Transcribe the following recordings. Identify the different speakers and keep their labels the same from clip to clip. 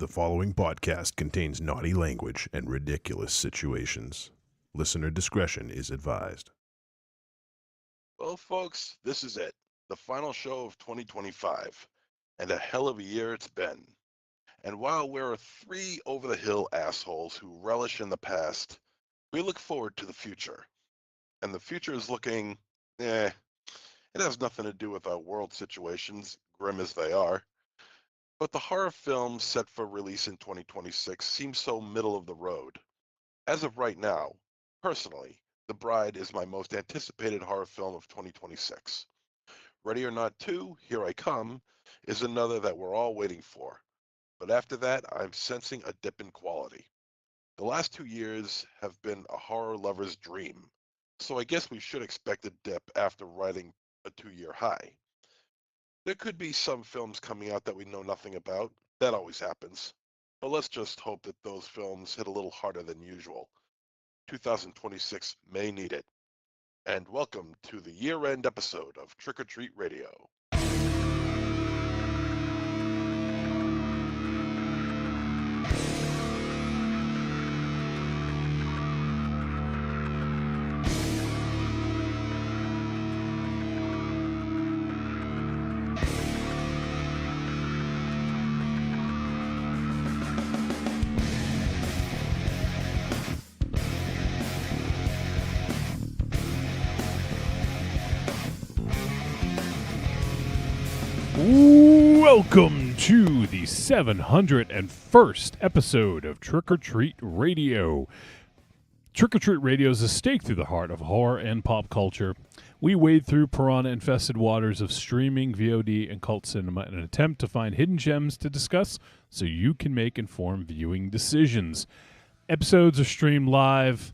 Speaker 1: The following podcast contains naughty language and ridiculous situations. Listener discretion is advised.
Speaker 2: Well, folks, this is it. The final show of 2025. And a hell of a year it's been. And while we're three over-the-hill assholes who relish in the past, we look forward to the future. And the future is looking, it has nothing to do with our world situations, grim as they are. But the horror films set for release in 2026 seem so middle of the road. As of right now, personally, The Bride is my most anticipated horror film of 2026. Ready or Not 2, Here I Come, is another that we're all waiting for. But after that, I'm sensing a dip in quality. The last 2 years have been a horror lover's dream, so I guess we should expect a dip after riding a 2-year high. There could be some films coming out that we know nothing about. That always happens. But let's just hope that those films hit a little harder than usual. 2026 may need it. And welcome to the year-end episode of Trick or Treat Radio.
Speaker 3: Welcome to the 701st episode of Trick or Treat Radio. Trick or Treat Radio is a stake through the heart of horror and pop culture. We wade through piranha-infested waters of streaming, VOD, and cult cinema in an attempt to find hidden gems to discuss so you can make informed viewing decisions. Episodes are streamed live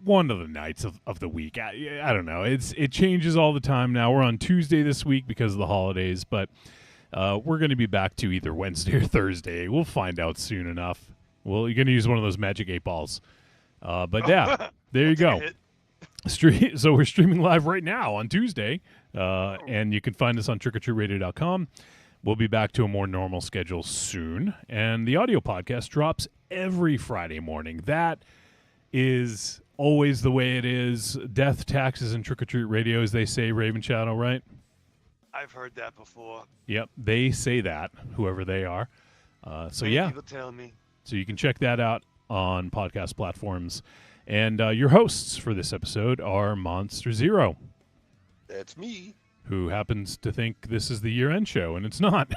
Speaker 3: one of the nights of the week. I don't know. It changes all the time now. We're on Tuesday this week because of the holidays, but we're going to be back to either Wednesday or Thursday. We'll find out soon enough. Well, you're going to use one of those magic 8 balls. But yeah, there you go. So we're streaming live right now on Tuesday, and you can find us on trickortreatradio.com. We'll be back to a more normal schedule soon, and the audio podcast drops every Friday morning. That is always the way it is. Death, taxes, and Trick or Treat Radio, as they say, Raven Shadow, right?
Speaker 4: I've heard that before.
Speaker 3: Yep, they say that, whoever they are.
Speaker 4: Many people tell me.
Speaker 3: So you can check that out on podcast platforms. And your hosts for this episode are Monster Zero.
Speaker 2: That's me.
Speaker 3: Who happens to think this is the year-end show, and it's not.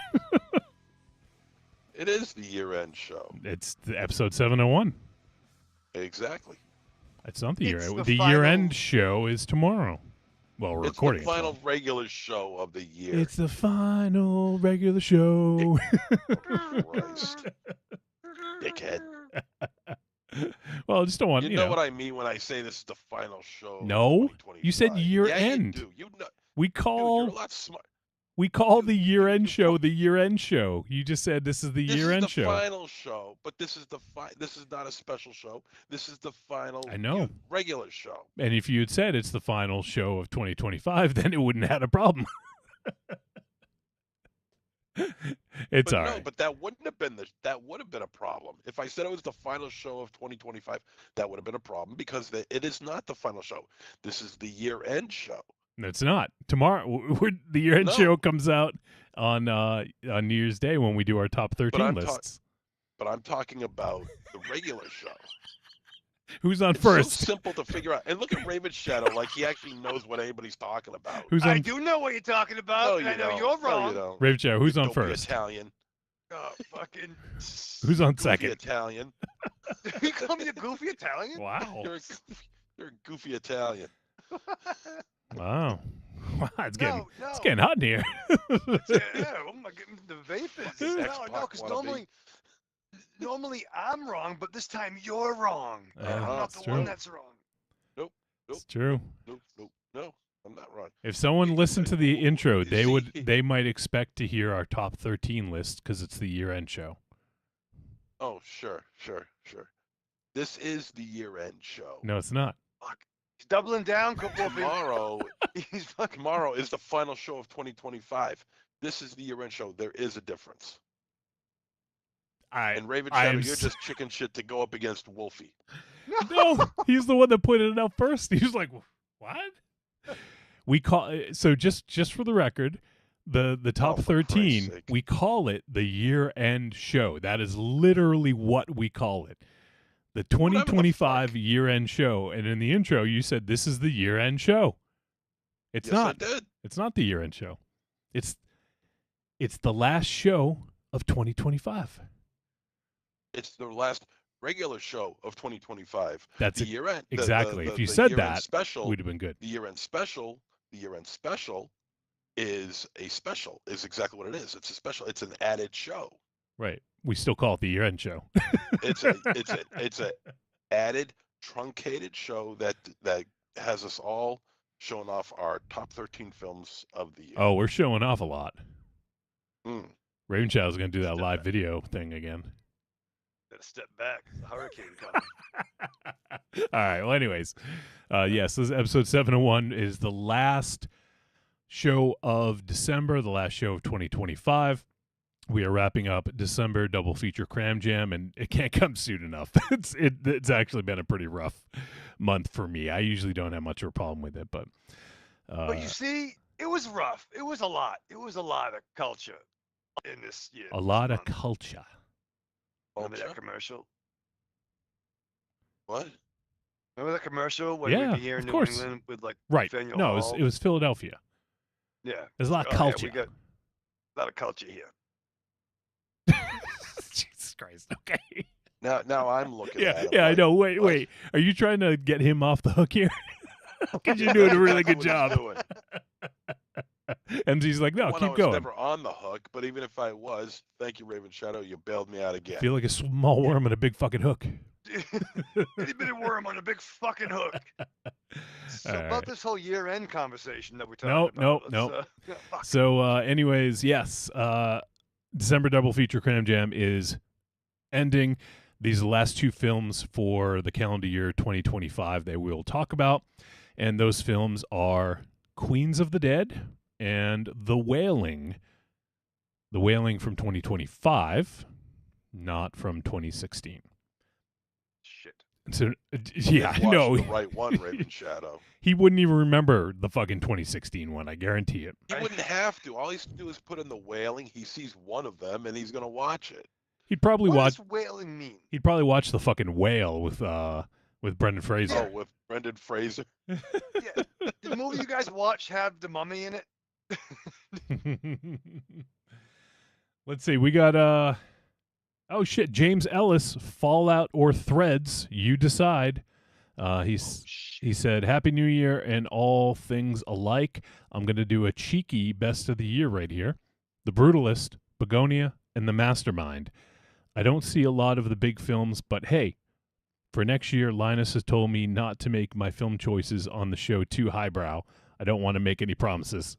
Speaker 2: It is the year-end show.
Speaker 3: It's the episode 701.
Speaker 2: Exactly.
Speaker 3: It's not the year-end.
Speaker 4: the
Speaker 3: The
Speaker 4: final-
Speaker 3: year-end show is tomorrow. Well, we're
Speaker 2: It's
Speaker 3: recording
Speaker 2: the final
Speaker 3: it.
Speaker 2: regular show of the year.
Speaker 3: It's the final regular show.
Speaker 2: Christ. Dickhead.
Speaker 3: Well, I just don't want,
Speaker 2: You know what I mean when I say this is the final show
Speaker 3: No,
Speaker 2: of 2025.
Speaker 3: you said year
Speaker 2: yeah,
Speaker 3: end.
Speaker 2: You do. You know,
Speaker 3: We
Speaker 2: dude,
Speaker 3: call
Speaker 2: you're a lot smart.
Speaker 3: the year-end show the year-end show. You just said this is the
Speaker 2: This
Speaker 3: year-end
Speaker 2: is the
Speaker 3: show.
Speaker 2: final show, but this is this is not a special show. This is the final
Speaker 3: I know.
Speaker 2: regular show.
Speaker 3: And if you had said it's the final show of 2025, then it wouldn't have had a problem. It's
Speaker 2: But
Speaker 3: all
Speaker 2: no,
Speaker 3: right.
Speaker 2: but that wouldn't have been that would have been a problem. If I said it was the final show of 2025, that would have been a problem because it is not the final show. This is the year-end show.
Speaker 3: It's not. Tomorrow, the year-end
Speaker 2: No.
Speaker 3: show comes out on New Year's Day when we do our top 13
Speaker 2: I'm
Speaker 3: lists.
Speaker 2: But I'm talking about the regular show.
Speaker 3: Who's on
Speaker 2: It's
Speaker 3: first?
Speaker 2: so simple to figure out. And look at Raven Shadow, like he actually knows what anybody's talking about.
Speaker 3: Who's
Speaker 4: I
Speaker 3: on?
Speaker 4: do know what you're talking about,
Speaker 2: No,
Speaker 4: and
Speaker 2: you
Speaker 4: I know
Speaker 2: don't.
Speaker 4: you're
Speaker 2: No,
Speaker 4: wrong.
Speaker 2: you don't.
Speaker 3: Raven Shadow, who's on
Speaker 2: Don't be
Speaker 3: first?
Speaker 2: Italian.
Speaker 4: Oh, fucking.
Speaker 3: Who's on
Speaker 2: Goofy
Speaker 3: second?
Speaker 2: Italian.
Speaker 4: You call me a goofy Italian?
Speaker 3: Wow.
Speaker 2: You're a goofy Italian.
Speaker 3: Wow. Wow, it's getting
Speaker 4: No.
Speaker 3: it's getting hot in here.
Speaker 4: Yeah, oh my god, the vapors.
Speaker 2: Fucking
Speaker 4: No,
Speaker 2: X-Pac
Speaker 4: because
Speaker 2: wannabe.
Speaker 4: normally I'm wrong, but this time you're wrong.
Speaker 3: Yeah,
Speaker 4: I'm not
Speaker 3: that's
Speaker 4: the one
Speaker 3: true.
Speaker 4: that's wrong.
Speaker 3: It's true.
Speaker 2: No, I'm not wrong.
Speaker 3: If someone listened to the intro,
Speaker 2: See?
Speaker 3: they might expect to hear our top 13 list because it's the year-end show.
Speaker 2: Oh, sure. This is the year-end show.
Speaker 3: No, it's not.
Speaker 4: Fuck. He's doubling down. Couple of
Speaker 2: Tomorrow,
Speaker 4: He's fucking.
Speaker 2: tomorrow is the final show of 2025. This is the year-end show. There is a difference. And Raven
Speaker 3: I
Speaker 2: Shadow,
Speaker 3: am
Speaker 2: you're
Speaker 3: s-
Speaker 2: just chicken shit to go up against Wolfie.
Speaker 3: No, he's the one that pointed it out first. He was like, "What?" We call so just for the record, the top
Speaker 2: for Christ's
Speaker 3: 13.
Speaker 2: sake.
Speaker 3: We call it the year-end show. That is literally what we call it. The 2025
Speaker 2: fuck.
Speaker 3: year-end show. And in the intro, you said this is the year-end show. It's
Speaker 2: Yes,
Speaker 3: not.
Speaker 2: I did.
Speaker 3: It's not the year-end show. It's the last show of 2025.
Speaker 2: It's the last regular show of 2025.
Speaker 3: That's
Speaker 2: the year end.
Speaker 3: exactly. If you
Speaker 2: the
Speaker 3: said
Speaker 2: year-end
Speaker 3: that,
Speaker 2: special,
Speaker 3: would have been good.
Speaker 2: the year-end special is a special. Is exactly what it is. It's a special. It's an added show.
Speaker 3: Right. We still call it the year-end show.
Speaker 2: It's a added truncated show that has us all showing off our top 13 films of the year.
Speaker 3: Oh, we're showing off a lot.
Speaker 2: Mm.
Speaker 3: Raven Shadow's going to do that
Speaker 4: Step
Speaker 3: live
Speaker 4: back.
Speaker 3: video thing again.
Speaker 4: Gotta step back. There's a hurricane coming.
Speaker 3: All right. Well, anyways, yes, this is episode 701 is the last show of December, the last show of 2025. We are wrapping up December double feature Cram Jam, and it can't come soon enough. It's actually been a pretty rough month for me. I usually don't have much of a problem with it, but
Speaker 4: But you see, it was rough. It was a lot. It was a lot of culture in this year.
Speaker 3: a lot
Speaker 4: this
Speaker 3: of
Speaker 4: month.
Speaker 3: culture.
Speaker 4: Remember that
Speaker 2: Culture?
Speaker 4: commercial?
Speaker 2: What?
Speaker 4: Remember that commercial when
Speaker 3: Yeah,
Speaker 4: we'd be here in
Speaker 3: of
Speaker 4: New
Speaker 3: course.
Speaker 4: England with like
Speaker 3: Right.
Speaker 4: Faneuil
Speaker 3: No,
Speaker 4: Hall?
Speaker 3: it was Philadelphia.
Speaker 4: Yeah.
Speaker 3: There's a lot of
Speaker 4: Oh, yeah,
Speaker 3: culture.
Speaker 4: we got a lot of culture here.
Speaker 3: Jesus Christ. Okay.
Speaker 2: Now I'm looking at it.
Speaker 3: Yeah, I
Speaker 2: like,
Speaker 3: know. Wait.
Speaker 2: like-
Speaker 3: Are you trying to get him off the hook here? Because you're doing a really good
Speaker 2: That's
Speaker 3: job.
Speaker 2: what he's doing.
Speaker 3: MZ's like, no,
Speaker 2: One, I
Speaker 3: keep
Speaker 2: was
Speaker 3: going.
Speaker 2: never on the hook, but even if I was, thank you, Raven Shadow, you bailed me out again.
Speaker 3: Feel like a small worm in a big fucking hook.
Speaker 4: Itty bitty worm on a big fucking hook. So
Speaker 3: All
Speaker 4: about
Speaker 3: right.
Speaker 4: this whole year-end conversation that we're talking
Speaker 3: Nope,
Speaker 4: about.
Speaker 3: nope,
Speaker 4: let's, fuck.
Speaker 3: So, anyways, yes, December double feature Cram Jam is ending. These are the last two films for the calendar year 2025 that we'll talk about. And those films are Queens of the Dead and The Wailing. The Wailing from 2025, not from 2016.
Speaker 4: Shit.
Speaker 3: So,
Speaker 2: You
Speaker 3: yeah,
Speaker 2: didn't watch
Speaker 3: no,
Speaker 2: the right one, Raven Shadow.
Speaker 3: he wouldn't even remember the fucking 2016 one. I guarantee it.
Speaker 2: He wouldn't have to. All he's to do is put in the Wailing. He sees one of them, and he's gonna watch it.
Speaker 3: He'd probably
Speaker 4: What
Speaker 3: watch.
Speaker 4: does whaling mean?
Speaker 3: He'd probably watch the fucking Whale with Brendan Fraser.
Speaker 2: Oh, with Brendan Fraser.
Speaker 4: Yeah. Did the movie you guys watch have the mummy in it?
Speaker 3: Let's see. We got oh shit, James Ellis, Fallout or Threads, you decide. He said, "Happy New Year and all things alike. I'm going to do a cheeky best of the year right here. The Brutalist, Begonia, and The Mastermind. I don't see a lot of the big films, but hey, for next year, Linus has told me not to make my film choices on the show too highbrow. I don't want to make any promises."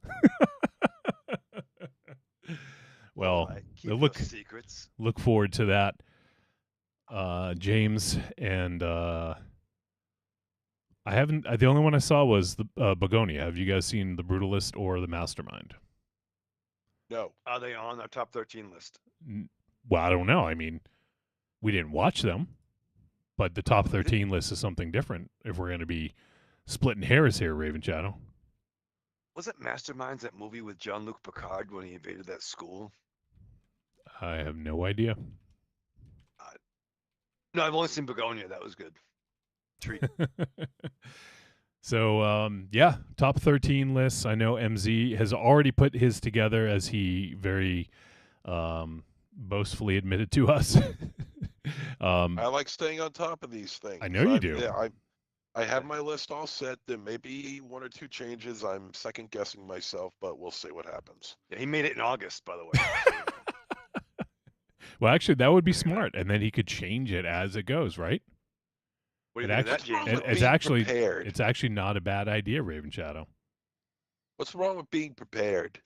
Speaker 3: Well,
Speaker 4: All right, keep
Speaker 3: look-
Speaker 4: those secrets.
Speaker 3: look forward to that, James. And I haven't. The only one I saw was the Begonia. Have you guys seen The Brutalist or The Mastermind?
Speaker 2: No.
Speaker 4: Are they on our top 13 list?
Speaker 3: Well, I don't know. I mean, we didn't watch them, but the top 13 list is something different. If we're going to be splitting hairs here, Raven Shadow.
Speaker 4: Was it Masterminds, that movie with Jean-Luc Picard when he invaded that school?
Speaker 3: I have no idea.
Speaker 4: No, I've only seen Begonia. That was good. Treat.
Speaker 3: So, yeah, top 13 lists. I know MZ has already put his together, as he very boastfully admitted to us.
Speaker 2: I like staying on top of these things.
Speaker 3: I know you do.
Speaker 2: Yeah, I have my list all set. There may be one or two changes. I'm second guessing myself, but we'll see what happens.
Speaker 4: Yeah, he made it in August, by the way.
Speaker 3: Well, actually, that would be smart, and then he could change it as it goes, right?
Speaker 4: What do
Speaker 3: It
Speaker 4: you think of that,
Speaker 3: actually-
Speaker 4: James?
Speaker 3: it- it's
Speaker 2: Being
Speaker 3: actually-
Speaker 2: prepared.
Speaker 3: It's actually not a bad idea, Raven Shadow.
Speaker 2: What's wrong with being prepared?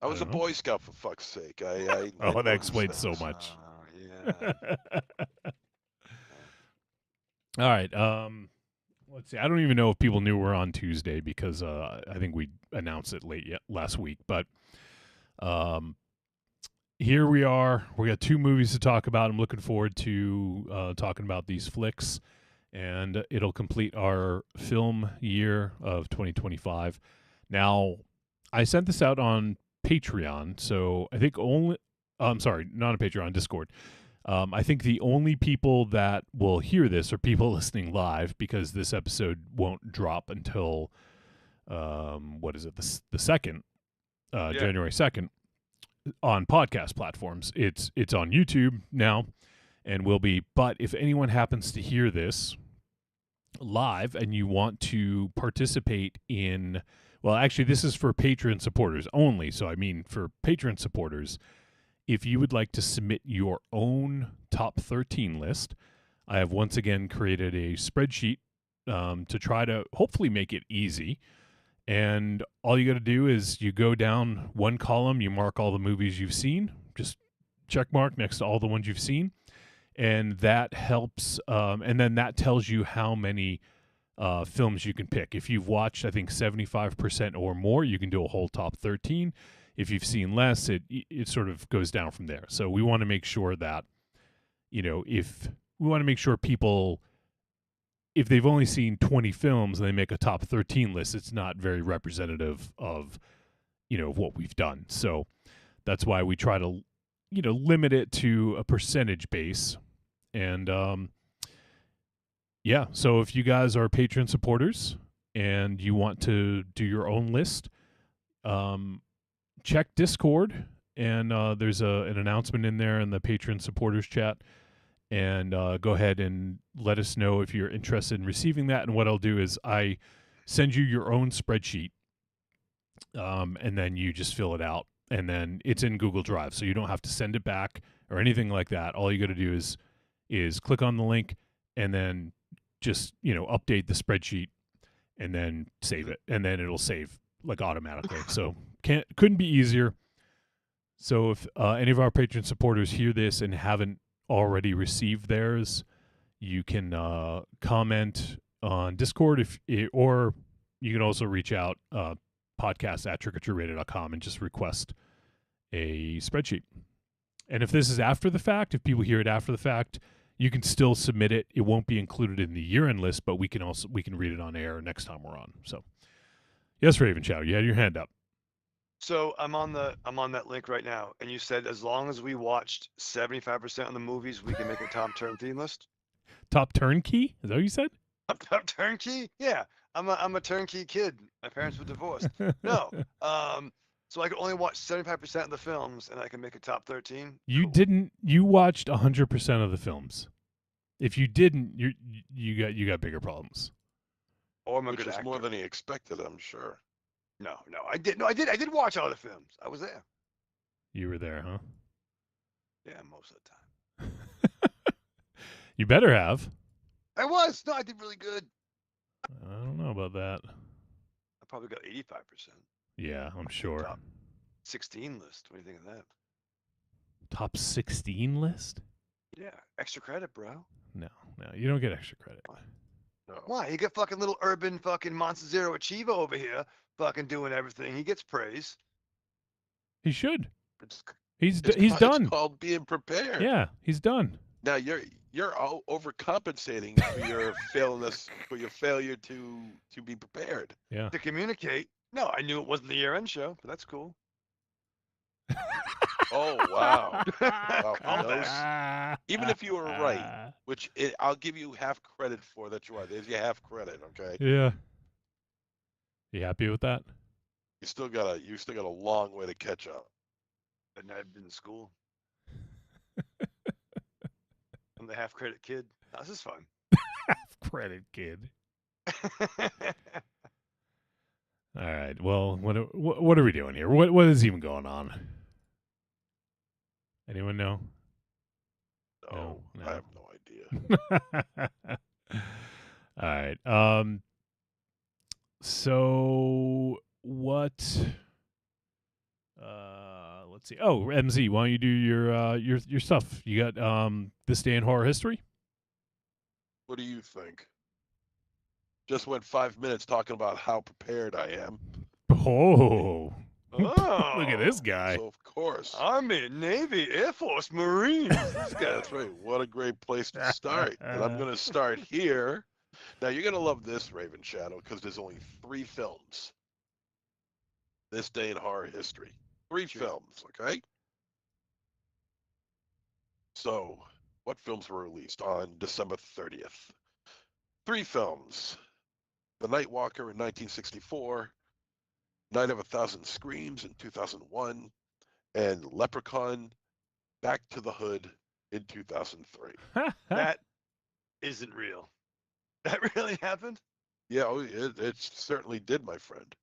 Speaker 2: I was a
Speaker 3: don't know.
Speaker 2: Boy Scout, for fuck's sake. I
Speaker 3: Oh,
Speaker 2: know
Speaker 3: that
Speaker 2: these
Speaker 3: explains so
Speaker 2: things.
Speaker 3: much.
Speaker 4: Yeah.
Speaker 3: All right. Let's see. I don't even know if people knew we're on Tuesday because I think we announced it late last week. But here we are. We got 2 movies to talk about. I'm looking forward to talking about these flicks, and it'll complete our film year of 2025. Now, I sent this out on Patreon, so I think only. I'm sorry, not on Patreon, Discord. I think the only people that will hear this are people listening live, because this episode won't drop until what is it, the second, January 2nd, on podcast platforms. It's on YouTube now, and will be. But if anyone happens to hear this live and you want to participate in, well, actually, this is for Patreon supporters only. So I mean, for Patreon supporters, if you would like to submit your own top 13 list, I have once again created a spreadsheet to try to hopefully make it easy. And all you got to do is you go down one column, you mark all the movies you've seen, just check mark next to all the ones you've seen. And that helps. And then that tells you how many films you can pick. If you've watched, I think, 75% or more, you can do a whole top 13. If you've seen less, it sort of goes down from there. So we want to make sure that, if we want to make sure people, if they've only seen 20 films and they make a top 13 list, it's not very representative of, what we've done. So that's why we try to, limit it to a percentage base. And, yeah, so if you guys are Patreon supporters and you want to do your own list, check Discord, and there's an announcement in there in the Patreon supporters chat. And go ahead and let us know if you're interested in receiving that. And what I'll do is I send you your own spreadsheet, and then you just fill it out. And then it's in Google Drive, so you don't have to send it back or anything like that. All you got to do is click on the link and then just, update the spreadsheet and then save it. And then it'll save like automatically. So couldn't be easier. So if any of our Patreon supporters hear this and haven't already received theirs, you can comment on Discord, or you can also reach out podcast@trickortreatradio.com and just request a spreadsheet. And if this is after the fact, if people hear it after the fact, you can still submit it. It won't be included in the year-end list, but we can read it on air next time we're on. So, yes, Raven Shadow, you had your hand up.
Speaker 4: So I'm on that link right now, and you said as long as we watched 75% of the movies, we can make a top theme list.
Speaker 3: Top turnkey? Is that what you said?
Speaker 4: Top turnkey? Yeah, I'm a turnkey kid. My parents were divorced. No, so I could only watch 75% of the films, and I can make a top 13.
Speaker 3: You
Speaker 4: Cool.
Speaker 3: didn't. You watched 100% of the films. If you didn't, you got bigger problems.
Speaker 4: Or I'm a
Speaker 2: Which
Speaker 4: good
Speaker 2: is
Speaker 4: actor.
Speaker 2: more than he expected, I'm sure.
Speaker 4: No, I did. No, I did. I did watch all the films. I was there.
Speaker 3: You were there, huh?
Speaker 4: Yeah, most of the time.
Speaker 3: You better have.
Speaker 4: I was. No, I did really good.
Speaker 3: I don't know about that.
Speaker 4: I probably got 85%.
Speaker 3: Yeah, I'm sure.
Speaker 4: Top 16 list. What do you think of that?
Speaker 3: Top 16 list?
Speaker 4: Yeah, extra credit, bro.
Speaker 3: No, you don't get extra credit.
Speaker 2: No.
Speaker 4: Why? You got fucking little urban fucking Monster Zero Achiever over here, fucking doing everything. He gets praise.
Speaker 3: He should.
Speaker 2: It's,
Speaker 3: He's
Speaker 2: it's
Speaker 3: done.
Speaker 2: It's called being prepared.
Speaker 3: Yeah, he's done.
Speaker 2: Now you're all overcompensating for your failure to be prepared.
Speaker 3: Yeah.
Speaker 4: To communicate. No, I knew it wasn't the year-end show, but that's cool.
Speaker 2: Oh wow!
Speaker 4: Calm
Speaker 2: no,
Speaker 4: down.
Speaker 2: even if you were right, which I'll give you half credit for that you are. There's your half credit, okay?
Speaker 3: Yeah. You happy with that?
Speaker 2: You still got a long way to catch up.
Speaker 4: And I've been in school. I'm the half credit kid. No, this is fun.
Speaker 3: Half credit kid. All right. Well, what are we doing here? What is even going on? Anyone know?
Speaker 2: No,
Speaker 3: No.
Speaker 2: I have no idea.
Speaker 3: All right. So what? Let's see. Oh, MZ, why don't you do your stuff? You got this day in horror history?
Speaker 2: What do you think? Just went 5 minutes talking about how prepared I am.
Speaker 3: Oh,
Speaker 4: Oh,
Speaker 3: Look at this guy.
Speaker 2: So, of course,
Speaker 4: Army, Navy, Air Force, Marines. This guy.
Speaker 2: that's right. What a great place to start. And I'm going to start here. Now, you're going to love this, Raven Shadow, because there's only 3 films this day in horror history. 3
Speaker 4: Sure.
Speaker 2: films, okay? So, what films were released on December 30th? 3 films. The Night Walker in 1964, Night of a Thousand Screams in 2001, and Leprechaun Back to the Hood in 2003.
Speaker 4: That isn't real. That really happened?
Speaker 2: Yeah, it certainly did, my friend.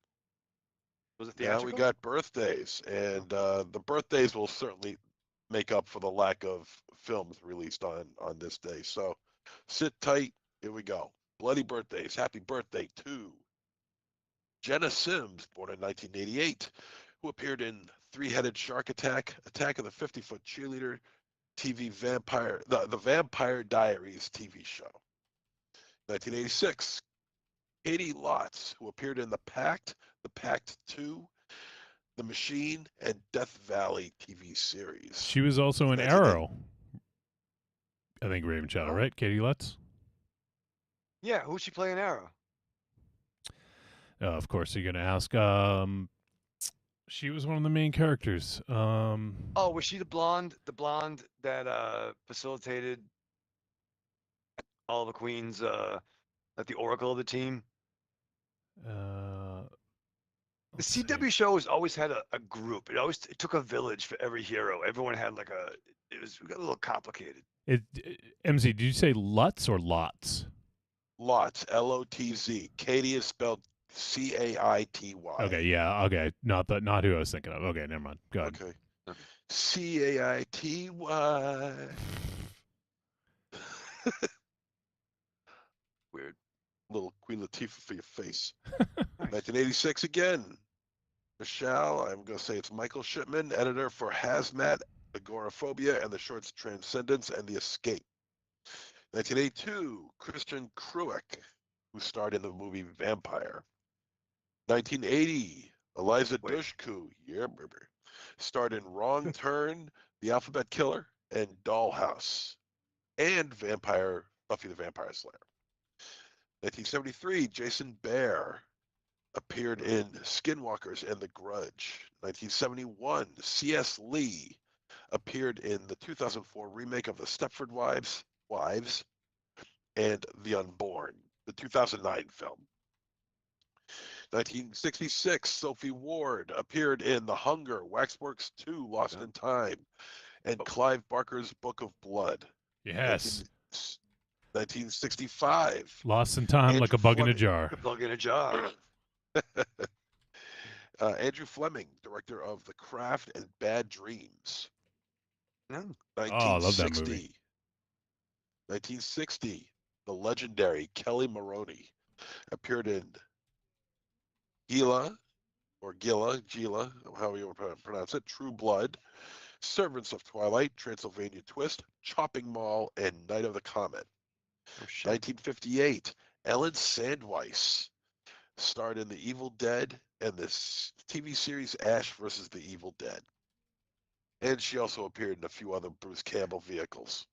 Speaker 4: Was it
Speaker 2: Now
Speaker 4: theatrical?
Speaker 2: we got birthdays, and the birthdays will certainly make up for the lack of films released on this day. So sit tight. Here we go. Bloody birthdays. Happy birthday to Jenna Sims, born in 1988, who appeared in Three-Headed Shark Attack, Attack of the 50-Foot Cheerleader, TV Vampire, the Vampire Diaries TV show. 1986, Katie Lotz, who appeared in The Pact 2, The Machine, and Death Valley TV series.
Speaker 3: She was also in
Speaker 2: 1980
Speaker 3: Arrow. I think Raven Shadow,
Speaker 4: Oh.
Speaker 3: right? Katie Lutz?
Speaker 4: Yeah, who's she playing Arrow?
Speaker 3: Of course, you're going to ask. She was one of the main characters.
Speaker 4: Oh, was she the blonde that facilitated all the queens, like the oracle of the team? The
Speaker 3: let's see.
Speaker 4: CW shows always had a group. It took a village for every hero. Everyone had like it got a little complicated.
Speaker 3: MZ, did you say Lutz or Lots?
Speaker 2: Lotz, Lotz. Katie is spelled Caity.
Speaker 3: Okay, yeah, okay. Not who I was thinking of. Okay, never mind. Go ahead.
Speaker 2: Okay.
Speaker 4: Okay.
Speaker 2: Caity.
Speaker 4: Weird.
Speaker 2: Little Queen Latifah for your face. 1986 again. Michelle, I'm going to say it's Michael Shipman, editor for Hazmat, Agoraphobia, and the shorts Transcendence and The Escape. 1982, Christian Kruick, who starred in the movie Vampire. 1980, Eliza
Speaker 4: Wait.
Speaker 2: Dushku, yeah, baby, starred in Wrong Turn, The Alphabet Killer, and Dollhouse, and Buffy the Vampire Slayer. 1973, Jason Behr appeared in Skinwalkers and The Grudge. 1971, C.S. Lee appeared in the 2004 remake of The Stepford Wives and The Unborn, the 2009 film. 1966, Sophie Ward appeared in The Hunger, Waxworks 2, Lost in Time, and Clive Barker's Book of Blood.
Speaker 3: Yes.
Speaker 2: 1965.
Speaker 3: Lost in time like
Speaker 2: Andrew
Speaker 3: a bug in a
Speaker 2: Fleming.
Speaker 3: jar.
Speaker 4: A bug in a jar.
Speaker 2: Andrew Fleming, director of The Craft and Bad Dreams.
Speaker 4: No.
Speaker 3: I love that movie.
Speaker 2: 1960, the legendary Kelly Maroney appeared in Gila, however you pronounce it, True Blood, Servants of Twilight, Transylvania Twist, Chopping Mall, and Night of the Comet.
Speaker 4: Oh, shit.
Speaker 2: 1958, Ellen Sandweiss starred in The Evil Dead and the TV series Ash vs. the Evil Dead. And she also appeared in a few other Bruce Campbell vehicles.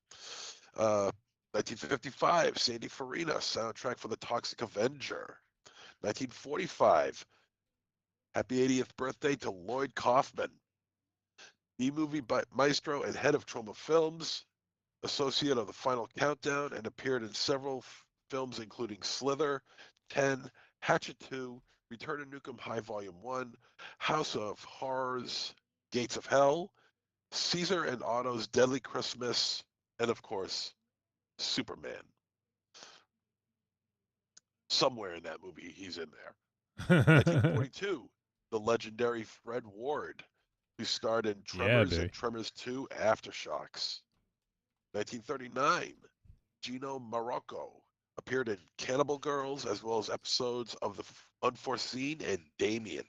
Speaker 2: 1955, Sandy Farina, soundtrack for The Toxic Avenger. 1945, happy 80th birthday to Lloyd Kaufman, B-movie maestro and head of Troma Films, associate of The Final Countdown, and appeared in several films including Slither, 10, Hatchet 2, Return to Nukem High Volume 1, House of Horrors, Gates of Hell, Caesar and Otto's Deadly Christmas, and of course, Superman. Somewhere in that movie, he's in there. 1942, the legendary Fred Ward, who starred in Tremors and Tremors 2 Aftershocks. 1939, Gino Marocco appeared in Cannibal Girls as well as episodes of The Unforeseen and Damien.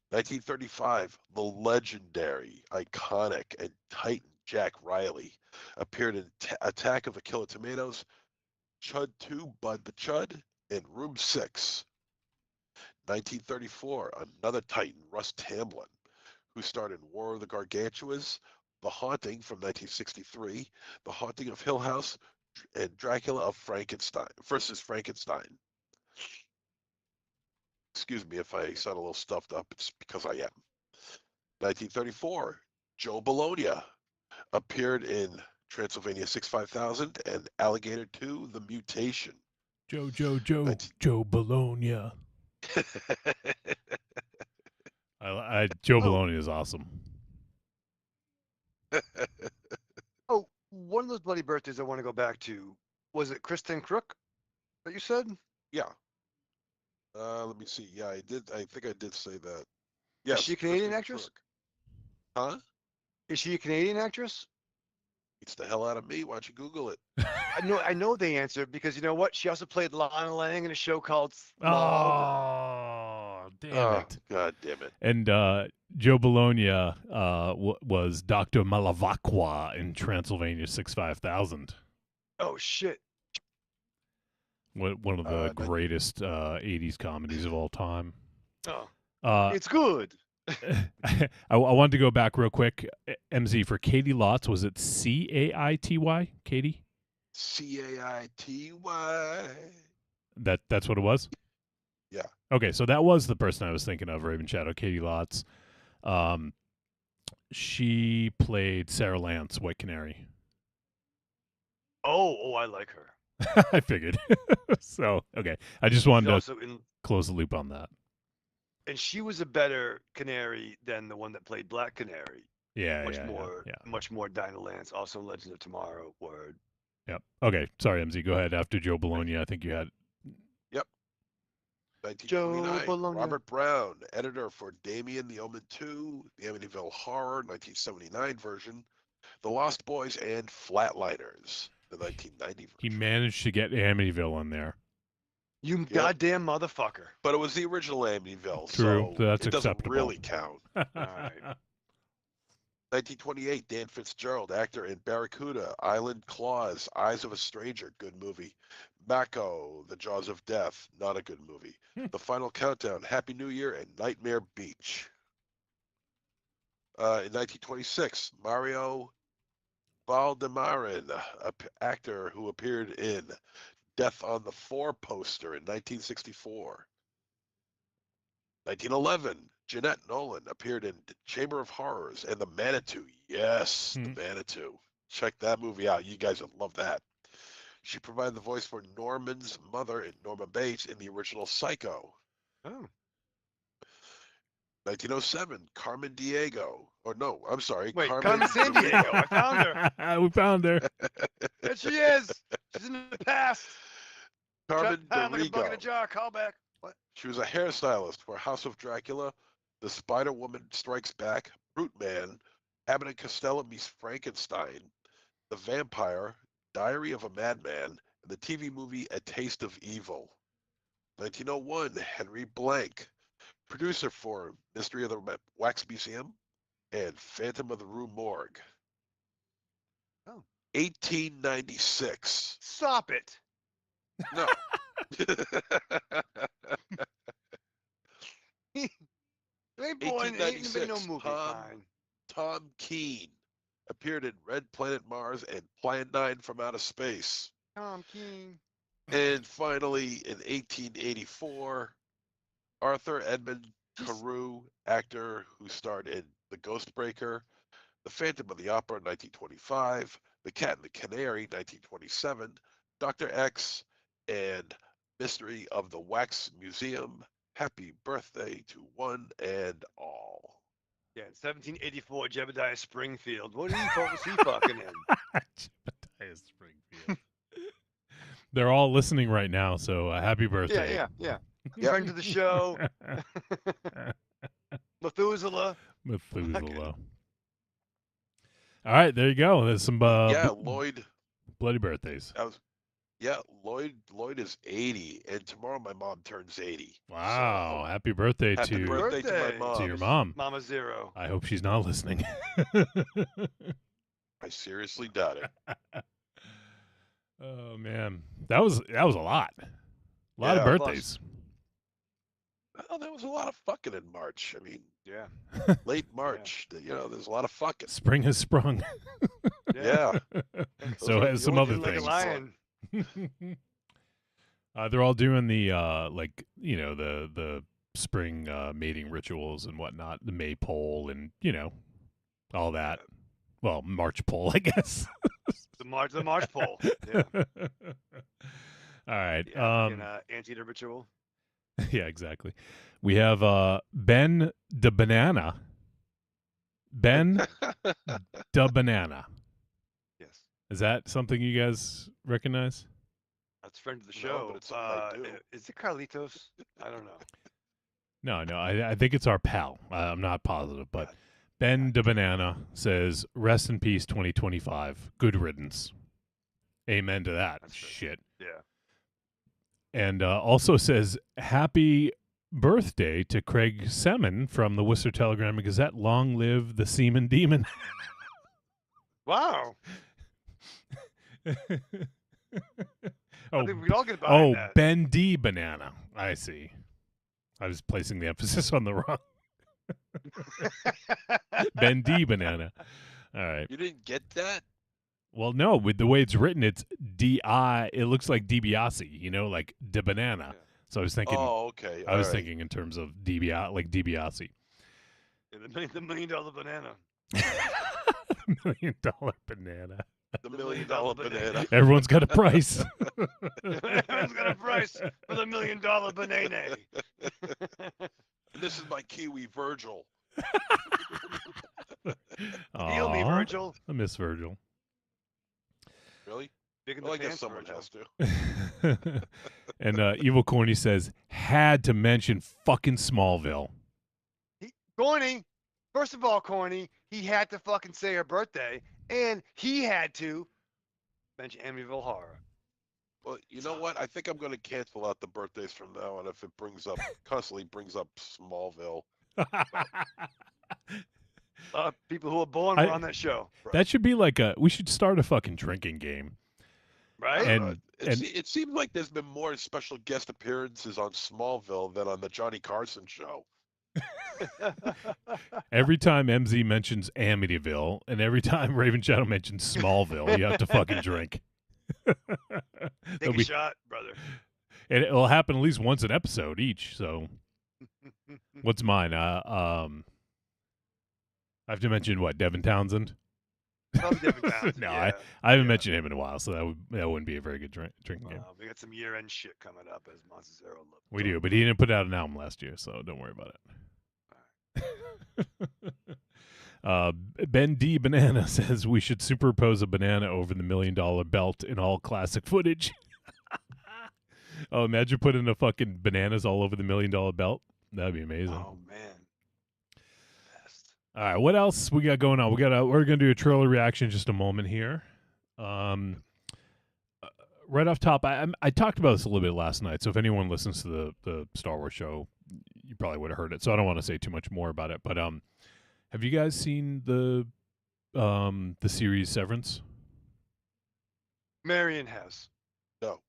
Speaker 2: 1935, the legendary, iconic, and titan Jack Riley appeared in Attack of the Killer Tomatoes, Chud 2, Bud the Chud, and Room 6. 1934, another Titan, Russ Tamblyn, who starred in War of the Gargantuas, The Haunting from 1963, The Haunting of Hill House, and Dracula of Frankenstein versus Frankenstein. Excuse me if I sound a little stuffed up, it's because I am. 1934, Joe Bologna appeared in Transylvania 65000 and Alligator 2, The Mutation.
Speaker 3: Joe
Speaker 2: 19
Speaker 3: Bologna. Joe
Speaker 4: Oh.
Speaker 3: Bologna is awesome.
Speaker 4: Oh, one of those bloody birthdays I want to go back to. Was it Kristen Crook that you said?
Speaker 2: Yeah. Let me see. Yeah, I did. I think I did say that. Yes.
Speaker 4: Is she a Canadian
Speaker 2: Kristen
Speaker 4: actress?
Speaker 2: Crook. Huh?
Speaker 4: Is she a Canadian actress?
Speaker 2: Beats the hell out of me. Why don't you Google it?
Speaker 4: I know the answer because you know what? She also played Lana Lang in a show called Smallville.
Speaker 3: Oh, damn
Speaker 2: Oh,
Speaker 3: it.
Speaker 2: God damn it.
Speaker 3: And Joe Bologna was Dr. Malavacqua in Transylvania 65000.
Speaker 4: Oh shit!
Speaker 3: One of the
Speaker 2: That-
Speaker 3: greatest 80s comedies of all time.
Speaker 4: Oh,
Speaker 3: Uh,
Speaker 4: it's good.
Speaker 3: I wanted to go back real quick. MZ, for Katie Lotz, was it Caity? Katie?
Speaker 2: Caity.
Speaker 3: That's what it was?
Speaker 2: Yeah.
Speaker 3: Okay, so that was the person I was thinking of, Raven Shadow, Katie Lotz. She played Sarah Lance, White Canary.
Speaker 4: Oh, I like her.
Speaker 3: I figured. So, okay. I just
Speaker 4: She's
Speaker 3: wanted to
Speaker 4: also in,
Speaker 3: close the loop on that.
Speaker 4: and she was a better Canary than the one that played Black Canary.
Speaker 3: Yeah,
Speaker 4: Much
Speaker 3: yeah,
Speaker 4: more,
Speaker 3: yeah.
Speaker 4: much more Dinah Lance. Also, Legends of Tomorrow. Word.
Speaker 3: Yep. Okay. Sorry, MZ. Go ahead. After Joe Bologna, I think you had.
Speaker 2: Yep.
Speaker 4: Joe
Speaker 2: 1929,
Speaker 4: Bologna.
Speaker 2: Robert Brown, editor for Damien the Omen 2, The Amityville Horror, 1979 version, The Lost Boys, and Flatliners, the 1990 version.
Speaker 3: He managed to get Amityville in there.
Speaker 4: You goddamn motherfucker.
Speaker 2: But it was the original Amityville,
Speaker 3: True,
Speaker 2: so
Speaker 3: that's
Speaker 2: it doesn't
Speaker 3: acceptable.
Speaker 2: really count.
Speaker 4: All right.
Speaker 2: 1928, Dan Fitzgerald, actor in Barracuda, Island Claws, Eyes of a Stranger, good movie. Mako, The Jaws of Death, not a good movie. The Final Countdown, Happy New Year, and Nightmare Beach. In 1926, Mario Valdemarin, an actor who appeared in Death on the Four poster in 1964. 1911, Jeanette Nolan appeared in Chamber of Horrors and The Manitou. Yes, The Manitou. Check that movie out. You guys would love that. She provided the voice for Norman's mother, Norma Bates, in the original Psycho.
Speaker 4: Oh.
Speaker 2: 1907, Carmen Diego. Or no, I'm sorry.
Speaker 4: Wait, Carmen Sandiego. I found her.
Speaker 3: We found her.
Speaker 4: There she is. She's in the past.
Speaker 2: Carmen
Speaker 4: Like a bug in a
Speaker 2: Dorigo.
Speaker 4: jar. Call back. What?
Speaker 2: She was a hairstylist for House of Dracula, The Spider Woman Strikes Back, Brute Man, Abbott and Costello meets Frankenstein, The Vampire, Diary of a Madman, and the TV movie A Taste of Evil. 1901, Henry Blank, producer for Mystery of the Wax Museum and Phantom of the Rue Morgue.
Speaker 4: Oh.
Speaker 2: 1896.
Speaker 4: Stop it.
Speaker 2: No.
Speaker 4: Hey, boy, ain't been no
Speaker 2: 1896,
Speaker 4: movie. Fine.
Speaker 2: Tom Keene appeared in Red Planet Mars and Plan 9 from Outer Space.
Speaker 4: Tom King.
Speaker 2: And finally, in 1884, Arthur Edmund Carew, actor who starred in The Ghostbreaker, The Phantom of the Opera, 1925, The Cat and the Canary, 1927, Dr. X, and Mystery of the Wax Museum. Happy birthday to one and all.
Speaker 4: Yeah, 1784, Jebediah Springfield. What was he fucking in?
Speaker 3: Jebediah Springfield. They're all listening right now, so happy birthday.
Speaker 4: Yeah.
Speaker 2: Yep.
Speaker 4: Friend of the show. Methuselah.
Speaker 3: Methuselah. All right, there you go. There's some
Speaker 2: Lloyd.
Speaker 3: bloody birthdays.
Speaker 2: Lloyd is 80, and tomorrow my mom turns 80.
Speaker 3: Wow!
Speaker 2: So,
Speaker 3: Happy birthday
Speaker 2: happy
Speaker 3: to
Speaker 2: birthday to my mom.
Speaker 3: to your mom.
Speaker 4: Mama Zero.
Speaker 3: I hope she's not listening.
Speaker 2: I seriously doubt it.
Speaker 3: Oh man, that was a lot. A lot of
Speaker 2: Yeah,
Speaker 3: birthdays.
Speaker 2: Well, was a lot of fucking in March. I mean,
Speaker 4: Yeah.
Speaker 2: late March. You know, there's a lot of fucking.
Speaker 3: Spring has sprung.
Speaker 2: Yeah.
Speaker 3: So
Speaker 2: are
Speaker 3: has
Speaker 2: the
Speaker 3: some
Speaker 2: only
Speaker 3: other
Speaker 4: Like a
Speaker 3: things.
Speaker 4: lion.
Speaker 3: They're all doing the like the spring mating rituals and whatnot, the maypole and all that. Well, March pole, I guess.
Speaker 4: The March pole. Yeah.
Speaker 3: All right.
Speaker 4: The African anteater ritual.
Speaker 3: Yeah, exactly. We have Ben the Banana. Ben the Banana.
Speaker 4: Yes.
Speaker 3: Is that something you guys recognize?
Speaker 4: That's friend of the
Speaker 2: No,
Speaker 4: show.
Speaker 2: but it's something I do.
Speaker 4: Is it Carlitos? I don't know.
Speaker 3: No. I think it's our pal. I'm not positive, but
Speaker 4: God.
Speaker 3: Ben the Banana says, "Rest in peace, 2025. Good riddance." Amen to that
Speaker 4: That's good.
Speaker 3: shit.
Speaker 4: Yeah.
Speaker 3: And also says, "Happy birthday to Craig Semin from the Worcester Telegram and Gazette. Long live the Seaman Demon."
Speaker 4: Wow. I
Speaker 3: Oh,
Speaker 4: think we all get behind that.
Speaker 3: Ben D Banana. I see. I was placing the emphasis on the wrong. Ben D Banana. All right.
Speaker 2: You didn't get that?
Speaker 3: Well, no, with the way it's written, it's D-I. It looks like DiBiase, like De Banana.
Speaker 4: Yeah.
Speaker 3: So I was thinking,
Speaker 2: Oh, okay.
Speaker 3: I
Speaker 2: all
Speaker 3: was
Speaker 2: right.
Speaker 3: thinking in terms of DiBiase.
Speaker 4: Yeah, the $1 million banana.
Speaker 3: $1 million banana.
Speaker 2: The $1 million banana.
Speaker 3: Everyone's got a price.
Speaker 4: Everyone's got a price for the $1 million banana.
Speaker 2: This is my Kiwi Virgil.
Speaker 4: Heal me,
Speaker 3: Aw,
Speaker 4: Virgil.
Speaker 3: I miss Virgil.
Speaker 2: Really?
Speaker 4: Big in
Speaker 2: Well,
Speaker 4: the
Speaker 2: I guess
Speaker 4: pants,
Speaker 2: someone
Speaker 4: Virgil.
Speaker 2: has to.
Speaker 3: And Evil Corny says, had to mention fucking Smallville.
Speaker 4: Corny. First of all, Corny, he had to fucking say her birthday, and he had to mention Amityville Horror.
Speaker 2: Well, you know what? I think I'm going to cancel out the birthdays from now on if it constantly brings up Smallville.
Speaker 4: People who were born were on that show.
Speaker 3: That should be like we should start a fucking drinking game.
Speaker 4: Right?
Speaker 3: And-
Speaker 2: It seems like there's been more special guest appearances on Smallville than on the Johnny Carson show.
Speaker 3: Every time MZ mentions Amityville and every time Raven Shadow mentions Smallville, you have to fucking drink.
Speaker 4: Take a shot, brother.
Speaker 3: And it'll happen at least once an episode each. So, what's mine? I have to mention what, Devin Townsend?
Speaker 4: Probably Devin Townsend,
Speaker 3: No,
Speaker 4: yeah.
Speaker 3: I haven't mentioned him in a while, so that wouldn't be a very good drinking game.
Speaker 4: We got some year-end shit coming up as Monster Zero.
Speaker 3: We do, but he didn't put out an album last year, so don't worry about it. Ben D Banana says we should superpose a banana over the $1 million belt in all classic footage. Oh, imagine putting a fucking bananas all over the $1 million belt. That'd be amazing.
Speaker 4: Oh man. Best.
Speaker 3: All right, what else we got going on? We're gonna do a trailer reaction in just a moment here. Right off top, I talked about this a little bit last night. So if anyone listens to the Star Wars show, you probably would have heard it. So I don't want to say too much more about it. But have you guys seen the series Severance?
Speaker 4: Marion has.
Speaker 2: No.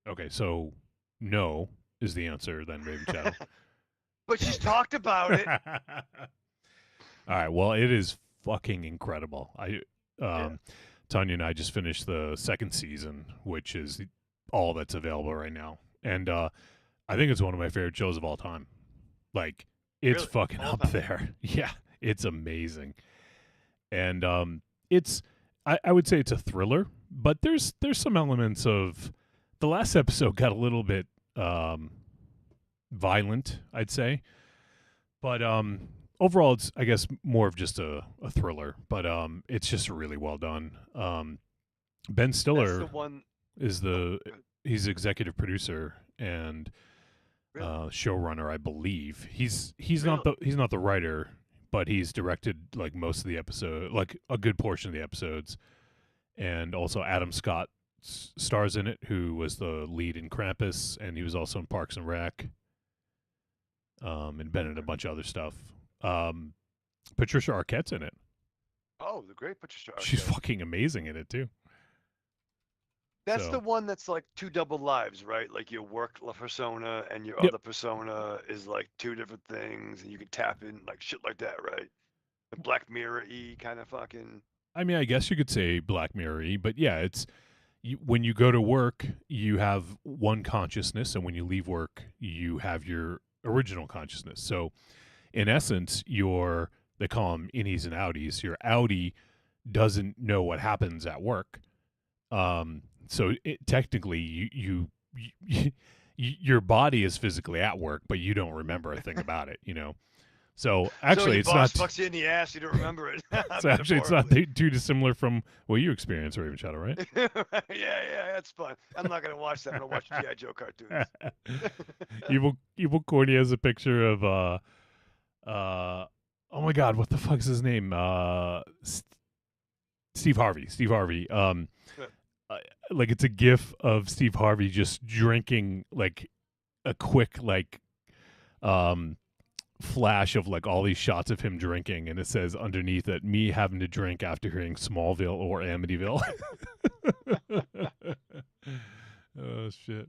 Speaker 3: Okay, so no is the answer then, Raven Shadow.
Speaker 4: But she's talked about it.
Speaker 3: All right, well, it is fucking incredible. Tanya and I just finished the second season, which is all that's available right now. And I think it's one of my favorite shows of all time. Like, it's
Speaker 4: Really?
Speaker 3: fucking
Speaker 4: All
Speaker 3: up
Speaker 4: time?
Speaker 3: there. Yeah, it's amazing. And I would say it's a thriller, but there's some elements of the last episode got a little bit violent, I'd say. But overall, it's, I guess, more of just a thriller, but it's just really well done. Ben
Speaker 4: That's
Speaker 3: Stiller
Speaker 4: the one.
Speaker 3: is he's executive producer and
Speaker 4: Really?
Speaker 3: showrunner, I believe. He's not the writer, but he's directed like most of the episode, like a good portion of the episodes, and also Adam Scott stars in it, who was the lead in Krampus, and he was also in Parks and Rec, and been in a bunch of other stuff. Patricia Arquette's in it.
Speaker 4: Oh, the great Patricia Arquette.
Speaker 3: She's fucking amazing in it too.
Speaker 4: That's
Speaker 3: So-
Speaker 4: the one that's like two double lives, right? Like your work persona and your
Speaker 3: Yep.
Speaker 4: other persona is like two different things, and you can tap in like shit like that, right? The Black Mirror-y kind of fucking.
Speaker 3: I mean, I guess you could say Black Mirror-y, but yeah, it's when you go to work, you have one consciousness, and when you leave work, you have your original consciousness. So, in essence, they call them innies and outies. Your outie doesn't know what happens at work. So technically, your body is physically at work, but you don't remember a thing about it. So actually,
Speaker 4: so
Speaker 3: it's
Speaker 4: boss
Speaker 3: not.
Speaker 4: fucks you in the ass, you don't remember it.
Speaker 3: So actually, it's not too dissimilar from what you experience, Raven Shadow, right?
Speaker 4: yeah, that's fun. I'm not gonna watch that. I'm gonna watch G.I. Joe cartoons.
Speaker 3: Evil Corny has a picture of oh my god, what the fuck's his name? Steve Harvey. Steve Harvey. Like it's a gif of Steve Harvey just drinking like a quick flash of like all these shots of him drinking, and it says underneath it, me having to drink after hearing Smallville or Amityville. Oh shit.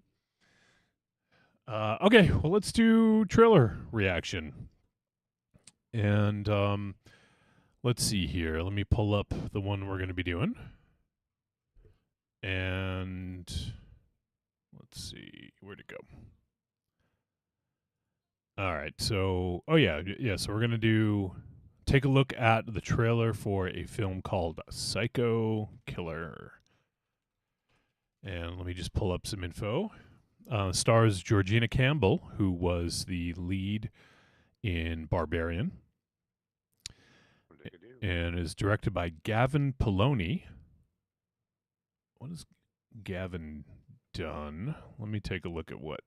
Speaker 3: Okay, well let's do trailer reaction. And let's see here. Let me pull up the one we're going to be doing. And let's see, where'd it go? All right, so so we're going to take a look at the trailer for a film called Psycho Killer. And let me just pull up some info. Stars Georgina Campbell, who was the lead in Barbarian, and is directed by Gavin Poloni. What has Gavin done? Let me take a look at what.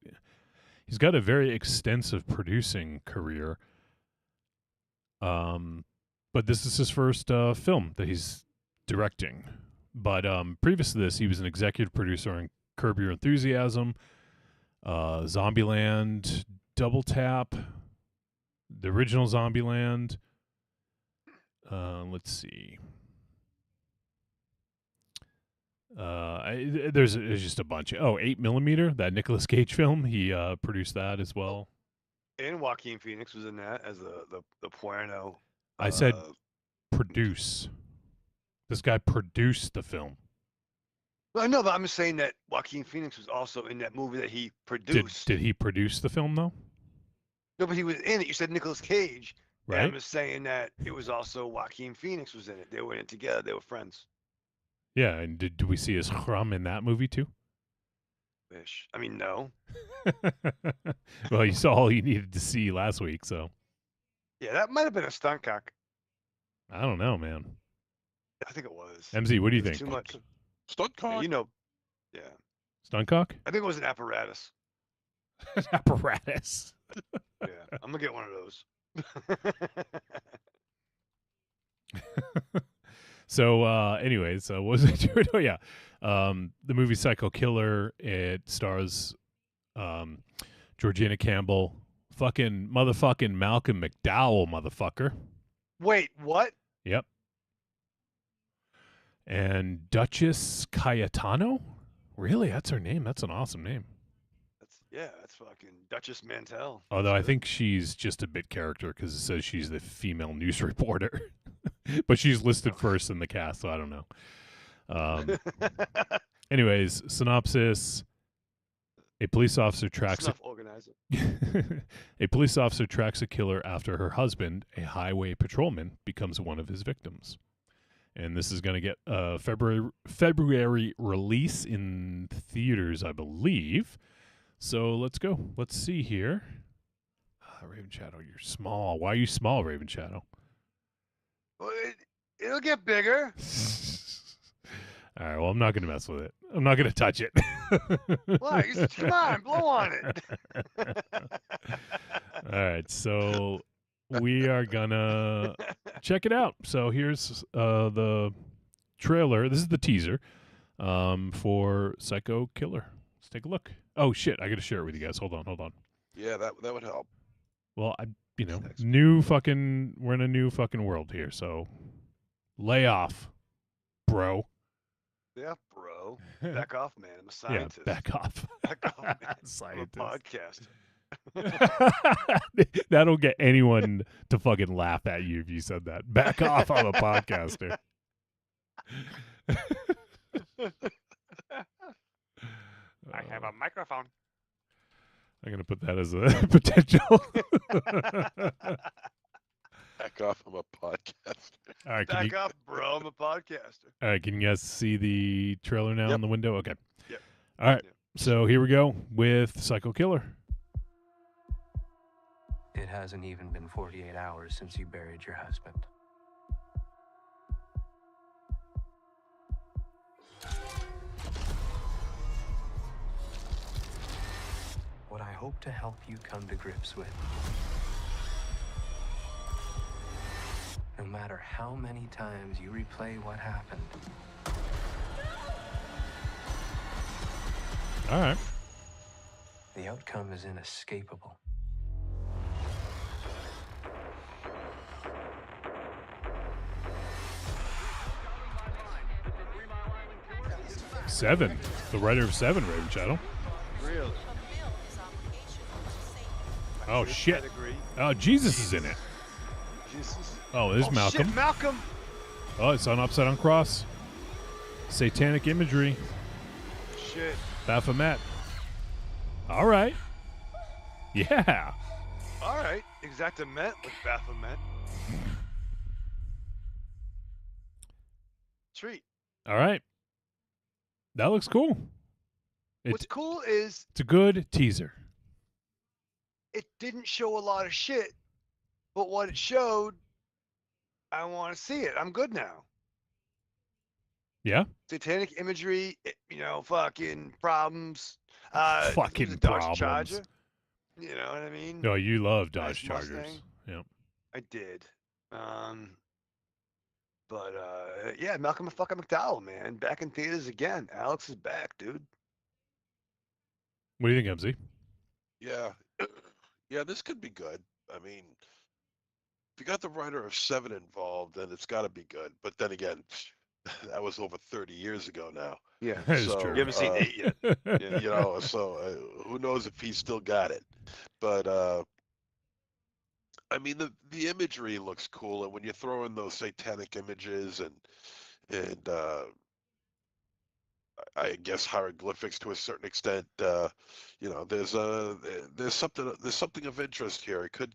Speaker 3: He's got a very extensive producing career. But this is his first film that he's directing. But previous to this, he was an executive producer on Curb Your Enthusiasm, Zombieland, Double Tap, the original Zombieland. Let's see. There's just a bunch. 8mm, that Nicolas Cage film. He produced that as well.
Speaker 4: And Joaquin Phoenix was in that as the Puerno.
Speaker 3: I said produce. This guy produced the film.
Speaker 4: Well, no, but I'm just saying that Joaquin Phoenix was also in that movie that he produced.
Speaker 3: Did he produce the film though?
Speaker 4: No, but he was in it. You said Nicolas Cage.
Speaker 3: Right.
Speaker 4: And I'm just saying that it was also Joaquin Phoenix was in it. They were in it together. They were friends.
Speaker 3: Yeah, and did we see his chrum in that movie too?
Speaker 4: Wish. I mean, no.
Speaker 3: Well, you saw all you needed to see last week, so.
Speaker 4: Yeah, that might have been a stunt cock.
Speaker 3: I don't know, man.
Speaker 4: I think it was.
Speaker 3: MZ, what do you
Speaker 4: It was
Speaker 3: think?
Speaker 4: Too much.
Speaker 2: Stunt
Speaker 4: Yeah,
Speaker 2: cock.
Speaker 4: you know. Yeah.
Speaker 3: Stunt cock?
Speaker 4: I think it was an apparatus.
Speaker 3: Apparatus.
Speaker 4: Yeah. I'm gonna get one of those.
Speaker 3: So, anyways, what was I doing? Oh, yeah. The movie Psycho Killer, it stars Georgina Campbell, fucking motherfucking Malcolm McDowell, motherfucker.
Speaker 4: Wait, what?
Speaker 3: Yep. And Duchess Cayetano? Really? That's her name? That's an awesome name.
Speaker 4: That's fucking Duchess Mantel.
Speaker 3: Although I think she's just a bit character because it says she's the female news reporter. But she's listed first in the cast, so I don't know. Anyways, synopsis. A police officer tracks
Speaker 4: Snuff organizer.
Speaker 3: a police officer tracks a killer after her husband, a highway patrolman, becomes one of his victims. And this is going to get a February release in theaters, I believe. So let's go. Let's see here. Raven Shadow, you're small. Why are you small, Raven Shadow?
Speaker 4: Well, it'll get bigger.
Speaker 3: All right, well, I'm not going to mess with it. I'm not going to touch it.
Speaker 4: Why? Come on, blow on it.
Speaker 3: All right, so we are going to check it out. So here's the trailer. This is the teaser for Psycho Killer. Let's take a look. Oh, shit, I got to share it with you guys. Hold on.
Speaker 2: Yeah, that would help.
Speaker 3: Well, we're in a new fucking world here, so lay off, bro.
Speaker 4: Yeah, bro. Back off, man. I'm a
Speaker 3: Yeah,
Speaker 4: scientist.
Speaker 3: back off.
Speaker 4: Back off, man. I'm a
Speaker 3: Scientist.
Speaker 4: podcaster.
Speaker 3: That'll get anyone to fucking laugh at you if you said that. Back off, I'm a podcaster.
Speaker 4: I have a microphone.
Speaker 3: I'm gonna put that as a potential.
Speaker 2: Back off, I'm a podcaster.
Speaker 3: All right,
Speaker 4: Back up, bro. I'm a podcaster.
Speaker 3: all right, can you guys see the trailer now
Speaker 2: Yep.
Speaker 3: in the window? Okay.
Speaker 4: Yep.
Speaker 3: All right.
Speaker 4: Yep.
Speaker 3: So here we go with Psycho Killer.
Speaker 5: It hasn't even been 48 hours since you buried your husband. What I hope to help you come to grips with, no matter how many times you replay what happened,
Speaker 3: All right.
Speaker 5: the outcome is inescapable.
Speaker 3: Seven. The writer of Seven, Raven Shadow.
Speaker 4: Really?
Speaker 3: Oh,
Speaker 4: This
Speaker 3: shit.
Speaker 4: pedigree.
Speaker 3: Oh, Jesus is in it.
Speaker 4: Jesus.
Speaker 3: Oh, there's
Speaker 4: Oh,
Speaker 3: Malcolm.
Speaker 4: Shit, Malcolm.
Speaker 3: Oh, it's on Upside Down Cross. Satanic imagery.
Speaker 4: Shit.
Speaker 3: Baphomet. All right. Yeah.
Speaker 4: All right. Exactament with Baphomet. Treat.
Speaker 3: All right. That looks cool.
Speaker 4: What's cool is
Speaker 3: It's a good teaser.
Speaker 4: it didn't show a lot of shit, but what it showed, I want to see it. I'm good now.
Speaker 3: Yeah.
Speaker 4: Satanic imagery, fucking problems.
Speaker 3: Fucking
Speaker 4: the Dodge
Speaker 3: problems.
Speaker 4: Charger. You know what I mean?
Speaker 3: No, you love Dodge
Speaker 4: Nice
Speaker 3: Chargers.
Speaker 4: Mustang.
Speaker 3: Yep.
Speaker 4: I did. But yeah, Malcolm fucking McDowell, man, back in theaters again. Alex is back, dude.
Speaker 3: What do you think, MZ?
Speaker 2: Yeah. Yeah, this could be good. I mean, if you got the writer of Seven involved, then it's got to be good. But then again, that was over 30 years ago now.
Speaker 4: Yeah.
Speaker 3: That is
Speaker 2: So,
Speaker 3: true.
Speaker 4: You haven't seen 8 yet. Yeah.
Speaker 2: So who knows if he's still got it. But, I mean, the imagery looks cool. And when you throw in those satanic images and I guess hieroglyphics to a certain extent, there's something of interest here. It could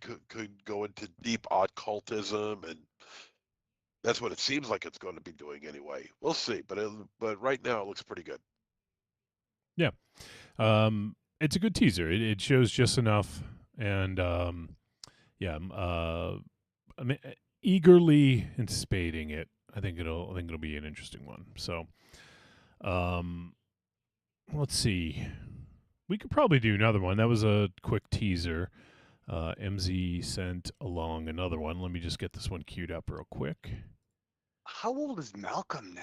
Speaker 2: go into deep occultism, and that's what it seems like it's going to be doing anyway. We'll see, but right now it looks pretty good.
Speaker 3: Yeah. It's a good teaser. It shows just enough, and yeah, I mean, eagerly anticipating it. I think it'll be an interesting one. So, let's see. We could probably do another one. That was a quick teaser. MZ sent along another one. Let me just get this one queued up real quick.
Speaker 4: How old is Malcolm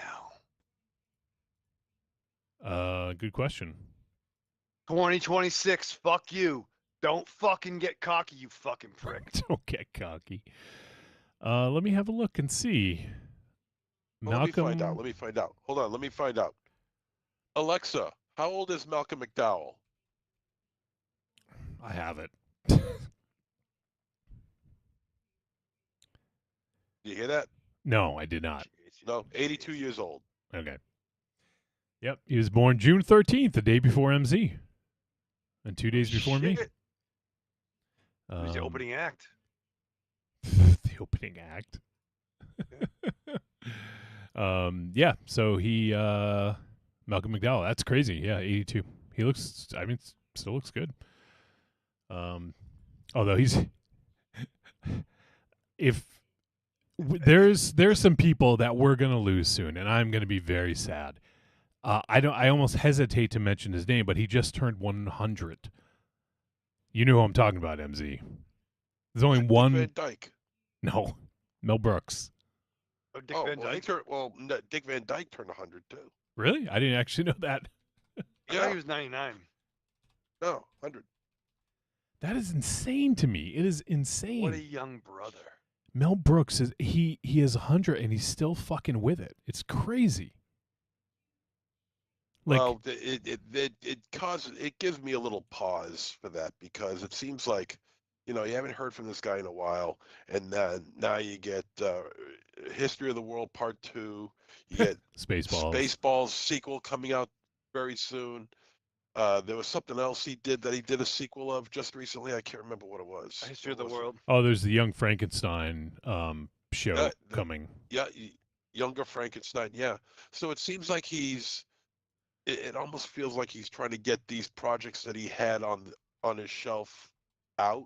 Speaker 4: now?
Speaker 3: Good question.
Speaker 4: 2026. Fuck you. Don't fucking get cocky, you fucking prick.
Speaker 3: Don't get cocky. Let me have a look and see.
Speaker 2: Well,
Speaker 3: Malcolm.
Speaker 2: Let me find out. Hold on. Let me find out. Alexa, how old is Malcolm McDowell?
Speaker 3: I have it.
Speaker 2: Do you hear that?
Speaker 3: No, I did not.
Speaker 2: No, 82 years old.
Speaker 3: Okay. Yep, he was born June 13th, the day before MZ, and 2 days before me.
Speaker 4: Shit. Who's the opening act?
Speaker 3: The opening act. Yeah. So he, Malcolm McDowell. That's crazy. Yeah, 82. He looks. I mean, still looks good. Although he's, there's some people that we're gonna lose soon, and I'm gonna be very sad. I almost hesitate to mention his name, but he just turned 100. You know who I'm talking about, MZ. There's only one.
Speaker 2: Dick Van Dyke.
Speaker 3: No, Mel Brooks.
Speaker 4: Oh, Dick Van Dyke?
Speaker 2: Dick Van Dyke turned 100 too.
Speaker 3: Really? I didn't actually know that.
Speaker 4: I thought he was 99.
Speaker 2: No, 100.
Speaker 3: That is insane to me. It is insane.
Speaker 4: What a young brother.
Speaker 3: Mel Brooks is he is 100 and he's still fucking with it. It's crazy. Like,
Speaker 2: Well, it gives me a little pause for that because it seems like, you haven't heard from this guy in a while, and now you get History of the World Part 2. You get
Speaker 3: Spaceballs.
Speaker 2: Spaceballs sequel coming out very soon. There was something else he did a sequel of just recently. I can't remember what it was.
Speaker 4: History of
Speaker 2: What
Speaker 4: the
Speaker 2: was it?
Speaker 4: World.
Speaker 3: Oh, there's the Young Frankenstein show
Speaker 2: The
Speaker 3: coming.
Speaker 2: yeah, Younger Frankenstein. Yeah. So it seems like it almost feels like he's trying to get these projects that he had on his shelf out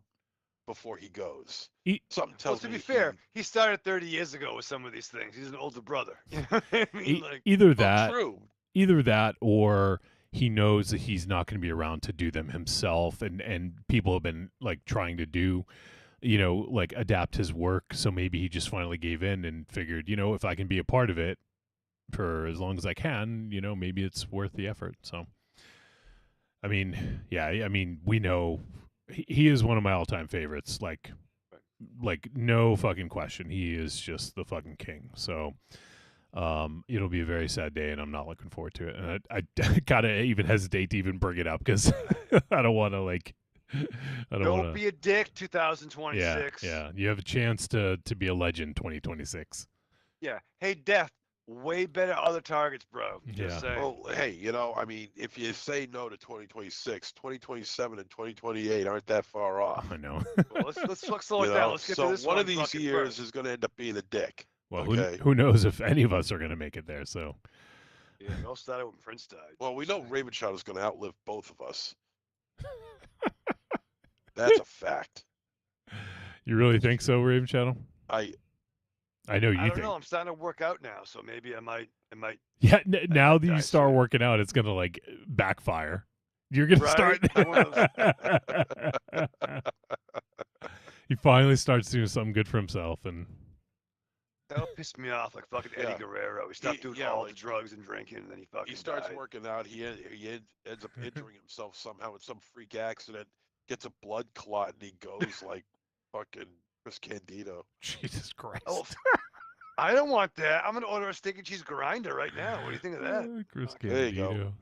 Speaker 2: before he goes.
Speaker 3: E-
Speaker 2: Something
Speaker 4: Well,
Speaker 2: tells
Speaker 4: to
Speaker 2: me
Speaker 4: be fair, he started 30 years ago with some of these things. He's an older brother. You know what I mean? Like,
Speaker 3: either
Speaker 2: well,
Speaker 3: that,
Speaker 2: true.
Speaker 3: either that, or he knows that he's not going to be around to do them himself, and people have been like trying to do, like adapt his work. So maybe he just finally gave in and figured, if I can be a part of it for as long as I can, maybe it's worth the effort. So, I mean, yeah, I mean, we know he is one of my all-time favorites. Like no fucking question, he is just the fucking king. So, it'll be a very sad day, and I'm not looking forward to it. And I gotta even hesitate to even bring it up because I don't want to I don't want
Speaker 4: don't
Speaker 3: to.
Speaker 4: be a dick.
Speaker 3: Yeah,
Speaker 4: 2026.
Speaker 3: yeah. You have a chance to be a legend 2026.
Speaker 4: Yeah. Hey, Death. Way better other targets, bro.
Speaker 3: Yeah.
Speaker 4: Just saying.
Speaker 2: Well, hey, I mean, if you say no to 2026, 2027 and 2028 aren't that far off.
Speaker 3: I know.
Speaker 4: Well, let's slow it down. Let's get
Speaker 2: So
Speaker 4: to this
Speaker 2: one
Speaker 4: one
Speaker 2: of these
Speaker 4: fucking
Speaker 2: years
Speaker 4: first.
Speaker 2: is going to end up being a dick.
Speaker 3: Well,
Speaker 2: Okay.
Speaker 3: who knows if any of us are gonna make it there? So
Speaker 4: Yeah, it all started when Prince died.
Speaker 2: Well, we
Speaker 4: Just
Speaker 2: know
Speaker 4: saying.
Speaker 2: Raven Shadow is going to outlive both of us. That's a fact.
Speaker 3: you really think so, Raven Shadow?
Speaker 2: I
Speaker 3: I know you
Speaker 4: I don't
Speaker 3: think.
Speaker 4: know. I'm starting to work out now, so maybe I might.
Speaker 3: Yeah. Now
Speaker 4: might
Speaker 3: that you
Speaker 4: die
Speaker 3: start
Speaker 4: soon.
Speaker 3: working out, it's gonna like backfire. You're gonna
Speaker 4: Right? I'm one
Speaker 3: start. He finally starts doing something good for himself, and
Speaker 4: That'll piss me off, like fucking Eddie
Speaker 2: Yeah.
Speaker 4: Guerrero. He stopped doing
Speaker 2: yeah,
Speaker 4: all the
Speaker 2: like,
Speaker 4: drugs and drinking, and then he fucking
Speaker 2: he starts
Speaker 4: died.
Speaker 2: working out. He ends up injuring himself somehow in some freak accident, gets a blood clot, and he goes like fucking Chris Candido.
Speaker 3: Jesus Christ.
Speaker 4: Oh, I don't want that. I'm gonna order a steak and cheese grinder right now. What do you think of that?
Speaker 3: Chris
Speaker 2: There you go.
Speaker 3: Candido.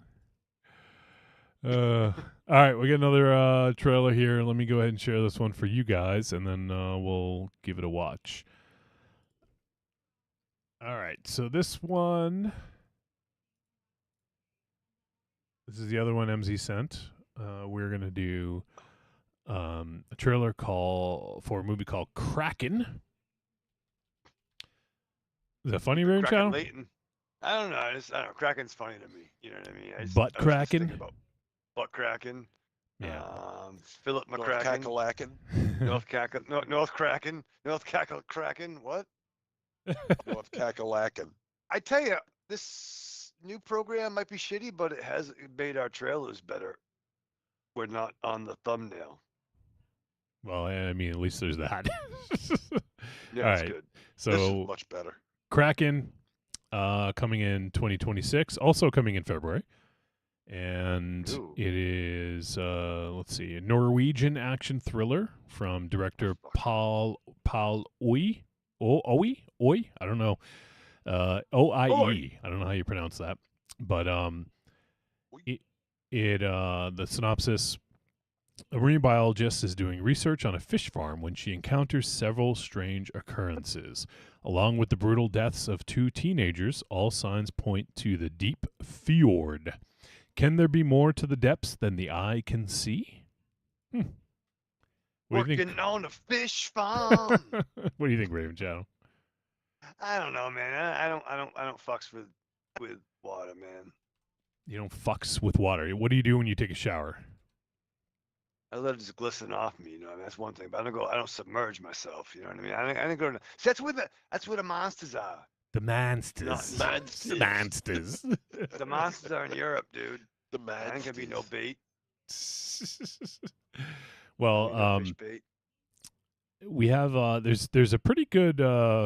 Speaker 3: All right, we got another trailer here. Let me go ahead and share this one for you guys, and then we'll give it a watch. All right, so this is the other one MZ sent. We're gonna do a trailer for a movie called Kraken. Is that funny, Raven
Speaker 4: Kraken
Speaker 3: Channel?
Speaker 4: Leighton. I don't know. I don't know. Kraken's funny to me. You know what I mean?
Speaker 3: Butt
Speaker 4: I was just thinking
Speaker 3: Kraken?
Speaker 4: about Butt Kraken.
Speaker 3: Yeah.
Speaker 4: Philip
Speaker 2: North
Speaker 4: McCracken.
Speaker 2: Kakalackin.
Speaker 4: North Kraken. North Kraken. North Kraken. What?
Speaker 2: North Kakalackin.
Speaker 4: I tell you, this new program might be shitty, but it has made our trailers better. We're not on the thumbnail.
Speaker 3: Well, I mean, at least there's that.
Speaker 4: Yeah,
Speaker 3: All
Speaker 4: it's
Speaker 3: right.
Speaker 4: good.
Speaker 2: This is
Speaker 3: So
Speaker 2: much better.
Speaker 3: Kraken, coming in 2026, also coming in February, and
Speaker 4: Ooh.
Speaker 3: it is let's see, a Norwegian action thriller from director Paul Oy. Oy. I don't know. OIE.
Speaker 4: Oy.
Speaker 3: I don't know how you pronounce that, but the synopsis. A marine biologist is doing research on a fish farm when she encounters several strange occurrences. Along with the brutal deaths of two teenagers, all signs point to the deep fjord. Can there be more to the depths than the eye can see? What do you think?
Speaker 4: Working on a fish farm.
Speaker 3: What do you think, Raven Channel?
Speaker 4: I don't know, man. I don't fucks with water, man.
Speaker 3: You don't fucks with water. What do you do when you take a shower?
Speaker 4: I let it just glisten off me, you know. I mean, that's one thing, but I don't submerge myself. You know what I mean? I didn't go to. See, that's where the monsters are.
Speaker 3: The monsters.
Speaker 2: Monsters.
Speaker 3: The monsters.
Speaker 4: The monsters are in Europe, dude.
Speaker 2: The
Speaker 4: I ain't gonna be no bait.
Speaker 3: Well,
Speaker 4: No fish bait.
Speaker 3: we have there's a pretty good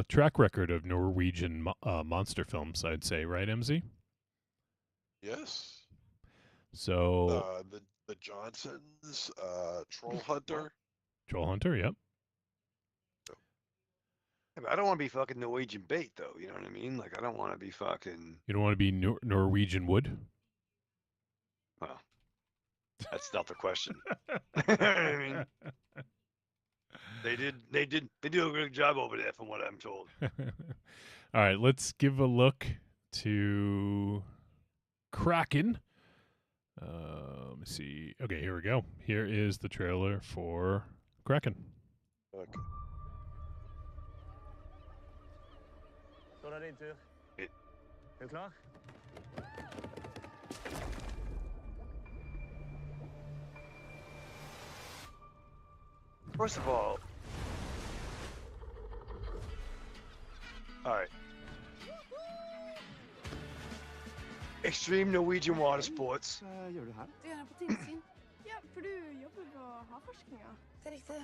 Speaker 3: track record of Norwegian monster films, I'd say, right, MZ?
Speaker 2: Yes.
Speaker 3: So
Speaker 2: The Johnsons, Troll Hunter.
Speaker 3: Troll Hunter, yep.
Speaker 4: I don't want to be fucking Norwegian bait, though. You know what I mean? Like, I don't want to be fucking.
Speaker 3: You don't want to be Norwegian wood.
Speaker 4: That's not the question. I mean, they do a good job over there, from what I'm told.
Speaker 3: All right, let's give a look to Kraken. Let me see. Okay, here we go. Here is the trailer for Kraken.
Speaker 2: Okay.
Speaker 6: Då är det din tur.
Speaker 4: It-
Speaker 6: Är du klar?
Speaker 4: First of all right. Extreme Norwegian water sports.
Speaker 7: Gjør du her?
Speaker 8: Det gjør jeg på tilsyn. Ja, for du jobber på havforskninga. Det er riktig.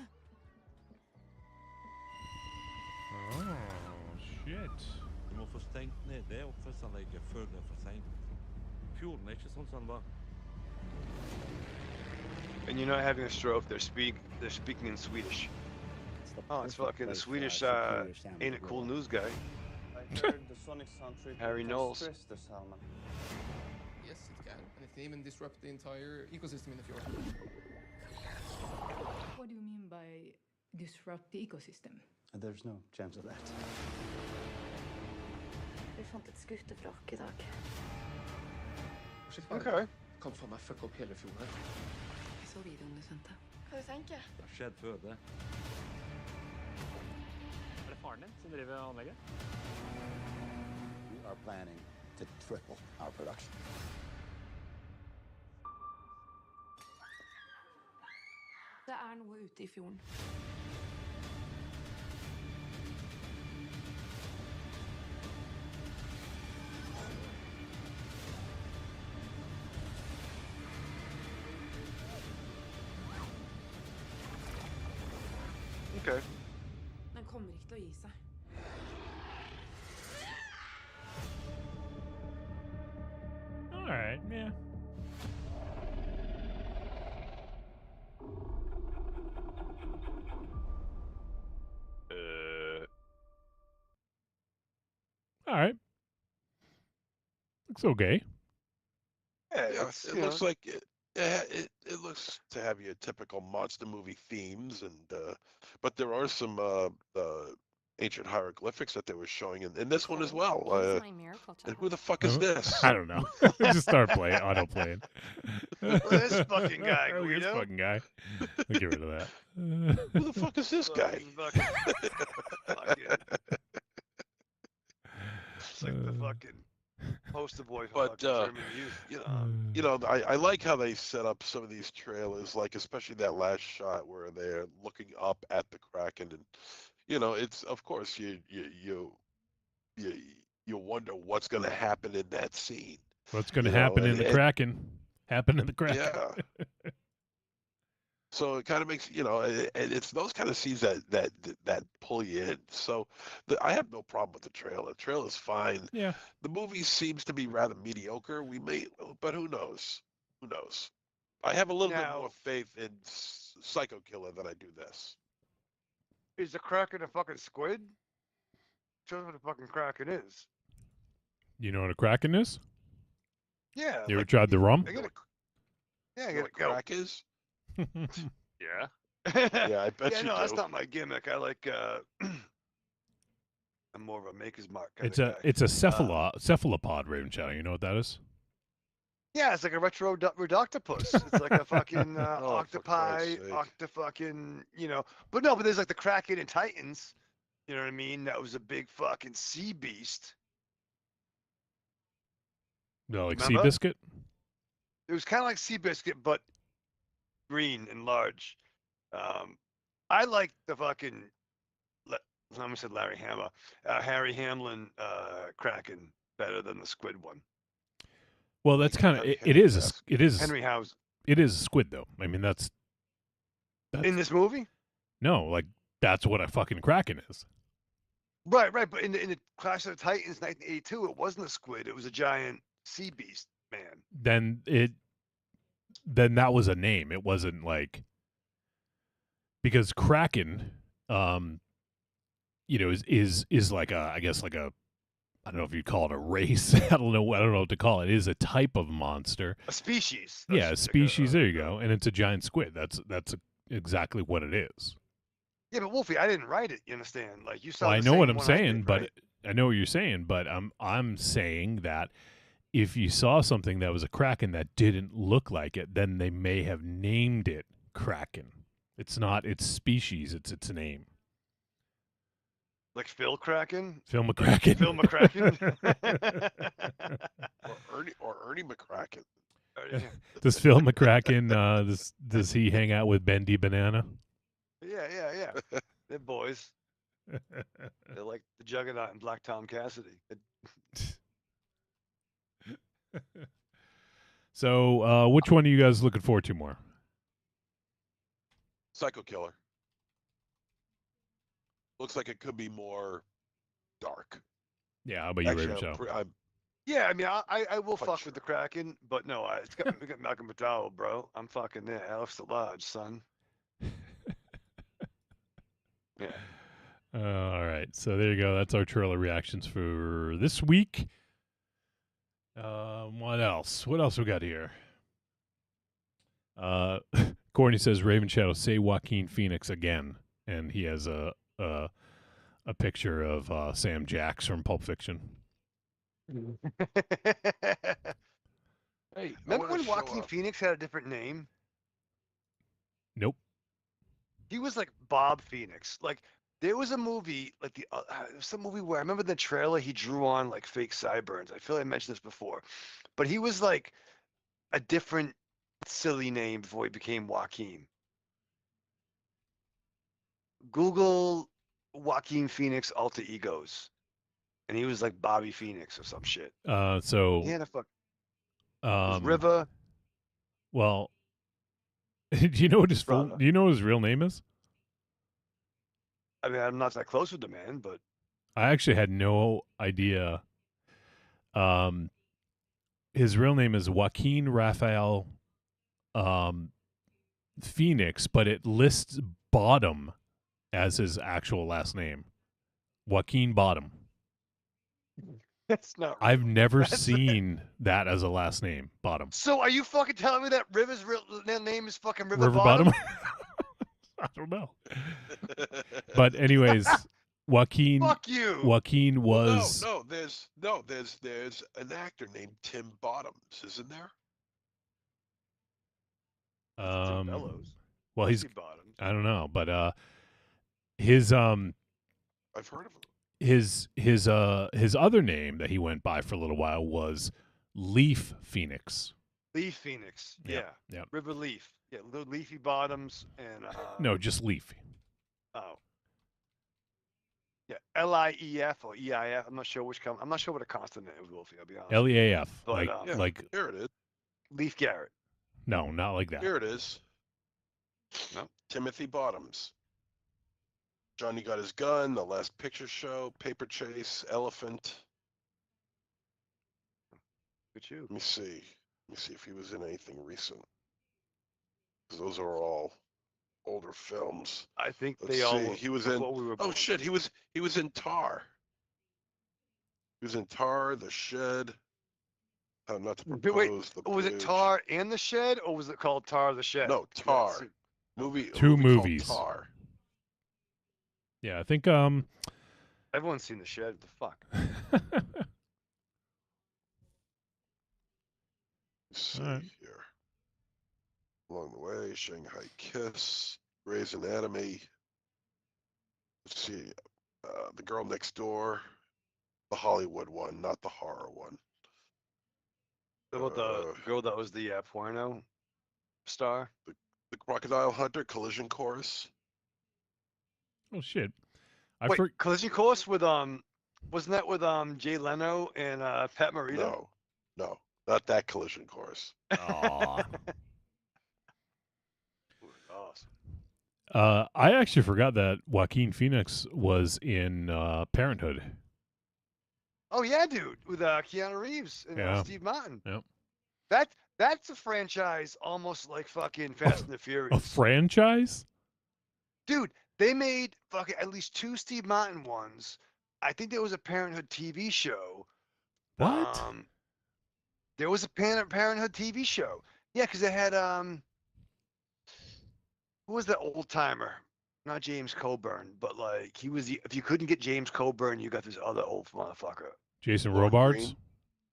Speaker 3: Oh, shit.
Speaker 9: Du må få stengt ned det oppførselsanlegget før det er for sent. Fjorden er ikke sånn som den var.
Speaker 4: And you're not having a stroke. They're speaking in Swedish. Oh, it's fucking the Swedish ain't it cool news guy.
Speaker 6: I heard the sonic sound treatment
Speaker 4: Harry
Speaker 6: can
Speaker 4: Knowles.
Speaker 6: stress the salmon.
Speaker 10: Yes, it can. And it can even disrupt the entire ecosystem in the fjord.
Speaker 8: What do you mean by disrupt the ecosystem?
Speaker 6: There's no chance of that.
Speaker 8: Vi fant et skutevrak I dag.
Speaker 4: Okay.
Speaker 10: Kan faen meg fucke opp hele fjorden her.
Speaker 8: Jeg så videoen du sendte. Hva du tenker?
Speaker 9: Det har skjedd før det.
Speaker 6: Er det faren din som driver anlegget?
Speaker 7: We are planning to triple our production.
Speaker 8: Det noe ute I fjorden.
Speaker 4: Okay.
Speaker 8: Den kommer ikke til å gi seg.
Speaker 3: All right, yeah. All right. Looks okay.
Speaker 4: Yeah,
Speaker 2: Yeah,
Speaker 4: it's,
Speaker 2: it
Speaker 4: you
Speaker 2: looks
Speaker 4: know,
Speaker 2: like it looks to have your typical monster movie themes, and but there are some ancient hieroglyphics that they were showing in this one as well.
Speaker 8: my miracle
Speaker 2: And who the fuck is
Speaker 3: Huh?
Speaker 2: this?
Speaker 3: I don't know. Just start playing, auto playing.
Speaker 4: this fucking guy,
Speaker 3: Look at this
Speaker 4: Guido.
Speaker 3: fucking guy. We'll get rid of that.
Speaker 2: Who the fuck is this guy?
Speaker 4: Fucking- It's like the fucking poster boy for
Speaker 2: But,
Speaker 4: fucking German youth.
Speaker 2: You know, I like how they set up some of these trailers, like especially that last shot where they're looking up at the Kraken, and you know, it's of course you wonder what's going to happen in that scene.
Speaker 3: What's going to
Speaker 2: You know,
Speaker 3: happen in the
Speaker 2: and-
Speaker 3: Kraken? Happen in the Kraken.
Speaker 2: Yeah. So it kind of makes, you know, and it's those kind of scenes that pull you in. So I have no problem with the trailer. The trailer's fine.
Speaker 3: Yeah.
Speaker 2: The movie seems to be rather mediocre. But who knows? Who knows? I have a little bit
Speaker 4: Now-
Speaker 2: more faith in Psycho Killer than I do this.
Speaker 4: Is the Kraken a fucking squid? Show us what a fucking Kraken is.
Speaker 3: You know what a Kraken is?
Speaker 4: Yeah.
Speaker 3: You ever tried the rum?
Speaker 4: I get it. Yeah, I
Speaker 2: You know
Speaker 4: get
Speaker 2: what
Speaker 4: it.
Speaker 2: crack is?
Speaker 4: Yeah.
Speaker 2: Yeah, I bet
Speaker 4: yeah,
Speaker 2: you
Speaker 4: no, that's
Speaker 2: do.
Speaker 4: not my gimmick. I like I'm more of a maker's mark kind
Speaker 3: It's
Speaker 4: of
Speaker 3: a
Speaker 4: guy.
Speaker 3: it's a cephalopod, Raven Shadow. You know what that is?
Speaker 4: Yeah, it's like a retro redoctopus. It's like a fucking
Speaker 2: Oh, for
Speaker 4: octopi,
Speaker 2: Christ's sake.
Speaker 4: octofucking, you know. But no, but there's like the Kraken and Titans. You know what I mean? That was a big fucking sea beast.
Speaker 3: No, like
Speaker 4: Remember?
Speaker 3: Seabiscuit.
Speaker 4: It was kind of like Seabiscuit, but green and large. I like the fucking. I almost said Larry Hama, Harry Hamlin Kraken better than the squid one.
Speaker 3: Well, that's kind of
Speaker 2: Henry
Speaker 3: it is
Speaker 2: House.
Speaker 3: it is
Speaker 4: Henry House
Speaker 3: it is a squid though. I mean that's
Speaker 4: in this movie.
Speaker 3: no, like that's what a fucking Kraken is.
Speaker 4: Right. But in the Clash of the Titans, 1982, it wasn't a squid. It was a giant sea beast man.
Speaker 3: Then that was a name. It wasn't like because Kraken, you know, is like a I guess like a I don't know if you'd call it a race. I don't know what to call it. It is a type of monster.
Speaker 4: A species.
Speaker 3: Yeah, a
Speaker 4: That's
Speaker 3: species. There you go. And it's a giant squid. That's exactly what it is.
Speaker 4: Yeah, but Wolfie, I didn't write it. You understand? Like you saw.
Speaker 3: Well, I
Speaker 4: the
Speaker 3: know what
Speaker 4: same
Speaker 3: I'm
Speaker 4: one I
Speaker 3: saying,
Speaker 4: did,
Speaker 3: but
Speaker 4: right?
Speaker 3: I know what you're saying, but I'm saying that if you saw something that was a kraken that didn't look like it, then they may have named it kraken. It's not its species; it's its name.
Speaker 4: Like Phil Kraken.
Speaker 3: Phil McCracken.
Speaker 4: Phil McCracken.
Speaker 2: or Ernie McCracken.
Speaker 3: Does Phil McCracken? Does he hang out with Bendy Banana?
Speaker 4: Yeah. They're boys. They're like the Juggernaut and Black Tom Cassidy.
Speaker 3: So, which one are you guys looking forward to more?
Speaker 2: Psycho Killer. Looks like it could be more dark.
Speaker 3: Yeah, how about you,
Speaker 2: Actually,
Speaker 3: Raven Shadow?
Speaker 4: Yeah, I mean, I will
Speaker 2: Quite
Speaker 4: fuck
Speaker 2: sure.
Speaker 4: with the Kraken, but no, it's got Malcolm McDowell, bro. I'm fucking there. Alex the Lodge, son. Yeah.
Speaker 3: All right, so there you go. That's our trailer reactions for this week. What else? What else we got here? Courtney says, Raven Shadow, say Joaquin Phoenix again. And he has a picture of Sam Jacks from Pulp Fiction.
Speaker 2: Hey,
Speaker 4: Remember when Joaquin Phoenix had a different name?
Speaker 3: Nope.
Speaker 4: He was like Bob Phoenix. Like there was a movie, like there was some movie where I remember the trailer he drew on like fake sideburns. I feel like I mentioned this before, but he was like a different silly name before he became Joaquin. Google Joaquin Phoenix alter egos, and he was like Bobby Phoenix or some shit.
Speaker 3: So
Speaker 4: He had a fuck. His River.
Speaker 3: Well, do you know what his full?
Speaker 4: Brother.
Speaker 3: Do you know what his real name is?
Speaker 4: I mean, I'm not that close with the man, but
Speaker 3: I actually had no idea. His real name is Joaquin Raphael Phoenix, but it lists Bottom as his actual last name. Joaquin Bottom.
Speaker 4: that's not.
Speaker 3: I've never seen that as a last name. Bottom.
Speaker 4: So are you fucking telling me that River's real name is fucking River
Speaker 3: River
Speaker 4: Bottom?
Speaker 3: I don't know. But anyways, Joaquin.
Speaker 4: Fuck you.
Speaker 3: Joaquin was.
Speaker 2: No, there's an actor named Tim Bottoms, isn't there?
Speaker 4: Tim Bellows.
Speaker 3: Well, he's.
Speaker 4: Bottoms.
Speaker 3: I don't know, but his
Speaker 2: I've heard of him.
Speaker 3: his other name that he went by for a little while was Leaf Phoenix.
Speaker 4: Leaf Phoenix. Yeah.
Speaker 3: Yep.
Speaker 4: River Leaf. Yeah, little Leafy Bottoms and
Speaker 3: No, just Leaf.
Speaker 4: Oh. Yeah, LIEF or EIF. I'm not sure which I'm not sure what a consonant is, Wolfie, I'll be honest.
Speaker 3: LEAF.
Speaker 4: But,
Speaker 3: like
Speaker 2: Here it is.
Speaker 4: Leaf Garrett.
Speaker 3: No, not like that.
Speaker 2: Here it is.
Speaker 4: No.
Speaker 2: Timothy Bottoms. Johnny Got His Gun, The Last Picture Show, Paper Chase, Elephant.
Speaker 4: Good you.
Speaker 2: Let me see if he was in anything recent. 'Cause those are all older films.
Speaker 4: I think
Speaker 2: Let's
Speaker 4: they all
Speaker 2: see.
Speaker 4: were
Speaker 2: He was in.
Speaker 4: before we were
Speaker 2: Oh
Speaker 4: born.
Speaker 2: shit! He was in Tar. He was in Tar, The Shed. How Not to Propose. The
Speaker 4: Was it
Speaker 2: Bridge.
Speaker 4: Tar and the Shed, or was it called Tar the Shed?
Speaker 2: No, Tar. Movie. a
Speaker 3: Two
Speaker 2: movie called
Speaker 3: movies.
Speaker 2: Tar.
Speaker 3: Yeah, I think
Speaker 4: Everyone's seen the Shed. What the fuck?
Speaker 2: Let's see
Speaker 3: All right.
Speaker 2: here. Along the Way, Shanghai Kiss, Grey's Anatomy. Let's see, The Girl Next Door, the Hollywood one, not the horror one.
Speaker 4: What about the girl that was the porno star?
Speaker 2: The Crocodile Hunter, Collision Course.
Speaker 3: Oh shit!
Speaker 4: Wait, Collision Course with wasn't that with Jay Leno and Pat Morita?
Speaker 2: No, not that Collision Course.
Speaker 3: Aw.
Speaker 4: Awesome.
Speaker 3: I actually forgot that Joaquin Phoenix was in Parenthood.
Speaker 4: Oh yeah, dude, with Keanu Reeves and
Speaker 3: Yeah.
Speaker 4: Steve Martin.
Speaker 3: Yep.
Speaker 4: That's a franchise almost like fucking Fast and the Furious.
Speaker 3: A franchise?
Speaker 4: Dude, they made fucking at least 2 Steve Martin ones. I think there was a Parenthood TV show.
Speaker 3: What?
Speaker 4: There was a Parenthood TV show. Yeah, because it had who was that old timer? Not James Coburn, but like he was. If you couldn't get James Coburn, you got this other old motherfucker.
Speaker 3: Jason
Speaker 2: Lord
Speaker 3: Robards?
Speaker 2: Green?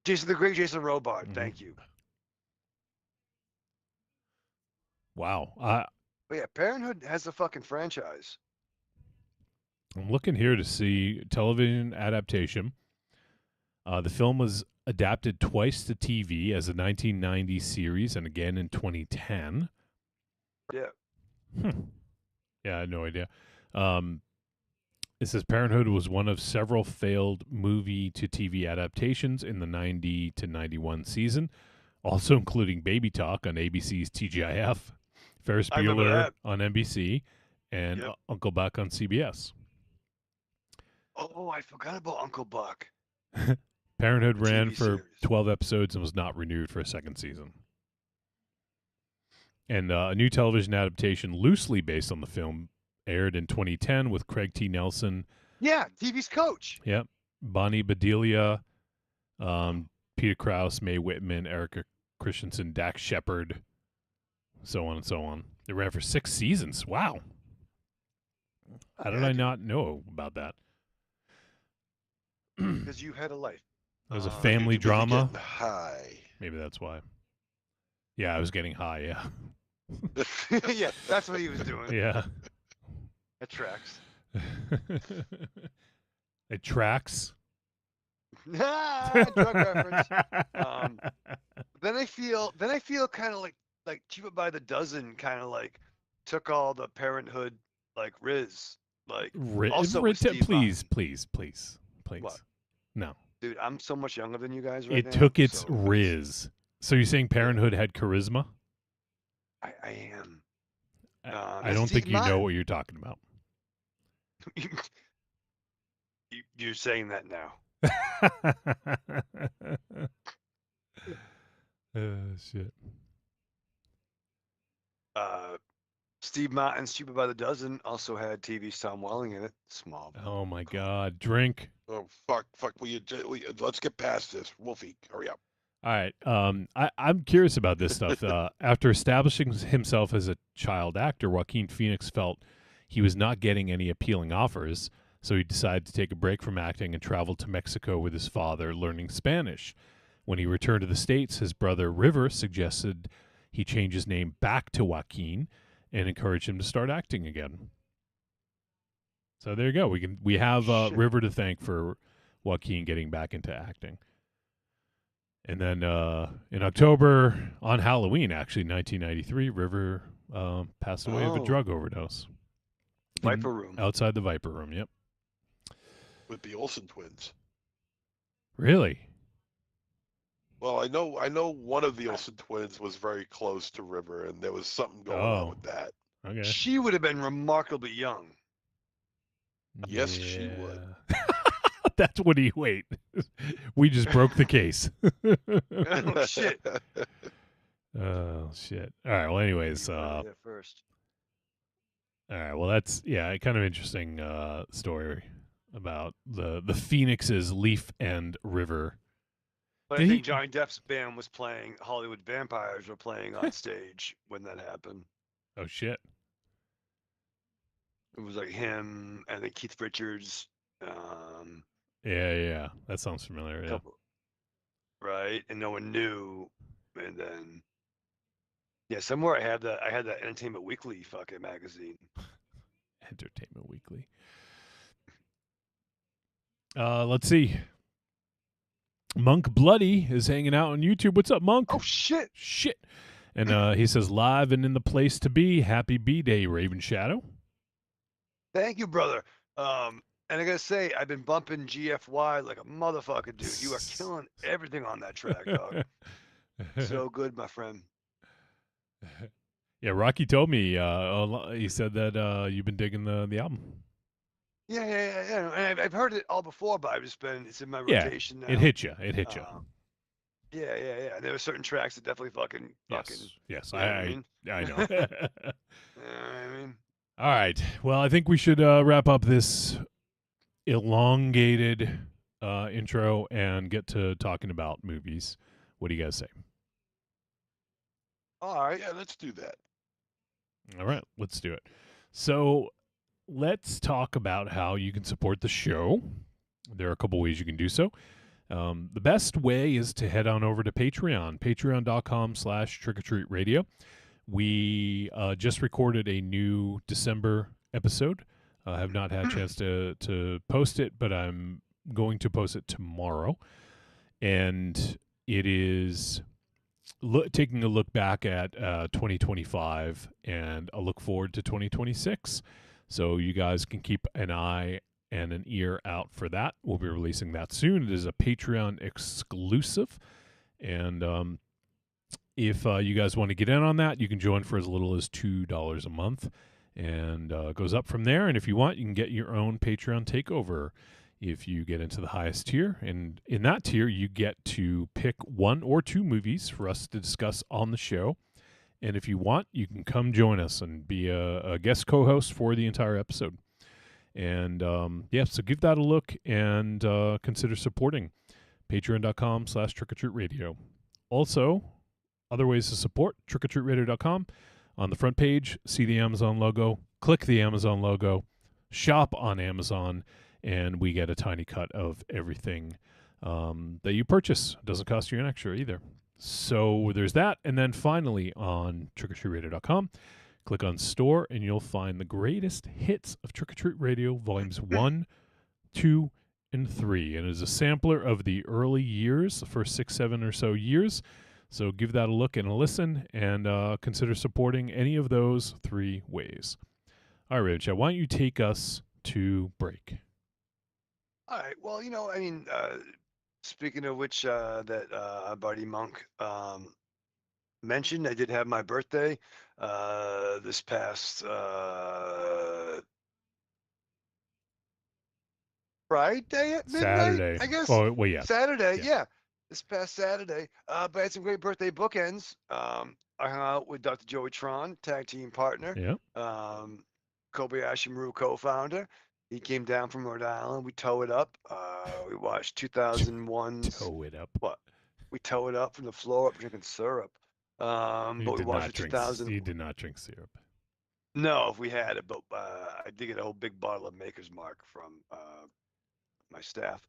Speaker 4: Jason, the great Jason Robart.
Speaker 3: Mhm.
Speaker 4: Thank you.
Speaker 3: Wow.
Speaker 4: But yeah, Parenthood has a fucking franchise.
Speaker 3: I'm looking here to see television adaptation. The film was adapted twice to TV as a 1990 series and again in 2010.
Speaker 4: Yeah.
Speaker 3: Yeah, I had no idea. It says Parenthood was one of several failed movie to TV adaptations in the 90 to 91 season, also including Baby Talk on ABC's TGIF, Ferris
Speaker 4: I remember
Speaker 3: Bueller
Speaker 4: that.
Speaker 3: on NBC, and
Speaker 4: Yep.
Speaker 3: Uncle Buck on CBS.
Speaker 4: Oh, I forgot about Uncle Buck.
Speaker 3: Parenthood
Speaker 4: The
Speaker 3: ran
Speaker 4: TV
Speaker 3: for
Speaker 4: series.
Speaker 3: 12 episodes and was not renewed for a second season. And a new television adaptation loosely based on the film aired in 2010 with Craig T. Nelson,
Speaker 4: Yeah, TV's coach.
Speaker 3: yep, Bonnie Bedelia, Peter Krause, Mae Whitman, Erica Christensen, Dax Shepard, so on and so on. It ran for 6 seasons. Wow. How did
Speaker 4: Yeah,
Speaker 3: I
Speaker 4: dude.
Speaker 3: not know about that?
Speaker 4: Because you had a life.
Speaker 3: It was a
Speaker 2: You're
Speaker 3: family
Speaker 2: too busy
Speaker 3: drama.
Speaker 2: getting high.
Speaker 3: Maybe that's why. Yeah, I was getting high, yeah.
Speaker 4: Yeah, that's what he was doing.
Speaker 3: Yeah.
Speaker 4: That tracks.
Speaker 3: It tracks.
Speaker 4: Drug reference. Then I feel kind of like Cheap It by the Dozen kind of like took all the Parenthood like Riz like also with Steve
Speaker 3: please,
Speaker 4: Martin.
Speaker 3: please.
Speaker 4: What?
Speaker 3: No.
Speaker 4: Dude, I'm so much younger than you guys right
Speaker 3: It
Speaker 4: now.
Speaker 3: took its
Speaker 4: so
Speaker 3: riz. So you're saying Parenthood had charisma?
Speaker 4: I am.
Speaker 3: I
Speaker 4: that's
Speaker 3: don't think
Speaker 4: Steve
Speaker 3: you know
Speaker 4: Martin.
Speaker 3: what you're talking about.
Speaker 4: You're saying that now.
Speaker 3: Shit.
Speaker 4: Steve Martin's Cheap It by the Dozen also had TV's Tom Welling in it. Small.
Speaker 3: Oh my God. Drink.
Speaker 2: Oh, fuck. Let's get past this. Wolfie, hurry up.
Speaker 3: All right. I'm curious about this stuff. After establishing himself as a child actor, Joaquin Phoenix felt he was not getting any appealing offers, so he decided to take a break from acting and traveled to Mexico with his father, learning Spanish. When he returned to the States, his brother River suggested he change his name back to Joaquin and encouraged him to start acting again. So there you go. We have
Speaker 4: Shit.
Speaker 3: River to thank for Joaquin getting back into acting. And then in October, on Halloween, actually, 1993, River passed away of a
Speaker 4: Oh.
Speaker 3: drug overdose.
Speaker 4: Viper Room.
Speaker 3: Outside the Viper Room, yep.
Speaker 2: With the Olsen twins.
Speaker 3: Really?
Speaker 2: Well, I know one of the Olsen twins was very close to River, and there was something going on with that.
Speaker 3: Okay.
Speaker 4: She would have been remarkably young.
Speaker 2: Yes, she would.
Speaker 3: That's what he wait. We just broke the case.
Speaker 4: Oh, shit.
Speaker 3: Oh shit. All right. Well, anyways,
Speaker 4: Yeah, first.
Speaker 3: all right. Well, that's a kind of interesting story about the Phoenix's Leaf and River.
Speaker 4: But
Speaker 3: Did
Speaker 4: I
Speaker 3: he-
Speaker 4: think Johnny Depp's band was playing Hollywood Vampires were playing on stage when that happened.
Speaker 3: Oh shit.
Speaker 4: It was like him and then Keith Richards.
Speaker 3: Yeah. That sounds familiar. Yeah.
Speaker 4: Couple, right? And no one knew. And then somewhere I had that Entertainment Weekly fucking magazine.
Speaker 3: Entertainment Weekly. Let's see. Monk Bloody is hanging out on YouTube. What's up, Monk?
Speaker 4: Oh shit.
Speaker 3: Shit. And he says, live and in the place to be. Happy B-Day, Raven Shadow.
Speaker 4: Thank you, brother. And I gotta say, I've been bumping GFY like a motherfucker, dude. You are killing everything on that track, dog. So good, my friend.
Speaker 3: Yeah, Rocky told me, he said that you've been digging the album.
Speaker 4: Yeah. And I've heard it all before, but it's in my
Speaker 3: Yeah,
Speaker 4: rotation now.
Speaker 3: It hit you.
Speaker 4: Yeah. There were certain tracks that definitely fucking.
Speaker 3: Yes,
Speaker 4: You know what I mean?
Speaker 3: I know.
Speaker 4: You know what I mean?
Speaker 3: All right. Well, I think we should wrap up this elongated intro and get to talking about movies. What do you guys say?
Speaker 4: All right.
Speaker 2: Yeah, let's do that.
Speaker 3: All right, let's do it. So let's talk about how you can support the show. There are a couple ways you can do so. The best way is to head on over to Patreon, patreon.com/trickortreatradio. We just recorded a new December episode. I have not had a chance to post it, but I'm going to post it tomorrow. And it is taking a look back at 2025 and a look forward to 2026. So you guys can keep an eye and an ear out for that. We'll be releasing that soon. It is a Patreon exclusive. And if you guys want to get in on that, you can join for as little as $2 a month. And it goes up from there. And if you want, you can get your own Patreon takeover if you get into the highest tier. And in that tier, you get to pick 1 or 2 movies for us to discuss on the show. And if you want, you can come join us and be a guest co-host for the entire episode. And yeah, so give that a look and consider supporting patreon.com/trickortreatradio. Also, other ways to support, trickortreatradio.com. On the front page, see the Amazon logo, click the Amazon logo, shop on Amazon, and we get a tiny cut of everything that you purchase. It doesn't cost you an extra either. So there's that. And then finally on trickortreatradio.com, click on store, and you'll find the greatest hits of Trick or Treat Radio, volumes 1, 2, and 3. And it is a sampler of the early years, the first 6, 7 or so years. So give that a look and a listen, and consider supporting any of those 3 ways. All right, Raven Chat, why don't you take us to break?
Speaker 4: All right. Well, I mean, speaking of which, that our buddy Monk mentioned, I did have my birthday this past Friday at midnight,
Speaker 3: Saturday.
Speaker 4: I guess.
Speaker 3: Oh, well, yeah.
Speaker 4: Saturday,
Speaker 3: Yeah.
Speaker 4: yeah. This past Saturday. But I had some great birthday bookends. I hung out with Dr. Joey Tron, tag team partner.
Speaker 3: Yeah.
Speaker 4: Kobayashi Maru co-founder. He came down from Rhode Island. We tow it up. We watched 2001's.
Speaker 3: Tow it up.
Speaker 4: What? We tow it up from the floor up drinking syrup. But we watched 2000.
Speaker 3: You did not drink syrup.
Speaker 4: No, if we had it, but I did get a whole big bottle of Maker's Mark from my staff.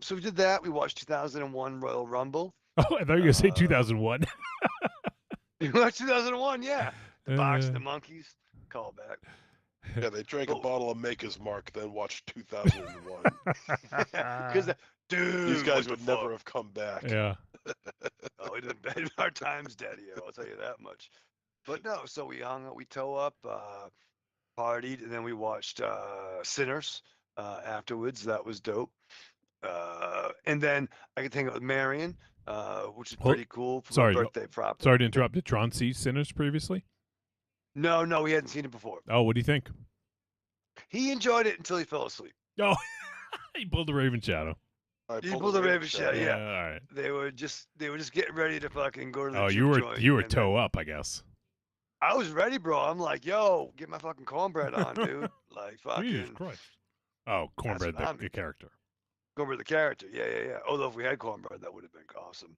Speaker 4: So we did that. We watched 2001 Royal Rumble.
Speaker 3: Oh, I thought you were going to say 2001.
Speaker 4: We watched 2001, yeah. The Box and the Monkeys. Call back.
Speaker 2: Yeah, they drank a bottle of Maker's Mark, then watched 2001.
Speaker 4: Because
Speaker 2: these guys would never have come back.
Speaker 3: Yeah.
Speaker 4: Oh, it didn't bet our times, Daddy. I'll tell you that much. But no, so we hung out, we tow up, partied, and then we watched Sinners afterwards. That was dope. And then I could hang out with Marion, which is pretty cool for my birthday prop.
Speaker 3: Sorry to interrupt. Did Tron see Sinners previously?
Speaker 4: No, he hadn't seen it before.
Speaker 3: Oh, what do you think?
Speaker 4: He enjoyed it until he fell asleep.
Speaker 3: Oh, he pulled the Raven Shadow.
Speaker 4: He pulled the Raven Shadow, yeah.
Speaker 3: All right.
Speaker 4: They were just getting ready to fucking go to the
Speaker 3: you were toe up, I guess.
Speaker 4: I was ready, bro. I'm like, yo, get my fucking cornbread on, dude. Like, fucking.
Speaker 3: Jesus Christ. Oh, Cornbread, the character.
Speaker 4: Cornbread, the character. Yeah. Although if we had cornbread, that would have been awesome.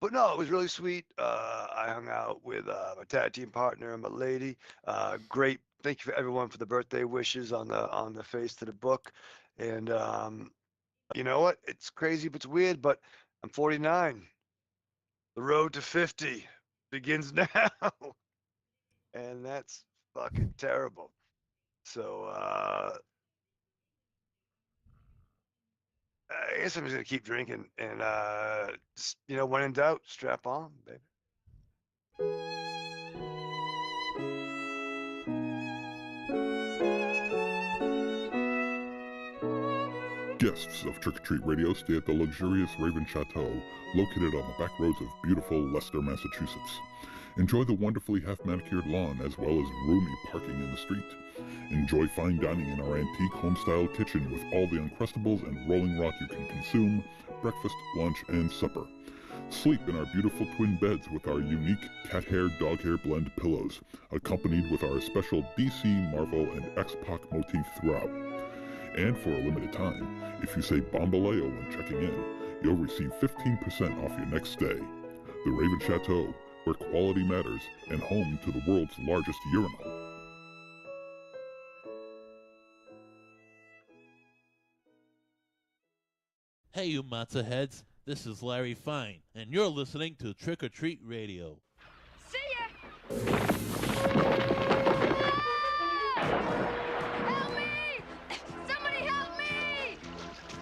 Speaker 4: But no, it was really sweet. I hung out with my tag team partner and my lady. Great. Thank you for everyone for the birthday wishes on the face to the book. And you know what? It's crazy, but it's weird. But I'm 49. The road to 50 begins now, and that's fucking terrible. So I guess I'm just gonna keep drinking, and just, when in doubt, strap on, baby.
Speaker 11: Guests of Trick or Treat Radio stay at the luxurious Raven Chateau, located on the back roads of beautiful Leicester, Massachusetts. Enjoy the wonderfully half-manicured lawn as well as roomy parking in the street. Enjoy fine dining in our antique home-style kitchen with all the Uncrustables and Rolling Rock you can consume, breakfast, lunch, and supper. Sleep in our beautiful twin beds with our unique cat hair, dog hair blend pillows, accompanied with our special DC, Marvel, and X-Pac motif throughout. And for a limited time, if you say Bombaleo when checking in, you'll receive 15% off your next stay. The Raven Chateau, where quality matters and home to the world's largest urinal.
Speaker 12: Hey, you matzo heads. This is Larry Fine, and you're listening to Trick or Treat Radio.
Speaker 8: See ya! Help me! Somebody help me!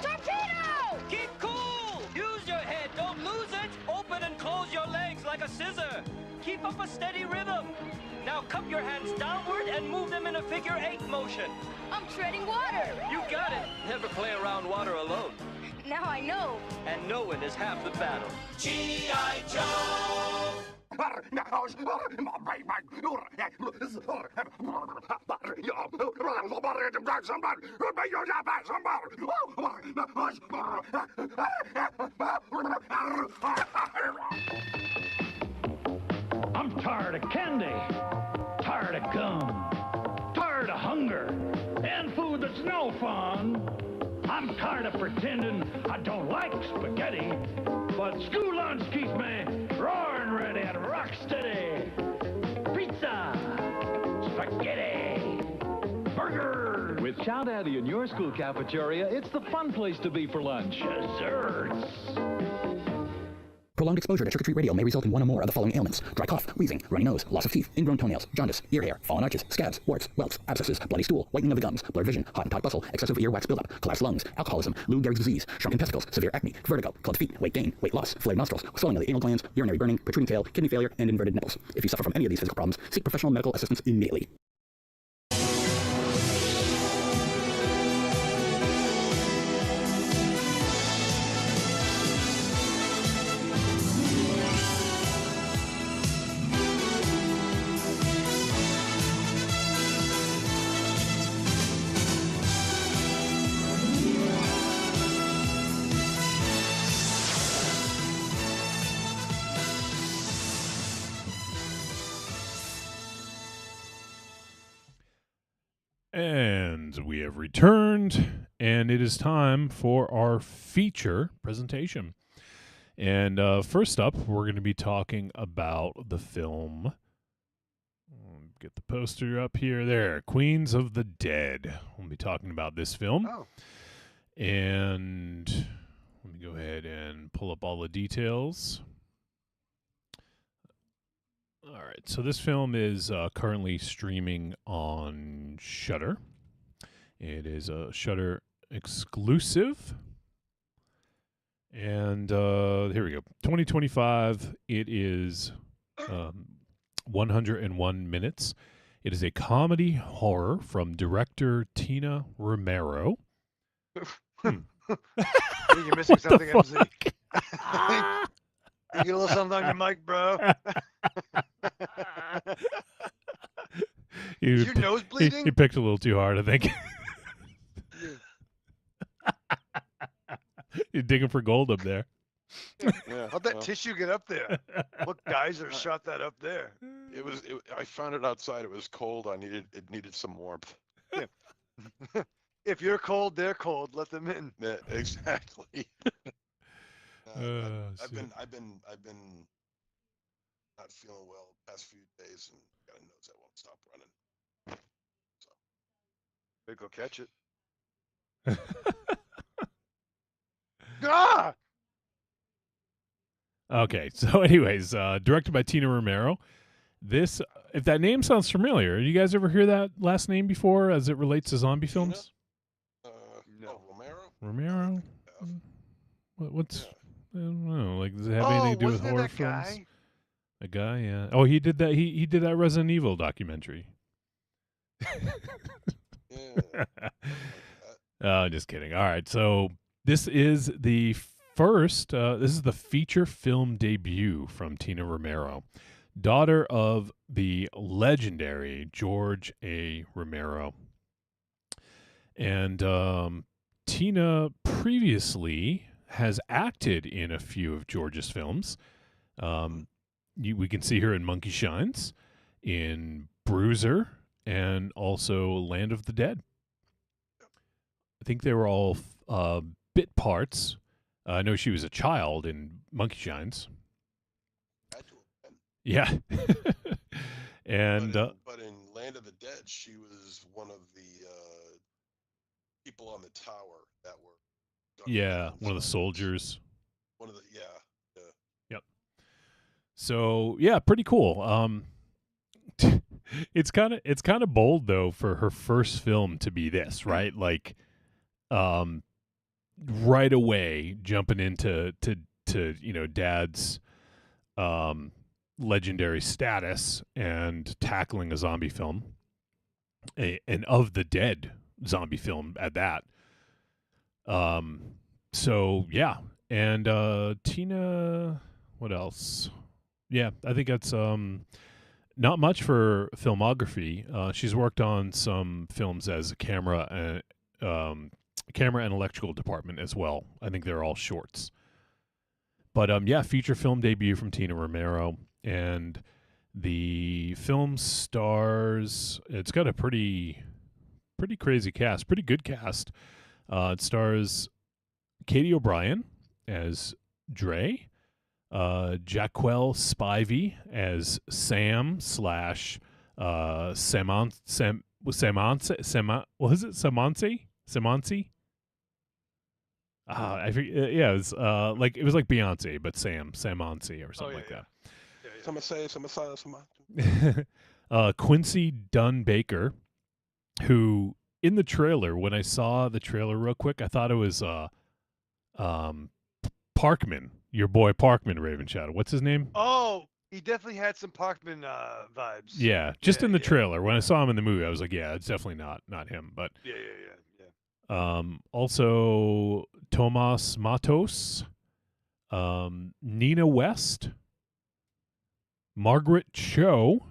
Speaker 8: Torpedo!
Speaker 13: Keep cool! Use your head, don't lose it! Open and close your legs like a scissor. Keep up a steady rhythm. Now cup your hands downward and move them in a figure 8 motion.
Speaker 8: I'm treading water!
Speaker 13: You got it! Never play around water alone.
Speaker 8: Now I know.
Speaker 13: And knowing is half the battle.
Speaker 8: G.I. Joe!
Speaker 14: I'm tired of candy, tired of gum, tired of hunger, and food that's no fun. I'm tired of pretending I don't like spaghetti, but school lunch keeps me roaring ready and rock steady. Pizza, spaghetti, burgers.
Speaker 15: With Chow Daddy in your school cafeteria, it's the fun place to be for lunch.
Speaker 14: Desserts.
Speaker 16: Prolonged exposure to trick-or-treat radio may result in one or more of the following ailments: dry cough, wheezing, runny nose, loss of teeth, ingrown toenails, jaundice, ear hair, fallen arches, scabs, warts, welts, abscesses, bloody stool, whitening of the gums, blurred vision, hot and tight bustle, excessive earwax buildup, collapsed lungs, alcoholism, Lou Gehrig's disease, shrunken testicles, severe acne, vertigo, clubbed feet, weight gain, weight loss, flared nostrils, swelling of the anal glands, urinary burning, protruding tail, kidney failure, and inverted nipples. If you suffer from any of these physical problems, seek professional medical assistance immediately.
Speaker 3: And we have returned, and it is time for our feature presentation. And first up, we're going to be talking about the film. Get the poster up here. There, Queens of the Dead. We'll be talking about this film.
Speaker 4: Oh.
Speaker 3: And let me go ahead and pull up all the details. All right, so this film is currently streaming on Shudder. It is a Shudder exclusive. And here we go. 2025, it is 101 minutes. It is a comedy horror from director Tina Romero.
Speaker 4: I think you're missing something, MC. You get a little something on your mic, bro. Is your nose bleeding?
Speaker 3: He picked a little too hard, I think. You're digging for gold up there.
Speaker 4: Yeah. How'd that tissue get up there? What geyser shot that up there?
Speaker 2: I found it outside. It was cold. It needed some warmth.
Speaker 4: Yeah. If you're cold, they're cold. Let them in.
Speaker 2: Yeah, exactly. I've been not feeling well the past few days, and got a nose that won't stop running. So,
Speaker 4: better go catch it. Ah!
Speaker 3: Okay, so anyways, directed by Tina Romero. This, if that name sounds familiar, you guys ever hear that last name before as it relates to zombie films?
Speaker 2: No, Romero.
Speaker 3: Romero. What's? I don't know. Like, does it have anything to do with horror films?
Speaker 4: Guy?
Speaker 3: A guy, yeah. Oh, he did that. He did that Resident Evil documentary. Just kidding. All right, so this is the first. This is the feature film debut from Tina Romero, daughter of the legendary George A. Romero. And Tina previously has acted in a few of George's films. We can see her in Monkey Shines, in Bruiser, and also Land of the Dead. think they were all bit parts. I know she was a child in Monkey Shines. Yeah. And
Speaker 2: but in Land of the Dead, she was one of the people on the tower that were.
Speaker 3: Yeah, one of the soldiers.
Speaker 2: One of the
Speaker 3: Yep. So yeah, pretty cool. It's kind of bold though for her first film to be this, right? Like, right away jumping into Dad's legendary status and tackling a zombie film, an of the dead zombie film at that. So yeah, and Tina, what else? Yeah, I think that's not much for filmography. She's worked on some films as a camera and electrical department as well. I think they're all shorts. But yeah, feature film debut from Tina Romero, and the film stars. It's got a pretty crazy cast, pretty good cast. It stars Katie O'Brien as Dre, Jacquel Spivey as Sam slash Samansi. I forget. Yeah, it was like Beyonce, but Samansi or something like that.
Speaker 2: Some say.
Speaker 3: Quincy Dunn Baker, who in the trailer, when I saw the trailer real quick, I thought it was Parkman, your boy Parkman, Raven Shadow. What's his name?
Speaker 4: Oh, he definitely had some Parkman vibes.
Speaker 3: Yeah, just in the trailer. When I saw him in the movie, I was like, yeah, it's definitely not him. But
Speaker 4: yeah.
Speaker 3: Also Tomas Matos, Nina West, Margaret Cho.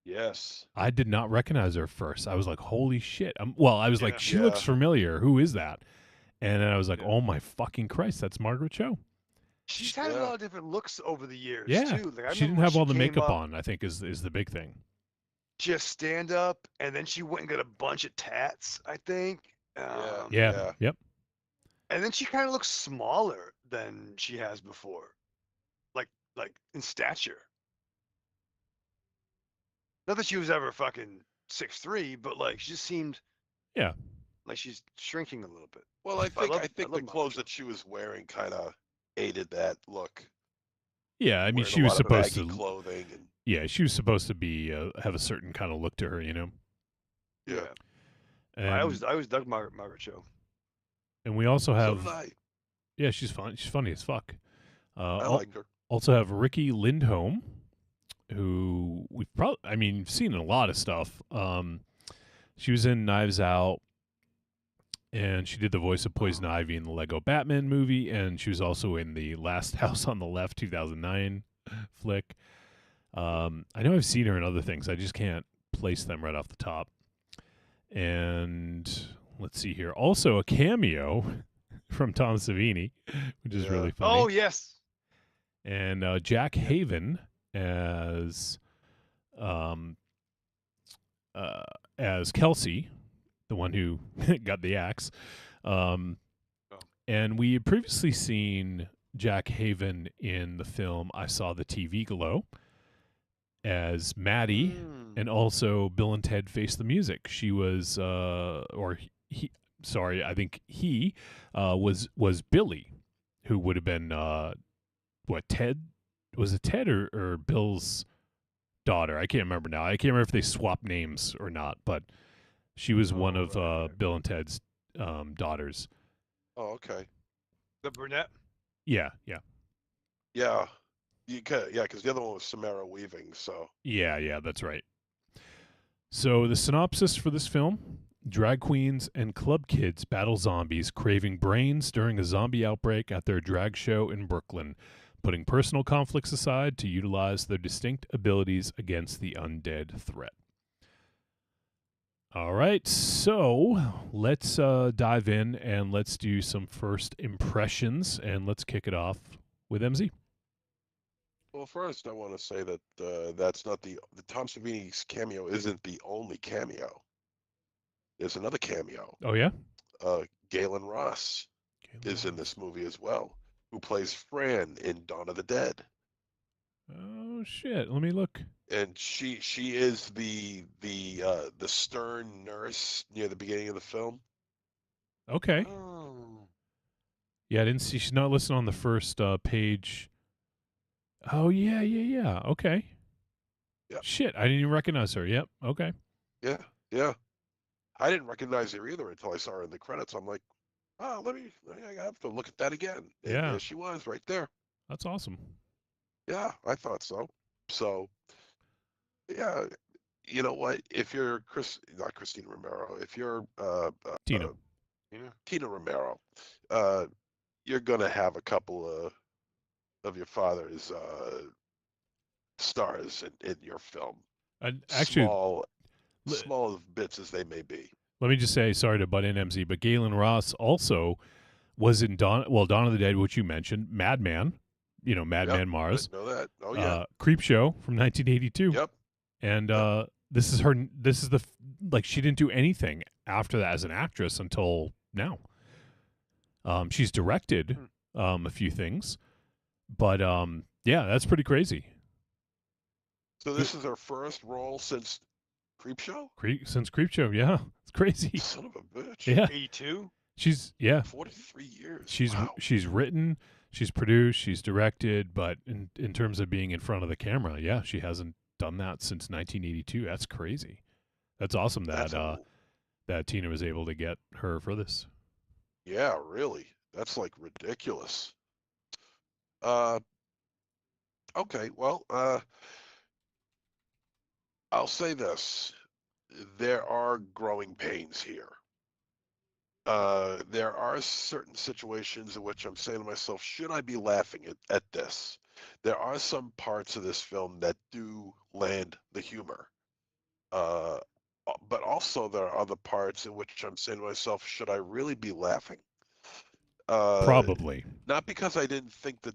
Speaker 2: Yes.
Speaker 3: I did not recognize her first. I was like, holy shit. I was like, she looks familiar. Who is that? And then I was like, oh my fucking Christ, that's Margaret Cho.
Speaker 4: She's had a lot of different looks over the years,
Speaker 3: yeah.
Speaker 4: too. Like,
Speaker 3: she didn't have all the makeup on, I think, is the big thing.
Speaker 4: Just stand up, and then she went and got a bunch of tats, I think.
Speaker 3: Yep.
Speaker 4: And then she kind of looks smaller than she has before, like in stature. Not that she was ever fucking 6'3", but like she just seemed, like she's shrinking a little bit.
Speaker 2: Well, I think the clothes that she was wearing kind of aided that look.
Speaker 3: Yeah, I mean, she was supposed to
Speaker 2: clothing. And,
Speaker 3: yeah, she was supposed to be have a certain kind of look to her, you know.
Speaker 2: Yeah.
Speaker 3: And,
Speaker 4: I always dug Margaret Cho.
Speaker 3: And we also have,
Speaker 2: so did I.
Speaker 3: Yeah, she's fun. She's funny as fuck.
Speaker 2: I like her.
Speaker 3: Also have Ricky Lindholm, who we've seen in a lot of stuff. She was in Knives Out, and she did the voice of Poison Ivy in the Lego Batman movie, and she was also in the Last House on the Left 2009 flick. I know I've seen her in other things. I just can't place them right off the top. And let's see here. Also a cameo from Tom Savini, which is really funny.
Speaker 4: Oh, yes.
Speaker 3: And Jack Haven as Kelsey, the one who got the axe. And we had previously seen Jack Haven in the film I Saw the TV Glow as Maddie, and also Bill and Ted Face the Music. She was, I think he was Billy, who would have been Ted? Was it Ted or Bill's daughter? I can't remember now. I can't remember if they swapped names or not, but she was one of Bill and Ted's daughters.
Speaker 2: Oh, okay.
Speaker 4: The brunette?
Speaker 3: Yeah.
Speaker 2: Yeah. Because the other one was Samara Weaving, so.
Speaker 3: Yeah, that's right. So the synopsis for this film: drag queens and club kids battle zombies craving brains during a zombie outbreak at their drag show in Brooklyn, putting personal conflicts aside to utilize their distinct abilities against the undead threat. All right, so let's dive in and let's do some first impressions, and let's kick it off with MZ.
Speaker 2: Well, first I want to say that that's not the Tom Savini's cameo isn't the only cameo. There's another cameo.
Speaker 3: Oh yeah.
Speaker 2: Galen Ross is in this movie as well, who plays Fran in Dawn of the Dead.
Speaker 3: Oh shit! Let me look.
Speaker 2: And she is the stern nurse near the beginning of the film.
Speaker 3: Okay.
Speaker 4: Oh.
Speaker 3: Yeah, I didn't see. She's not listed on the first page. Oh yeah. Okay.
Speaker 2: Yep.
Speaker 3: Shit, I didn't even recognize her. Yep. Okay.
Speaker 2: Yeah. I didn't recognize her either until I saw her in the credits. I'm like, oh, I have to look at that again. And
Speaker 3: Yeah.
Speaker 2: there she was right there.
Speaker 3: That's awesome.
Speaker 2: Yeah, I thought so. So, yeah, you know what? If you're not Christina Romero, if you're
Speaker 3: Tina.
Speaker 2: Tina Romero, you're gonna have a couple of your father's stars in your film.
Speaker 3: Actually,
Speaker 2: small bits as they may be.
Speaker 3: Let me just say, sorry to butt in, MZ, but Galen Ross also was in Dawn of the Dead, which you mentioned, Madman, Madman Mars.
Speaker 2: I know that. Oh yeah.
Speaker 3: Creep Show from 1982.
Speaker 2: Yep.
Speaker 3: And this is she didn't do anything after that as an actress until now. She's directed a few things, but yeah, that's pretty crazy.
Speaker 2: So this is her first role since Creep Show?
Speaker 3: Since Creep Show, yeah. It's crazy.
Speaker 2: Son of a bitch.
Speaker 3: Yeah.
Speaker 4: 82?
Speaker 3: She's
Speaker 2: 43 years.
Speaker 3: She's written, she's produced, she's directed, but in terms of being in front of the camera, yeah, she hasn't done that since 1982. That's crazy. That's awesome that Tina was able to get her for this.
Speaker 2: Yeah, really. That's like ridiculous. Okay, well, I'll say this. There are growing pains here. There are certain situations in which I'm saying to myself, should I be laughing at this? There are some parts of this film that do land the humor. But also there are other parts in which I'm saying to myself, should I really be laughing?
Speaker 3: Probably.
Speaker 2: Not because I didn't think that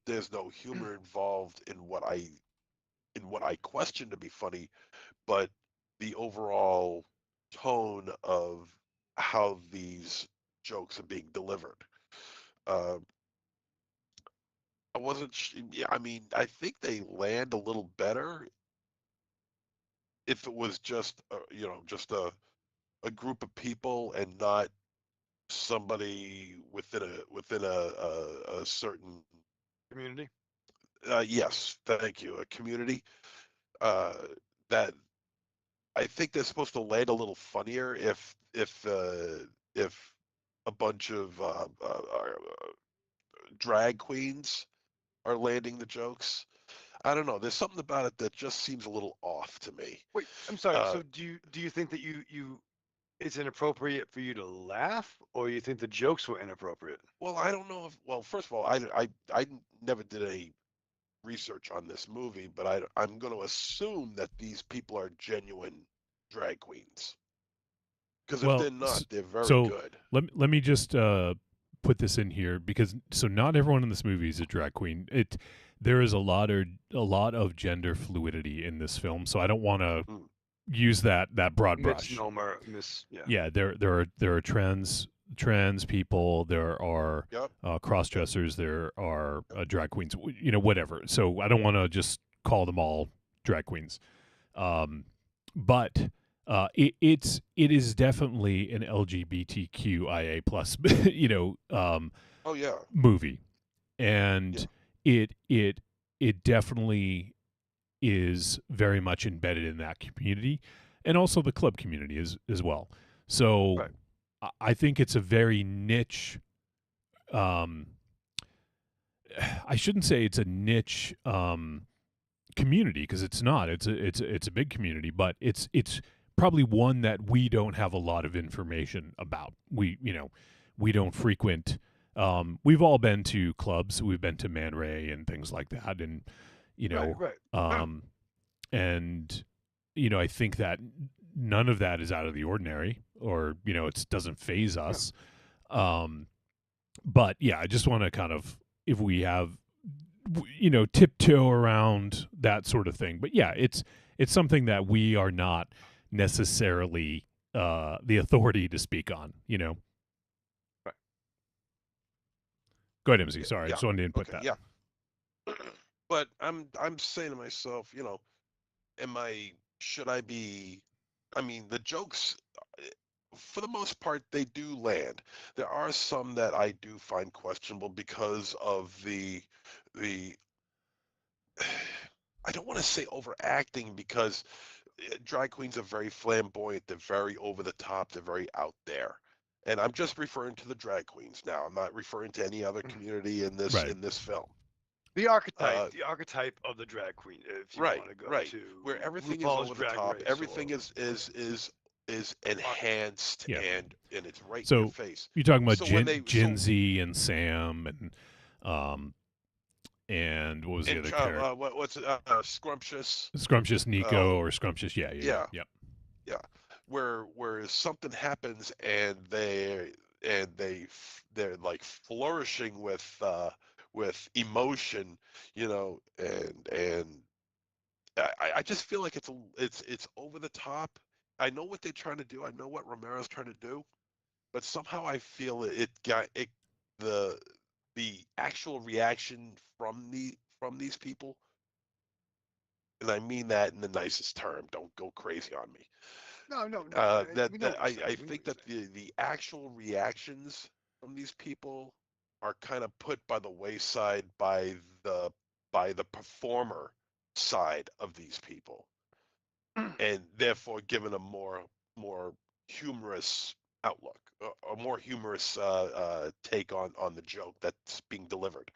Speaker 2: there's no humor involved in what I question to be funny, but the overall tone of how these jokes are being delivered. I wasn't. I mean, I think they land a little better if it was just just a group of people and not somebody within a certain
Speaker 4: community.
Speaker 2: Yes, thank you. A community that I think they're supposed to land a little funnier if a bunch of drag queens are landing the jokes. I don't know. There's something about it that just seems a little off to me.
Speaker 4: Wait, I'm sorry. So do you think that you it's inappropriate for you to laugh, or you think the jokes were inappropriate?
Speaker 2: Well, I don't know if. Well, first of all, I never did any research on this movie, but I'm going to assume that these people are genuine drag queens. Because if they're not, they're very good.
Speaker 3: Let me just put this in here because not everyone in this movie is a drag queen. There is a lot of gender fluidity in this film, so I don't want to use that broad brush. Yeah, there are trans people, there are cross dressers, there are drag queens, whatever. So I don't want to just call them all drag queens, but it is definitely an LGBTQIA plus movie, and it definitely is very much embedded in that community and also the club community as well. So I think it's a very niche. I shouldn't say it's a niche community because it's not. It's a big community, but it's probably one that we don't have a lot of information about. We don't frequent. We've all been to clubs. We've been to Man Ray and things like that, and and I think that none of that is out of the ordinary, or it doesn't phase us. But yeah, I just want to kind of, if we have tiptoe around that sort of thing. But yeah, it's something that we are not necessarily the authority to speak on. You know.
Speaker 4: Right.
Speaker 3: Go ahead, MZ. Sorry, I
Speaker 2: Yeah.
Speaker 3: just wanted to input
Speaker 2: Okay.
Speaker 3: that.
Speaker 2: Yeah. But I'm saying to myself, you know, should I be? I mean, the jokes, for the most part, they do land. There are some that I do find questionable because of the I don't want to say overacting because drag queens are very flamboyant. They're very over the top. They're very out there. And I'm just referring to the drag queens now. I'm not referring to any other community in this film.
Speaker 4: The archetype of the drag queen, if you want to go to
Speaker 2: where everything
Speaker 4: RuPaul's
Speaker 2: is over the
Speaker 4: Drag
Speaker 2: top,
Speaker 4: Race
Speaker 2: everything
Speaker 4: or-
Speaker 2: is enhanced
Speaker 3: Yeah.
Speaker 2: and it's right in
Speaker 3: So
Speaker 2: your face.
Speaker 3: you're talking about
Speaker 2: So when they
Speaker 3: Gen Z and Sam and what was the other character?
Speaker 2: What's it? Scrumptious.
Speaker 3: Scrumptious Nico or Scrumptious? Yeah.
Speaker 2: Yeah. Where something happens and they're like flourishing with emotion, you know, and I just feel like it's over the top. I know what they're trying to do. I know what Romero's trying to do, but somehow I feel the actual reaction from these people, and I mean that in the nicest term. Don't go crazy on me.
Speaker 4: No.
Speaker 2: I think that the actual reactions from these people are kind of put by the wayside by the performer side of these people, and therefore given a more humorous outlook, a more humorous take on the joke that's being delivered.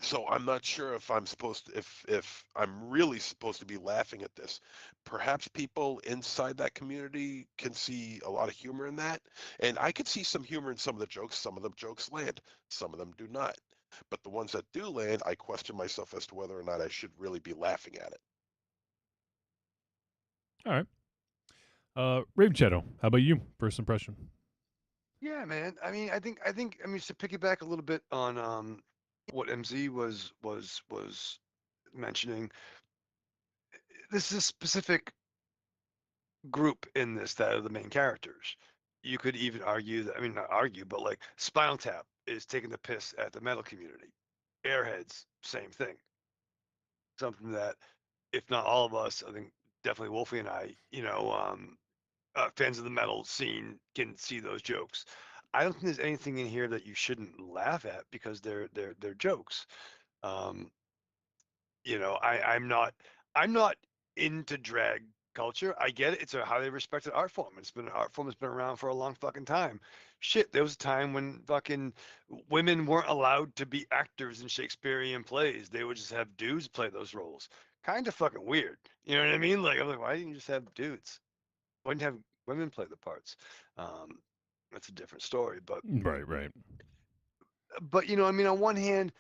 Speaker 2: So I'm not sure if I'm supposed to, if I'm really supposed to be laughing at this. Perhaps people inside that community can see a lot of humor in that, and I could see some humor in some of the jokes. Some of the jokes land, some of them do not. But the ones that do land, I question myself as to whether or not I should really be laughing at it.
Speaker 3: All right. Raven Shadow, how about you? First impression.
Speaker 4: Yeah, man. I mean, I think just to piggyback a little bit on what MZ was mentioning. This is a specific group in this that are the main characters. You could even argue that, I mean, not argue, but like Spinal Tap is taking the piss at the metal community. Airheads, same thing. Something that, if not all of us, I think definitely Wolfie and I, fans of the metal scene can see those jokes. I don't think there's anything in here that you shouldn't laugh at because they're jokes. I'm not into drag culture. I get it. It's a highly respected art form. It's been an art form that's been around for a long fucking time. Shit, there was a time when fucking women weren't allowed to be actors in Shakespearean plays. They would just have dudes play those roles. Kind of fucking weird. You know what I mean? Like, I'm like, why didn't you just have dudes? Why didn't you have women play the parts? That's a different story. But
Speaker 3: Right.
Speaker 4: But I mean, on one hand,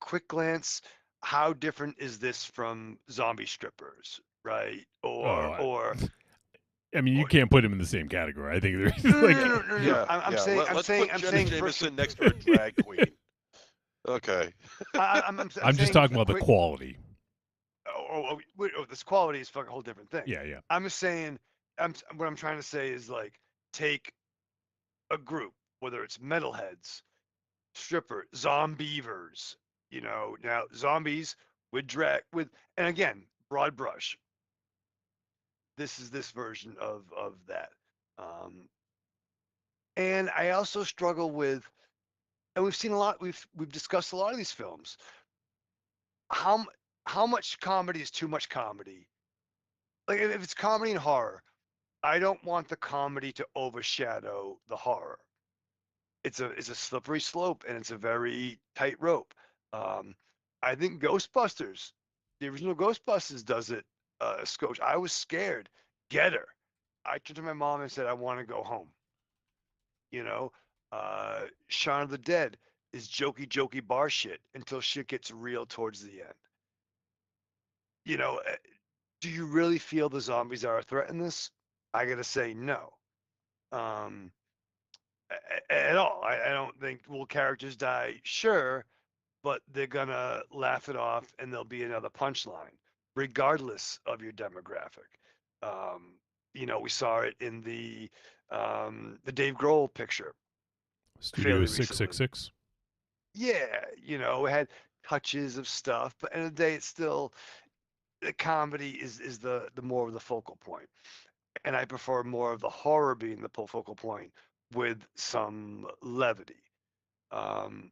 Speaker 4: quick glance, how different is this from zombie strippers, right?
Speaker 3: I mean, you can't put them in the same category. I think they're
Speaker 4: no.
Speaker 2: Yeah,
Speaker 4: I'm saying,
Speaker 2: Let's
Speaker 4: I'm
Speaker 2: put
Speaker 4: saying
Speaker 2: Jenna
Speaker 4: first.
Speaker 2: Jameson next to a drag queen. Okay.
Speaker 4: I'm
Speaker 3: just talking about the quality.
Speaker 4: This quality is fucking a whole different thing.
Speaker 3: Yeah.
Speaker 4: I'm just saying, what I'm trying to say is like, take a group, whether it's metalheads, stripper, zombievers, now zombies with and again, broad brush. This is this version of that. And I also struggle with, and we've seen a lot, we've discussed a lot of these films. How much comedy is too much comedy? Like if it's comedy and horror, I don't want the comedy to overshadow the horror. It's a slippery slope and it's a very tight rope. I think Ghostbusters, the original Ghostbusters, does it. Scotch. I was scared. Get her. I turned to my mom and said, "I want to go home." Shaun of the Dead is jokey bar shit until shit gets real towards the end. Do you really feel the zombies are a threat in this? I gotta say no. At all. I don't think, will characters die? Sure, but they're gonna laugh it off and there'll be another punchline, regardless of your demographic. we saw it in the Dave Grohl picture.
Speaker 3: Studio
Speaker 4: fairly
Speaker 3: 666.
Speaker 4: Yeah, it had touches of stuff, but at the end of the day, it's still the comedy is the more of the focal point, and I prefer more of the horror being the focal point with some levity. Um,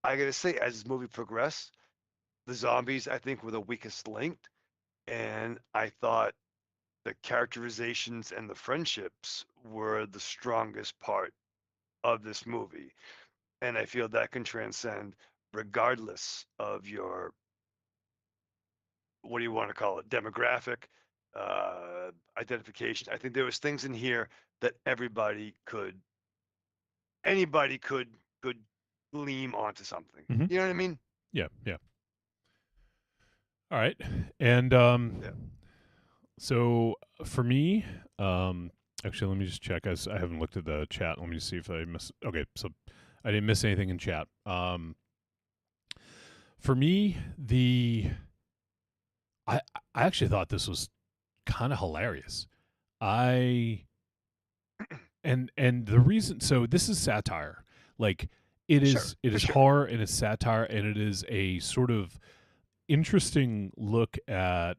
Speaker 4: I gotta say, as this movie progressed, the zombies I think were the weakest link, and I thought the characterizations and the friendships were the strongest part of this movie. And I feel that can transcend regardless of your, what do you want to call it, demographic, identification. I think there was things in here that anybody could gleam onto something.
Speaker 3: Mhm.
Speaker 4: You know what I mean?
Speaker 3: Yeah, yeah. All right. And so for me, actually, let me just check. I haven't looked at the chat. Let me just see if I missed. Okay, so I didn't miss anything in chat. For me, I actually thought this was kind of hilarious. And the reason, so this is satire. Like it is horror and it's satire, and it is a sort of interesting look at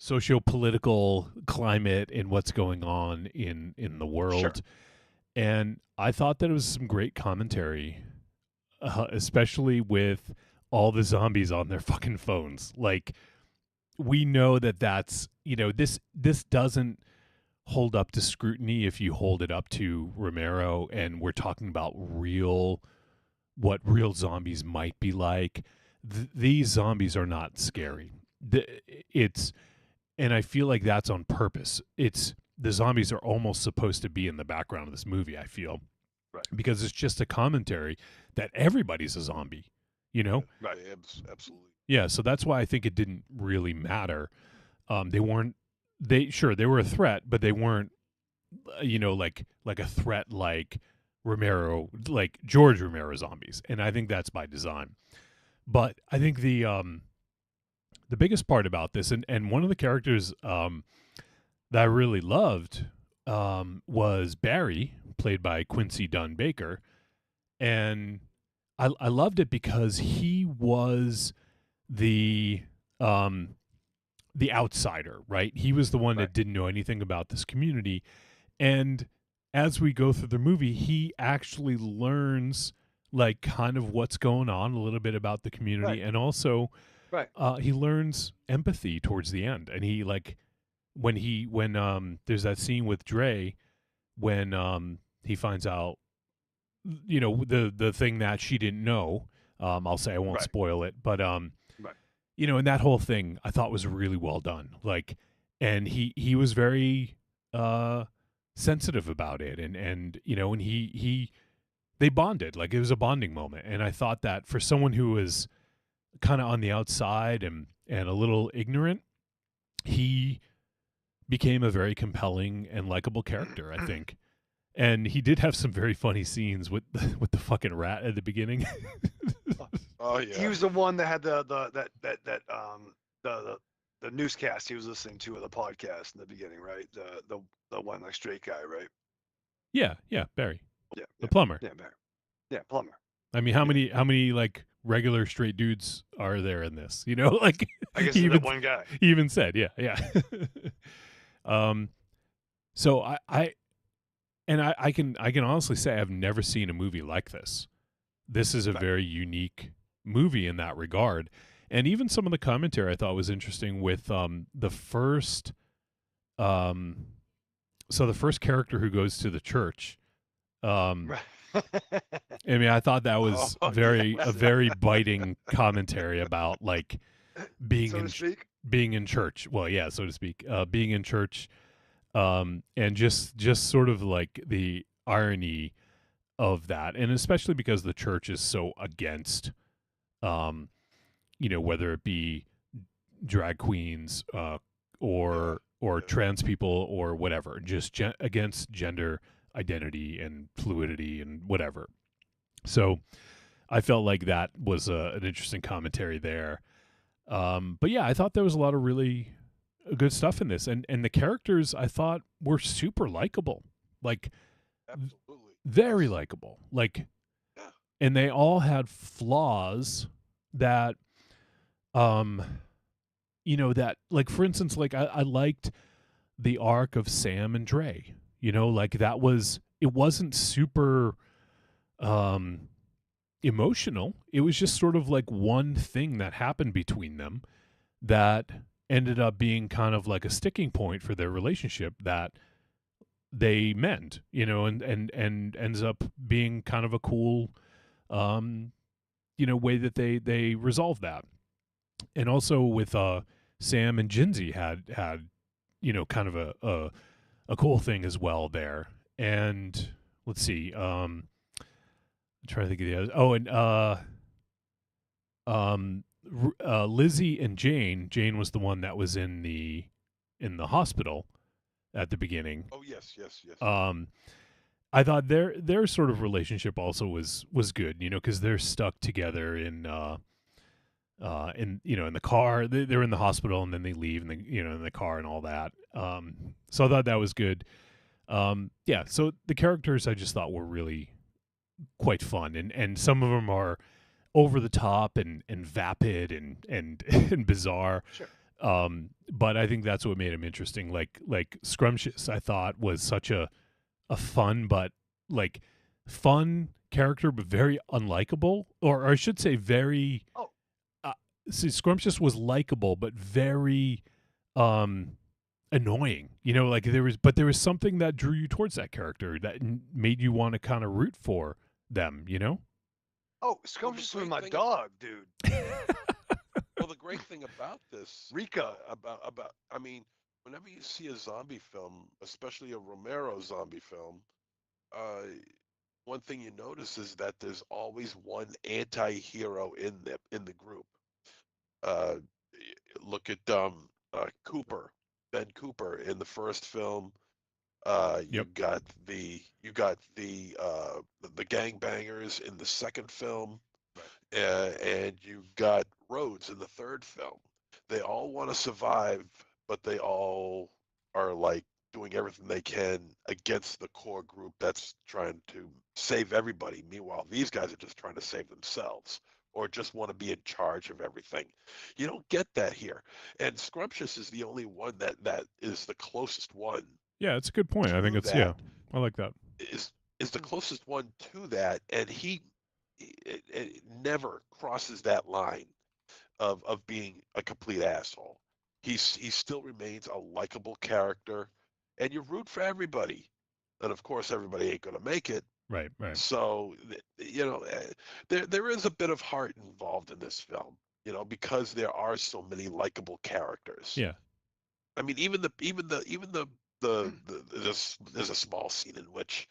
Speaker 3: socio-political climate and what's going on in the world. And I thought that it was some great commentary, especially with all the zombies on their fucking phones. Like, we know that's this doesn't hold up to scrutiny if you hold it up to Romero, and we're talking about what real zombies might be like. These zombies are not scary. And I feel like that's on purpose. The zombies are almost supposed to be in the background of this movie, I feel.
Speaker 4: Right.
Speaker 3: Because it's just a commentary that everybody's a zombie,
Speaker 2: Right, absolutely.
Speaker 3: Yeah, so that's why I think it didn't really matter. They were a threat, but they weren't, like a threat like Romero, like George Romero zombies. And I think that's by design. But I think the biggest part about this, and one of the characters that I really loved was Barry, played by Quincy Dunn Baker. And I loved it because he was the outsider, right? He was the one that didn't know anything about this community. And as we go through the movie, he actually learns like kind of what's going on, a little bit about the community, and also he learns empathy towards the end. And he when there's that scene with Dre when he finds out the thing that she didn't know. I'll say I won't spoil it, but and that whole thing I thought was really well done. Like, and he was very sensitive about it, and they bonded. Like, it was a bonding moment, and I thought that for someone who was kind of on the outside and a little ignorant, he became a very compelling and likable character, I think. And he did have some very funny scenes with the fucking rat at the beginning.
Speaker 2: Oh yeah.
Speaker 4: He was the one that had the newscast he was listening to, or the podcast in the beginning, right? The one like straight guy, right?
Speaker 3: Yeah, Barry.
Speaker 4: Yeah,
Speaker 3: the plumber.
Speaker 4: Yeah, Barry. Yeah, plumber.
Speaker 3: I mean, how many like regular straight dudes are there in this? Like,
Speaker 4: I guess
Speaker 3: even
Speaker 4: one guy.
Speaker 3: He even said, yeah. So I can honestly say I've never seen a movie like this. This is a very unique movie in that regard. And even some of the commentary I thought was interesting with the first the first character who goes to the church. I mean, I thought that was a very biting commentary about like being in church. Well, yeah, so to speak, being in church, and just sort of like the irony of that, and especially because the church is so against, whether it be drag queens, or trans people or whatever, just against gender identity and fluidity and whatever. So I felt like that was an interesting commentary there. But yeah, I thought there was a lot of really good stuff in this, and the characters I thought were super likable, like
Speaker 2: Absolutely.
Speaker 3: very likable, like, and they all had flaws that, that, like, for instance, like I liked the arc of Sam and Dre, like it wasn't super emotional. It was just sort of like one thing that happened between them that ended up being kind of like a sticking point for their relationship that they mend, and ends up being kind of a cool, way that they resolve that. And also with Sam and Jinsey had kind of a cool thing as well there. And let's see, I'm trying to think of the others. Oh, and Lizzie and Jane. Jane was the one that was in the hospital at the beginning.
Speaker 2: Oh yes.
Speaker 3: I thought their sort of relationship also was good, because they're stuck together in the car. They're in the hospital and then they leave and in the car and all that. So I thought that was good. Yeah. So the characters I just thought were really quite fun, and some of them are over the top and vapid and and bizarre.
Speaker 4: Sure.
Speaker 3: But I think that's what made him interesting. Like Scrumptious, I thought was such a fun, but like fun character, but very unlikable, or I should say very.
Speaker 4: Oh.
Speaker 3: See, Scrumptious was likable, but very annoying. Like there was something that drew you towards that character that made you want to kind of root for them.
Speaker 4: Oh, Scrumptious was my dog, dude.
Speaker 2: Well, the great thing about this,
Speaker 4: Rico,
Speaker 2: I mean, whenever you see a zombie film, especially a Romero zombie film, one thing you notice is that there's always one anti-hero in the group. Look at Cooper, Ben Cooper in the first film. You got the gangbangers in the second film, and you got Rhodes in the third film. They all want to survive, but they all are like doing everything they can against the core group that's trying to save everybody. Meanwhile, these guys are just trying to save themselves or just want to be in charge of everything. You don't get that here. And Scrumptious is the only one that is the closest one.
Speaker 3: Yeah, it's a good point. I think it's I like that.
Speaker 2: Is the closest one to that, and he it never crosses that line of being a complete asshole. He still remains a likable character, and you root for everybody. And of course, everybody ain't gonna make it.
Speaker 3: Right.
Speaker 2: So there is a bit of heart involved in this film, because there are so many likable characters.
Speaker 3: Yeah.
Speaker 2: I mean, even the there's a small scene in which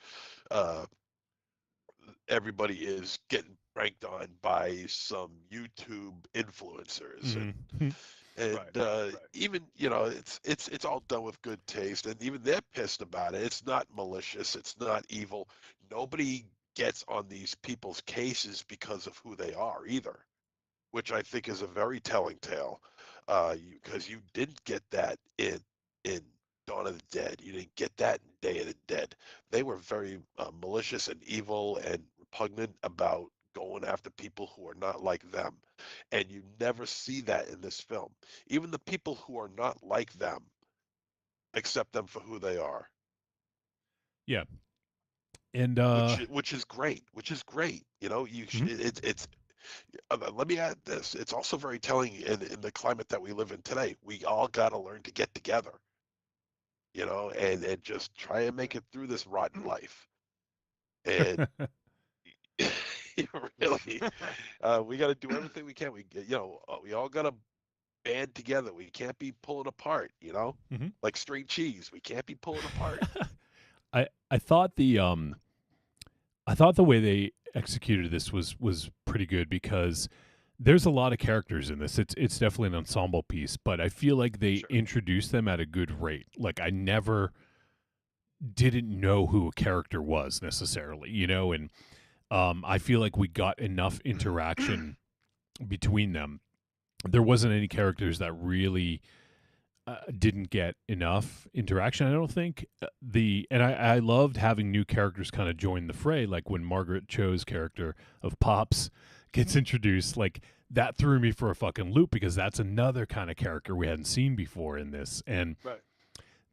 Speaker 2: everybody is getting pranked on by some YouTube influencers, and even it's all done with good taste, and even they're pissed about it. It's not malicious, it's not evil. Nobody gets on these people's cases because of who they are either, which I think is a very telling tale, because you didn't get that in Dawn of the Dead. You didn't get that in Day of the Dead. They were very malicious and evil and repugnant about going after people who are not like them. And you never see that in this film. Even the people who are not like them accept them for who they are.
Speaker 3: Yeah. And
Speaker 2: which is great. It's let me add this. It's also very telling in the climate that we live in today. We all got to learn to get together, and just try and make it through this rotten life. And really, we got to do everything we can. We all got to band together. We can't be pulling apart, like string cheese. We can't be pulling apart.
Speaker 3: I thought the way they executed this was pretty good, because there's a lot of characters in this. It's definitely an ensemble piece, but I feel like they introduced them at a good rate. Like I never didn't know who a character was necessarily, and I feel like we got enough interaction between them there wasn't any characters that really didn't get enough interaction. I don't think I loved having new characters kind of join the fray. Like when Margaret Cho's character of Pops gets introduced, like that threw me for a fucking loop because that's another kind of character we hadn't seen before in this. And
Speaker 4: Right.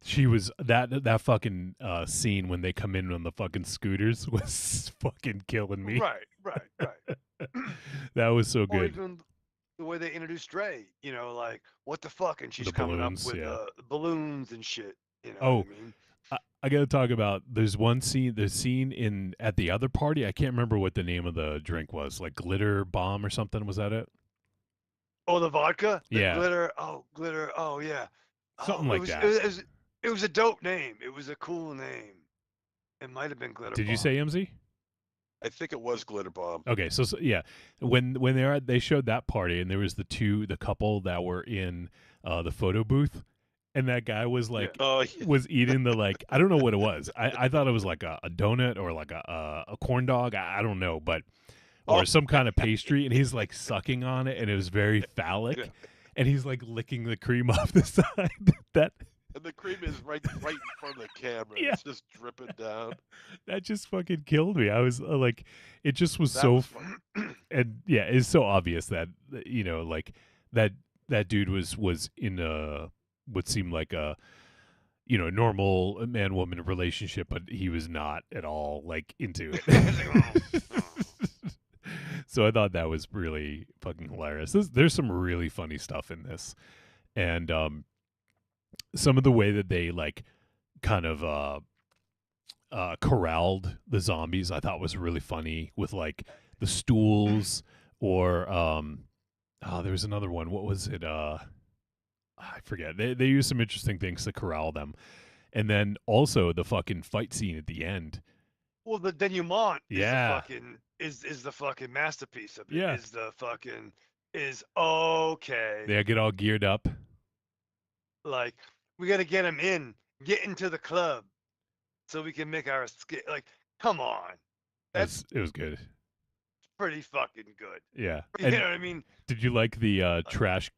Speaker 3: she was that fucking scene when they come in on the fucking scooters was fucking killing me.
Speaker 4: Right.
Speaker 3: That was so
Speaker 4: Or
Speaker 3: good.
Speaker 4: even the way they introduced Ray, like what the fuck, and she's
Speaker 3: The
Speaker 4: coming
Speaker 3: balloons,
Speaker 4: up with
Speaker 3: yeah.
Speaker 4: balloons and shit. You know
Speaker 3: Oh,
Speaker 4: what I mean?
Speaker 3: I got to talk about. There's one scene. The scene in at the other party. I can't remember what the name of the drink was. Like glitter bomb or something. Was that it?
Speaker 4: Oh, the vodka, the
Speaker 3: Yeah.
Speaker 4: glitter. Oh, yeah.
Speaker 3: Something like that.
Speaker 4: It was a dope name. It was a cool name. It might have been glitter.
Speaker 3: Did you say MZ?
Speaker 2: I think it was Glitter Bomb.
Speaker 3: Okay, so yeah, when they showed that party and there was the couple that were in the photo booth, and that guy was like was eating the like I don't know what it was. I thought it was like a donut or like a corn dog. I don't know, but or some kind of pastry, and he's like sucking on it, and it was very phallic, and he's like licking the cream off the side.
Speaker 2: And the cream is right in front of the camera.
Speaker 3: Yeah.
Speaker 2: It's just dripping down.
Speaker 3: That just fucking killed me. I was like, it just was
Speaker 2: That
Speaker 3: so,
Speaker 2: was fun.
Speaker 3: and yeah, it's so obvious that like that dude was in a what seemed like a normal man woman relationship, but he was not at all like into it. So I thought that was really fucking hilarious. There's some really funny stuff in this, and some of the way that they like kind of corralled the zombies I thought was really funny with like the stools or there was another one. What was it? I forget. They used some interesting things to corral them. And then also the fucking fight scene at the end.
Speaker 4: Well, the denouement
Speaker 3: Yeah.
Speaker 4: is the fucking masterpiece of it.
Speaker 3: Yeah.
Speaker 4: Is okay.
Speaker 3: They get all geared up.
Speaker 4: Like, we got to get get into the club so we can make our escape. Like, come on.
Speaker 3: It was good.
Speaker 4: Pretty fucking good.
Speaker 3: Yeah.
Speaker 4: You know what I mean?
Speaker 3: Did you like the trash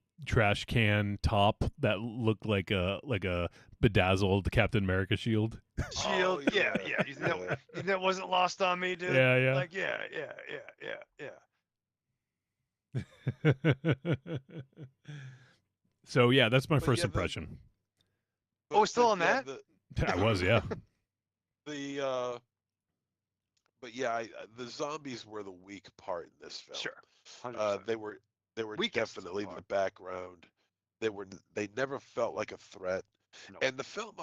Speaker 3: can top that looked like a bedazzled Captain America shield?
Speaker 4: Shield, yeah. You think that wasn't lost on me, dude?
Speaker 3: Yeah.
Speaker 4: Like, yeah.
Speaker 3: So yeah, that's my first impression.
Speaker 4: Oh, it's still on that?
Speaker 3: I was, yeah.
Speaker 2: But yeah, the zombies were the weak part in this film.
Speaker 4: Sure.
Speaker 2: They were definitely the background. They never felt like a threat.
Speaker 4: No.
Speaker 2: And the film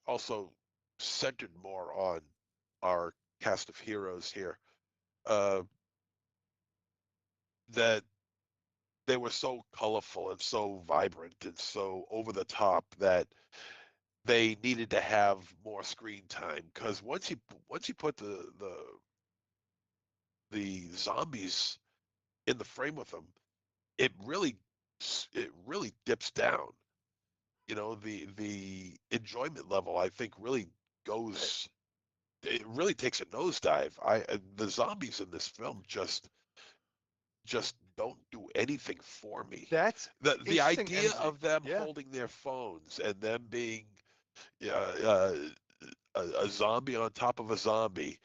Speaker 2: also centered more on our cast of heroes here. That they were so colorful and so vibrant and so over the top that they needed to have more screen time, because once you put the zombies in the frame with them, it really dips down. The enjoyment level, I think, really goes. It really takes a nosedive. The zombies in this film just don't do anything for me.
Speaker 4: That's
Speaker 2: the idea of them holding their phones and them being a zombie on top of a zombie,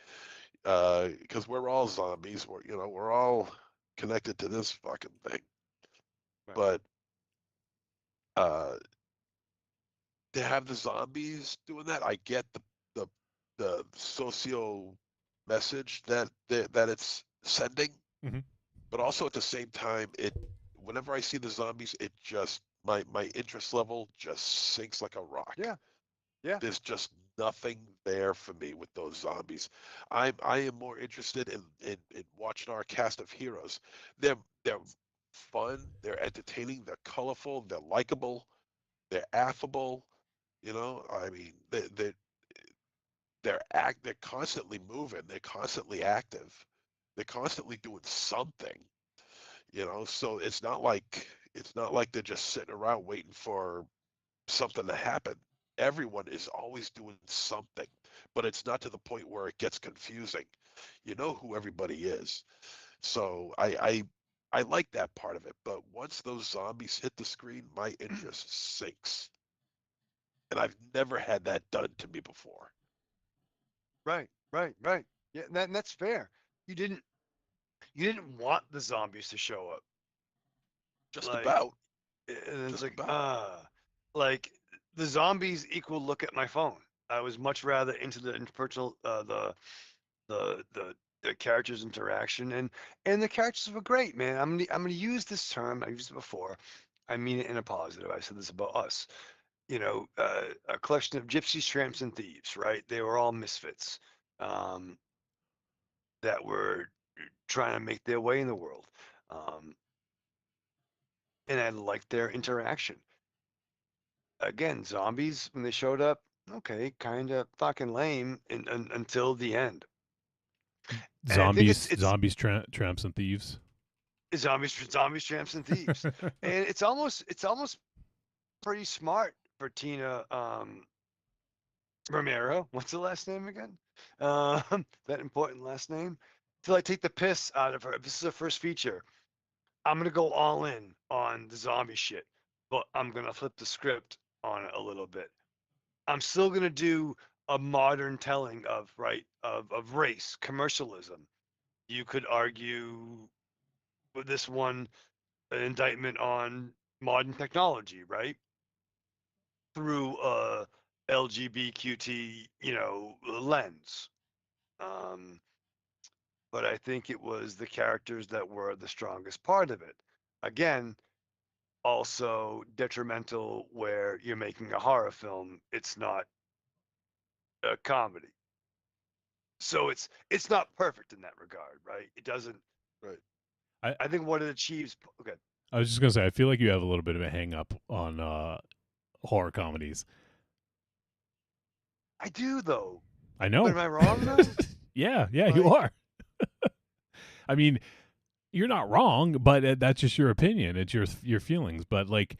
Speaker 2: because we're all zombies. We're all connected to this fucking thing. Right. But to have the zombies doing that, I get the socio message that it's sending.
Speaker 3: Mm-hmm.
Speaker 2: But also at the same time, whenever I see the zombies, it just my interest level just sinks like a rock.
Speaker 4: Yeah.
Speaker 2: There's just nothing there for me with those zombies. I am more interested in watching our cast of heroes. They're fun, they're entertaining, they're colorful, they're likable, they're affable. I mean, they're constantly moving, they're constantly active. They're constantly doing something, so it's not like they're just sitting around waiting for something to happen. Everyone is always doing something, but it's not to the point where it gets confusing. You know who everybody is. So I I like that part of it, but once those zombies hit the screen, my interest sinks. And I've never had that done to me before.
Speaker 4: Right. Yeah, and that's fair. You didn't want the zombies to show up.
Speaker 2: Just about.
Speaker 4: And it's like the zombies equal look at my phone. I was much rather into the interpersonal, the characters interaction, and the characters were great, man. I'm gonna use this term. I've used it before. I mean it in a positive. I said this about us. A collection of gypsies, tramps, and thieves. Right? They were all misfits that were trying to make their way in the world. And I liked their interaction. Again, zombies when they showed up, okay, kind of fucking lame until the end. And I think
Speaker 3: Zombies, tramps, and thieves.
Speaker 4: zombies, tramps, and thieves, and it's almost pretty smart for Tina Romero. What's the last name again? That important last name. To like take the piss out of her. If this is her first feature, I'm gonna go all in on the zombie shit, but I'm gonna flip the script on it a little bit. I'm still gonna do a modern telling of race commercialism. You could argue with this one an indictment on modern technology, right? Through a LGBTQT, lens. Um, but I think it was the characters that were the strongest part of it. Again, also detrimental where you're making a horror film. It's not a comedy. So it's not perfect in that regard, right? It doesn't.
Speaker 2: Right.
Speaker 4: I think what it achieves. Okay.
Speaker 3: I was just gonna say, I feel like you have a little bit of a hang up on horror comedies.
Speaker 4: I do though.
Speaker 3: I know.
Speaker 4: But am I wrong though?
Speaker 3: Yeah, you are. I mean, you're not wrong, but that's just your opinion. It's your feelings. But like,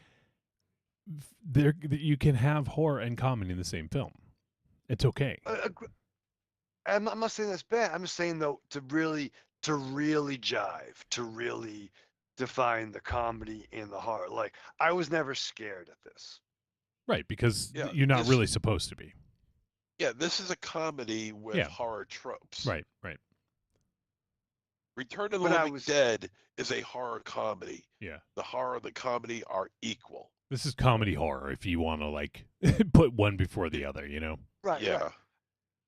Speaker 3: you can have horror and comedy in the same film. It's okay.
Speaker 4: I'm not saying that's bad. I'm just saying though to really jive, to really define the comedy and the horror. Like I was never scared at this.
Speaker 3: Right, because you're not really supposed to be.
Speaker 2: Yeah, this is a comedy with horror tropes.
Speaker 3: Right.
Speaker 2: Return of the Living Dead is a horror comedy.
Speaker 3: Yeah.
Speaker 2: The horror and the comedy are equal.
Speaker 3: This is comedy horror if you want to like put one before the other,
Speaker 4: Right.
Speaker 2: Yeah.
Speaker 4: Right.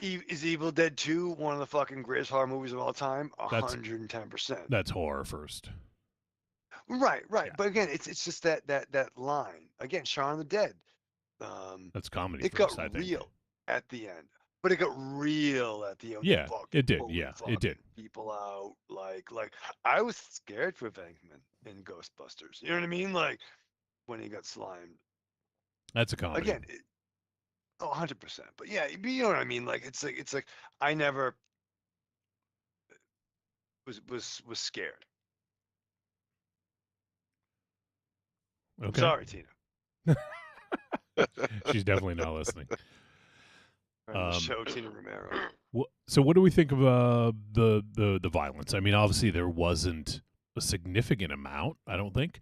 Speaker 4: Is Evil Dead 2 one of the fucking greatest horror movies of all time? 110%.
Speaker 3: That's horror first.
Speaker 4: Right. Yeah. But again, it's just that line. Again, Shaun of the Dead.
Speaker 3: That's comedy
Speaker 4: it
Speaker 3: first,
Speaker 4: got
Speaker 3: I think.
Speaker 4: real at the end. But it got real at the end.
Speaker 3: Yeah, it did. Yeah, it did.
Speaker 4: People out like I was scared for Venkman in Ghostbusters. You know what I mean? Like when he got slimed.
Speaker 3: That's a comedy.
Speaker 4: Again, 100%. But yeah, you know what I mean? Like it's like I never was scared.
Speaker 3: Okay.
Speaker 4: Sorry, Tina.
Speaker 3: She's definitely not listening.
Speaker 4: Show Tina Romero.
Speaker 3: So what do we think of the violence? I mean, obviously there wasn't a significant amount, I don't think.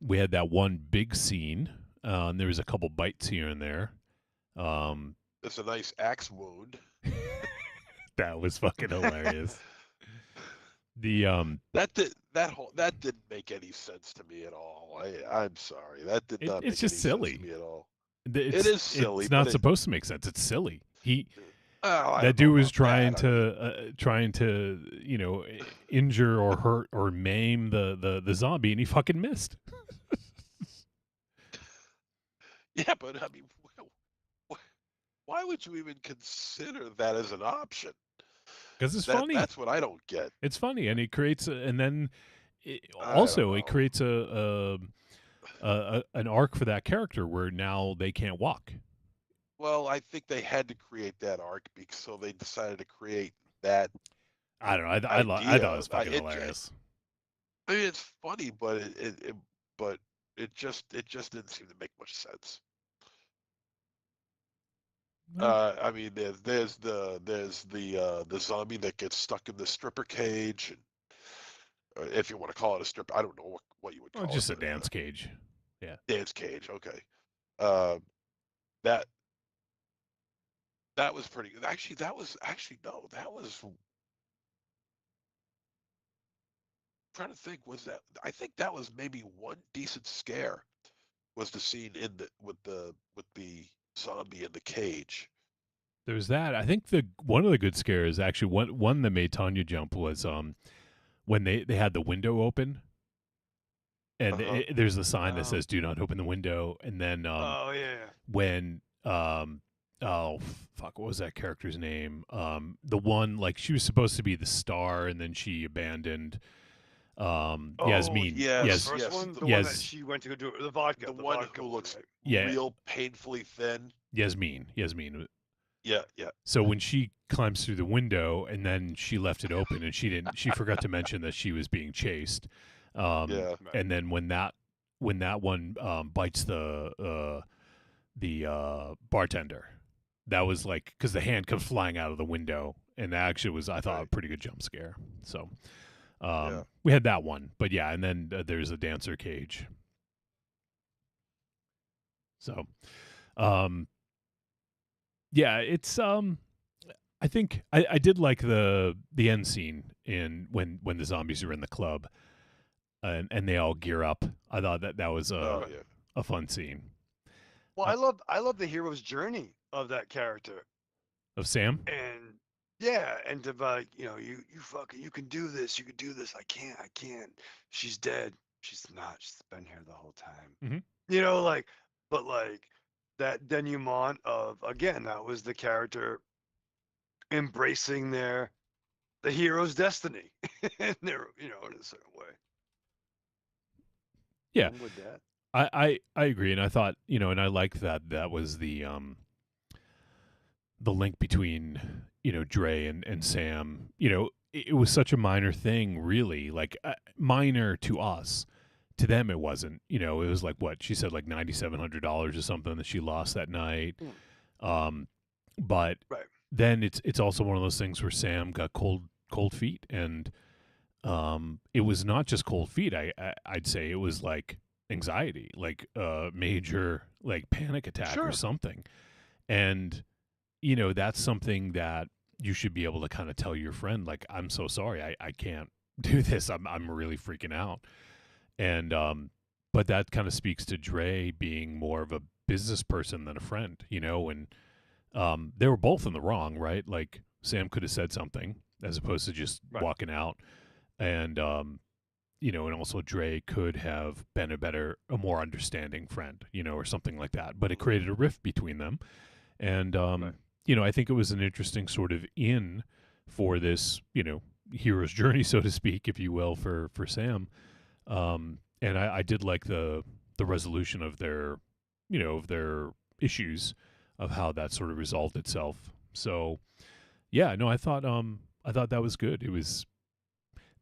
Speaker 3: We had that one big scene, and there was a couple bites here and there.
Speaker 2: There's a nice axe wound.
Speaker 3: That was fucking hilarious.
Speaker 2: That didn't make any sense to me at all. I'm sorry. That did not make
Speaker 3: it's just
Speaker 2: any
Speaker 3: silly.
Speaker 2: sense to me at all.
Speaker 3: It
Speaker 2: is silly.
Speaker 3: It's not supposed to make sense. It's silly.
Speaker 2: That
Speaker 3: dude was trying to injure or hurt or maim the zombie, and he fucking missed.
Speaker 2: Yeah, but I mean, why would you even consider that as an option?
Speaker 3: Because it's funny.
Speaker 2: That's what I don't get.
Speaker 3: It's funny, and it creates, it creates an arc for that character where now they can't walk.
Speaker 2: Well, I think they had to create that arc so they decided to create that.
Speaker 3: I don't know. I thought it was fucking hilarious.
Speaker 2: I mean, it's funny, but it just didn't seem to make much sense. I mean, there's the zombie that gets stuck in the stripper cage. if you want to call it a strip. I don't know what you would call
Speaker 3: just
Speaker 2: it.
Speaker 3: a dance cage. Yeah.
Speaker 2: Dance cage. Okay. That was pretty good. Actually, no, that was. Trying to think, was that? I think that was maybe one decent scare. Was the scene with the zombie in the cage.
Speaker 3: There's that. I think one of the good scares, actually, one that made Tanya jump was when they had the window open, and there's a sign that says "Do not open the window," and then when oh fuck, what was that character's name? The one, like, she was supposed to be the star, and then she abandoned. Yasmin.
Speaker 2: Yes,
Speaker 4: the first one, the one that she went to go do the vodka.
Speaker 2: The one who looks
Speaker 3: Yeah.
Speaker 2: real painfully thin.
Speaker 3: Yasmin.
Speaker 2: Yeah.
Speaker 3: So when she climbs through the window and then she left it open and she forgot to mention that she was being chased. And then when that one bites the bartender, that was like, because the hand comes flying out of the window, and that actually was, I thought, a pretty good jump scare. So we had that one, but yeah, and then there's a dancer cage. So, yeah, it's I think I did like the end scene in when the zombies are in the club, and they all gear up. I thought that was a fun scene.
Speaker 4: Well, I love the hero's journey of that character.
Speaker 3: Of Sam?
Speaker 4: And yeah, and to like, you fucking, you can do this, I can't. She's dead. She's not. She's been here the whole time.
Speaker 3: Mm-hmm.
Speaker 4: But like that denouement of, again, that was the character embracing the hero's destiny, and they're, in a certain way.
Speaker 3: Yeah,
Speaker 4: I'm with that.
Speaker 3: I agree, and I thought, and I liked that was the link between Dre and Sam. It was such a minor thing, really, like minor to us. To them, it wasn't. It was like, what she said, like $9,700 or something that she lost that night. But then it's also one of those things where Sam got cold feet, and it was not just cold feet. I'd say it was like anxiety, like major like panic attack or something. And that's something that you should be able to kind of tell your friend, like, I'm so sorry, I can't do this. I'm really freaking out. And but that kind of speaks to Dre being more of a business person than a friend, and they were both in the wrong, right? Like, Sam could have said something as opposed to just walking out. And and also Dre could have been a more understanding friend, or something like that. But it created a rift between them. And I think it was an interesting sort of in for this, hero's journey, so to speak, if you will, for Sam. And I did like the resolution of their issues, of how that sort of resolved itself. So, yeah, no, I thought that was good. It was,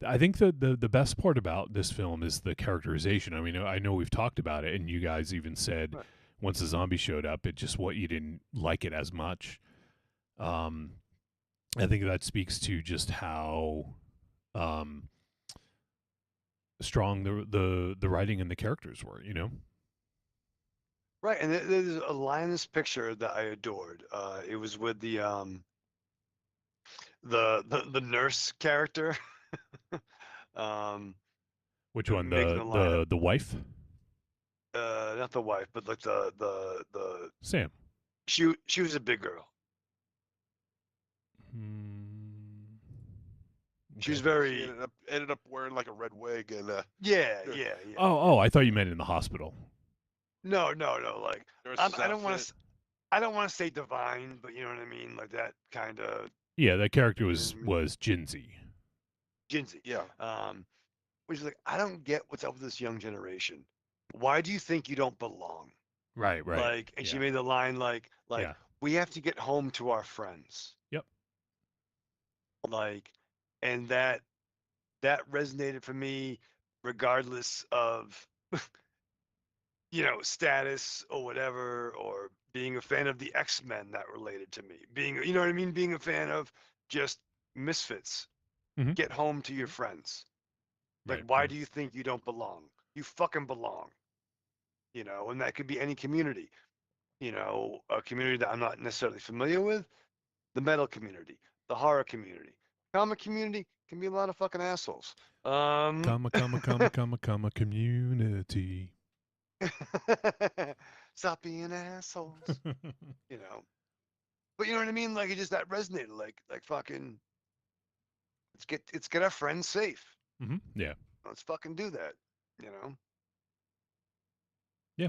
Speaker 3: I think the best part about this film is the characterization. I mean, I know we've talked about it, and you guys even said once the zombie showed up, it just, you didn't like it as much. I think that speaks to just how strong the writing and the characters were,
Speaker 4: Right, and there's a line in this picture that I adored. It was with the nurse character.
Speaker 3: Which one?
Speaker 4: The
Speaker 3: wife?
Speaker 4: Not the wife, but like the
Speaker 3: Sam.
Speaker 4: She was a big girl. She was very.
Speaker 2: She ended up wearing like a red wig and.
Speaker 4: Yeah.
Speaker 3: Oh, I thought you meant in the hospital.
Speaker 4: No. Like, I don't want to say divine, but you know what I mean, like that kind of.
Speaker 3: Yeah, that character was Jinsey.
Speaker 4: Yeah. Which is like, I don't get what's up with this young generation. Why do you think you don't belong?
Speaker 3: Right.
Speaker 4: Like, and she made the line like we have to get home to our friends.
Speaker 3: Yep.
Speaker 4: Like, and that resonated for me, regardless of status or whatever, or being a fan of the X-Men. That related to me, being, you know what I mean, being a fan of just misfits. Get home to your friends. Like,
Speaker 3: Right,
Speaker 4: why
Speaker 3: right.
Speaker 4: do you think you don't belong? You fucking belong. You know, and that could be any community. You know, a community that I'm not necessarily familiar with, the metal community, the horror community, comic community can be a lot of fucking assholes.
Speaker 3: Comma, community.
Speaker 4: Stop being assholes. You know, but you know what I mean? Like, it just that resonated. Like fucking, let's get our friends safe.
Speaker 3: Yeah.
Speaker 4: Let's fucking do that. You know.
Speaker 3: Yeah.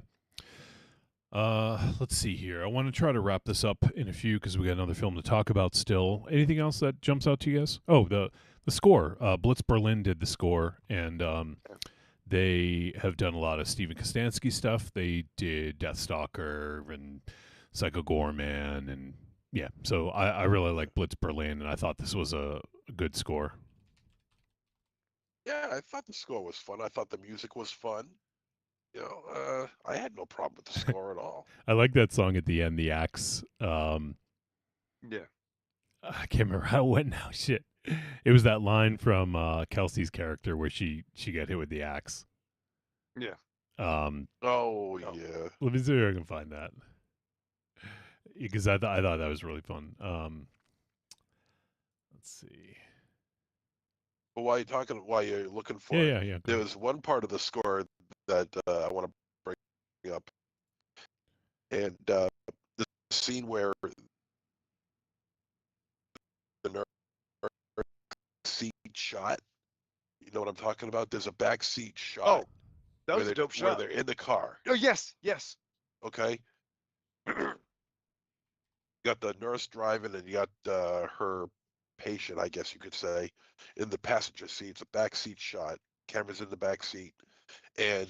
Speaker 3: Let's see here. I want to try to wrap this up in a few because we got another film to talk about still. Anything else that jumps out to you guys? Oh, the score. Blitz Berlin did the score, and they have done a lot of Steven Kostansky stuff. They did Deathstalker and Psycho Gorman, and yeah. So I really like Blitz Berlin, and I thought this was a good score.
Speaker 2: Yeah, I thought the score was fun. I thought the music was fun. You know, I had no problem with the score at all.
Speaker 3: I like that song at the end, the axe.
Speaker 4: Yeah.
Speaker 3: I can't remember how it went now. Shit. It was that line from Kelsey's character where she got hit with the axe.
Speaker 4: Yeah.
Speaker 2: Oh yeah.
Speaker 3: Let me see if I can find that. Because I thought that was really fun. Let's see.
Speaker 2: But while you're looking for
Speaker 3: Yeah,
Speaker 2: it,
Speaker 3: yeah.
Speaker 2: there was one part of the score that I want to bring up, and the scene where the nurse seat shot. You know what I'm talking about? There's a back seat shot.
Speaker 4: Oh, that was
Speaker 2: where
Speaker 4: a dope
Speaker 2: where
Speaker 4: shot.
Speaker 2: they're in the car.
Speaker 4: Oh yes.
Speaker 2: Okay. You got the nurse driving, and you got her patient, I guess you could say, in the passenger seat. It's a back seat shot. Camera's in the back seat, and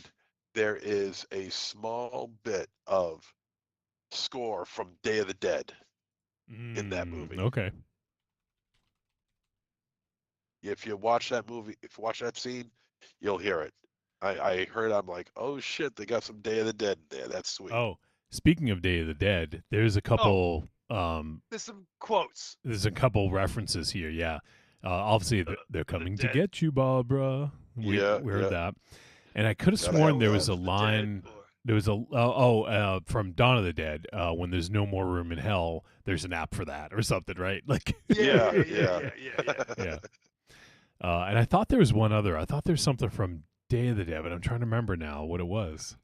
Speaker 2: there is a small bit of score from Day of the Dead in that movie.
Speaker 3: Okay.
Speaker 2: If you watch that scene, you'll hear it. I heard. I'm like, oh shit, they got some Day of the Dead in there. That's sweet.
Speaker 3: Oh, speaking of Day of the Dead, there's a couple.
Speaker 4: There's some quotes.
Speaker 3: There's a couple references here. Yeah. Obviously, they're coming to get you, Barbara. We heard that, and I could have sworn there was a line. There was from Dawn of the Dead when there's no more room in hell. There's an app for that or something, right? Like
Speaker 4: Yeah.
Speaker 3: And I thought there was one other. I thought there's something from Day of the Dead, but I'm trying to remember now what it was.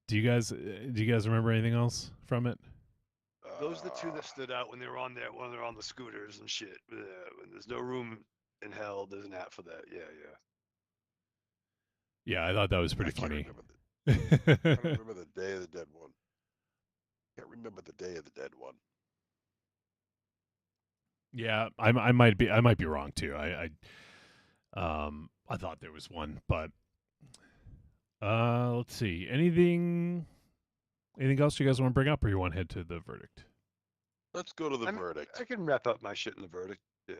Speaker 3: Do you guys remember anything else from it?
Speaker 4: Those are the two that stood out when they're on the scooters and shit. When there's no room in hell, there's an app for that. Yeah.
Speaker 3: Yeah, I thought that was pretty funny.
Speaker 2: I don't remember the Day of the Dead one. Can't remember the Day of the Dead one.
Speaker 3: Yeah, I might be wrong too. I thought there was one, but let's see. Anything else you guys want to bring up, or you want to head to the verdict?
Speaker 2: Let's go to the verdict.
Speaker 4: I can wrap up my shit in the verdict. Yeah.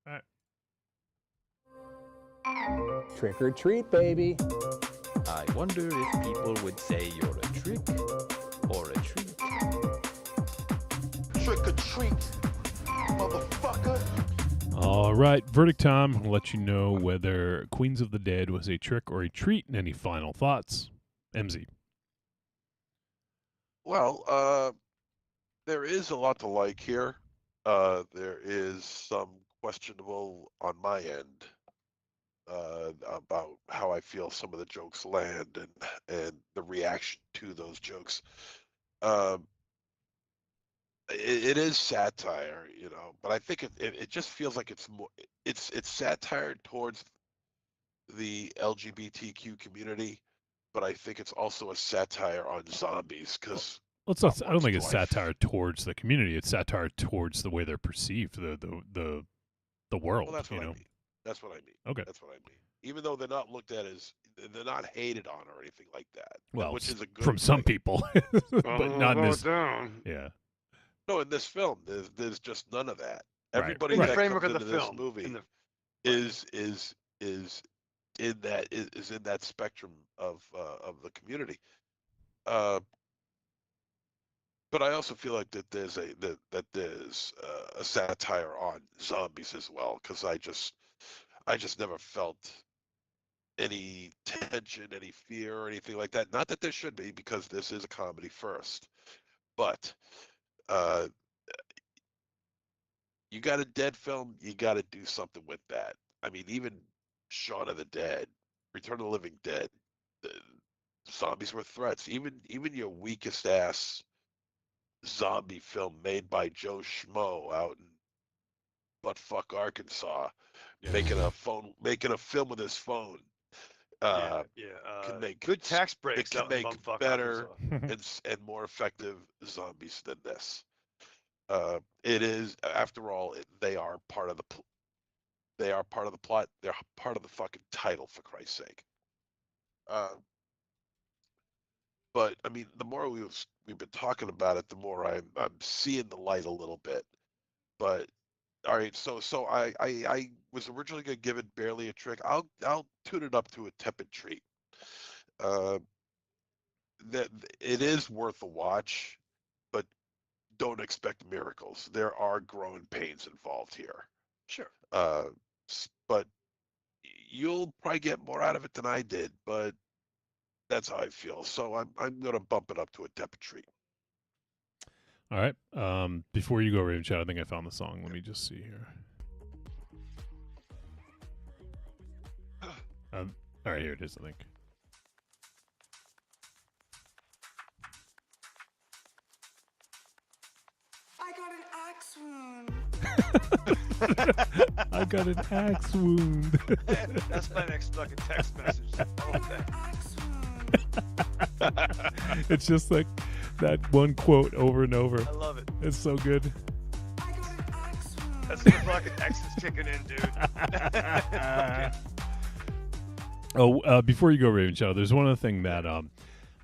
Speaker 3: All
Speaker 17: right. Trick or treat, baby.
Speaker 18: I wonder if people would say you're a trick or a treat.
Speaker 2: Trick or treat, motherfucker.
Speaker 3: All right, verdict time. I'll let you know whether Queens of the Dead was a trick or a treat, and any final thoughts. MZ.
Speaker 2: Well, there is a lot to like here. There is some questionable on my end about how I feel some of the jokes land and the reaction to those jokes. It is satire, you know, but I think it just feels like it's more it's satire towards the LGBTQ community, but I think it's also a satire on zombies because.
Speaker 3: Well, it's not, I don't think it's satire towards the community. It's satire towards the way they're perceived, the world.
Speaker 2: Well, that's what I mean. That's what I mean.
Speaker 3: Okay.
Speaker 2: That's what I mean. Even though they're not looked at as, they're not hated on or anything like that.
Speaker 3: Well,
Speaker 2: which is a good
Speaker 3: from some people, but not in this.
Speaker 4: Down.
Speaker 3: Yeah.
Speaker 2: No, in this film, there's just none of that.
Speaker 3: Right.
Speaker 2: Everybody
Speaker 4: In the
Speaker 2: that
Speaker 4: framework
Speaker 2: comes
Speaker 4: of the
Speaker 2: into this
Speaker 4: film,
Speaker 2: movie
Speaker 4: in the-
Speaker 2: is in that spectrum of the community. But I also feel like that there's a satire on zombies as well, because I just never felt any tension, any fear, or anything like that. Not that there should be, because this is a comedy first. But you got a dead film, you got to do something with that. I mean, even Shaun of the Dead, Return of the Living Dead, the zombies were threats. Even your weakest ass zombie film made by Joe Schmo out in buttfuck Arkansas, making a film with his phone. Can make
Speaker 4: good tax breaks.
Speaker 2: It can
Speaker 4: out in
Speaker 2: make
Speaker 4: bumfuck
Speaker 2: better
Speaker 4: Arkansas.
Speaker 2: and more effective zombies than this. It is, after all, they are part of the they are part of the plot. They're part of the fucking title, for Christ's sake. But I mean, the more we've been talking about it, the more I'm seeing the light a little bit. But all right, so I was originally gonna give it barely a trick. I'll tune it up to a tepid treat. That it is worth a watch, but don't expect miracles. There are growing pains involved here.
Speaker 4: Sure.
Speaker 2: But you'll probably get more out of it than I did. But that's how I feel. So I'm gonna bump it up to a tepid treat.
Speaker 3: All right. Before you go, Raven Chat, I think I found the song. Let me just see here. All right, here it is, I think. I got an axe wound.
Speaker 4: That's my next fucking text message.
Speaker 3: It's just like that one quote over and over.
Speaker 4: I love it.
Speaker 3: It's so good.
Speaker 4: That's the fucking X is kicking in, dude.
Speaker 3: Oh, before you go, Raven Shadow, there's one other thing that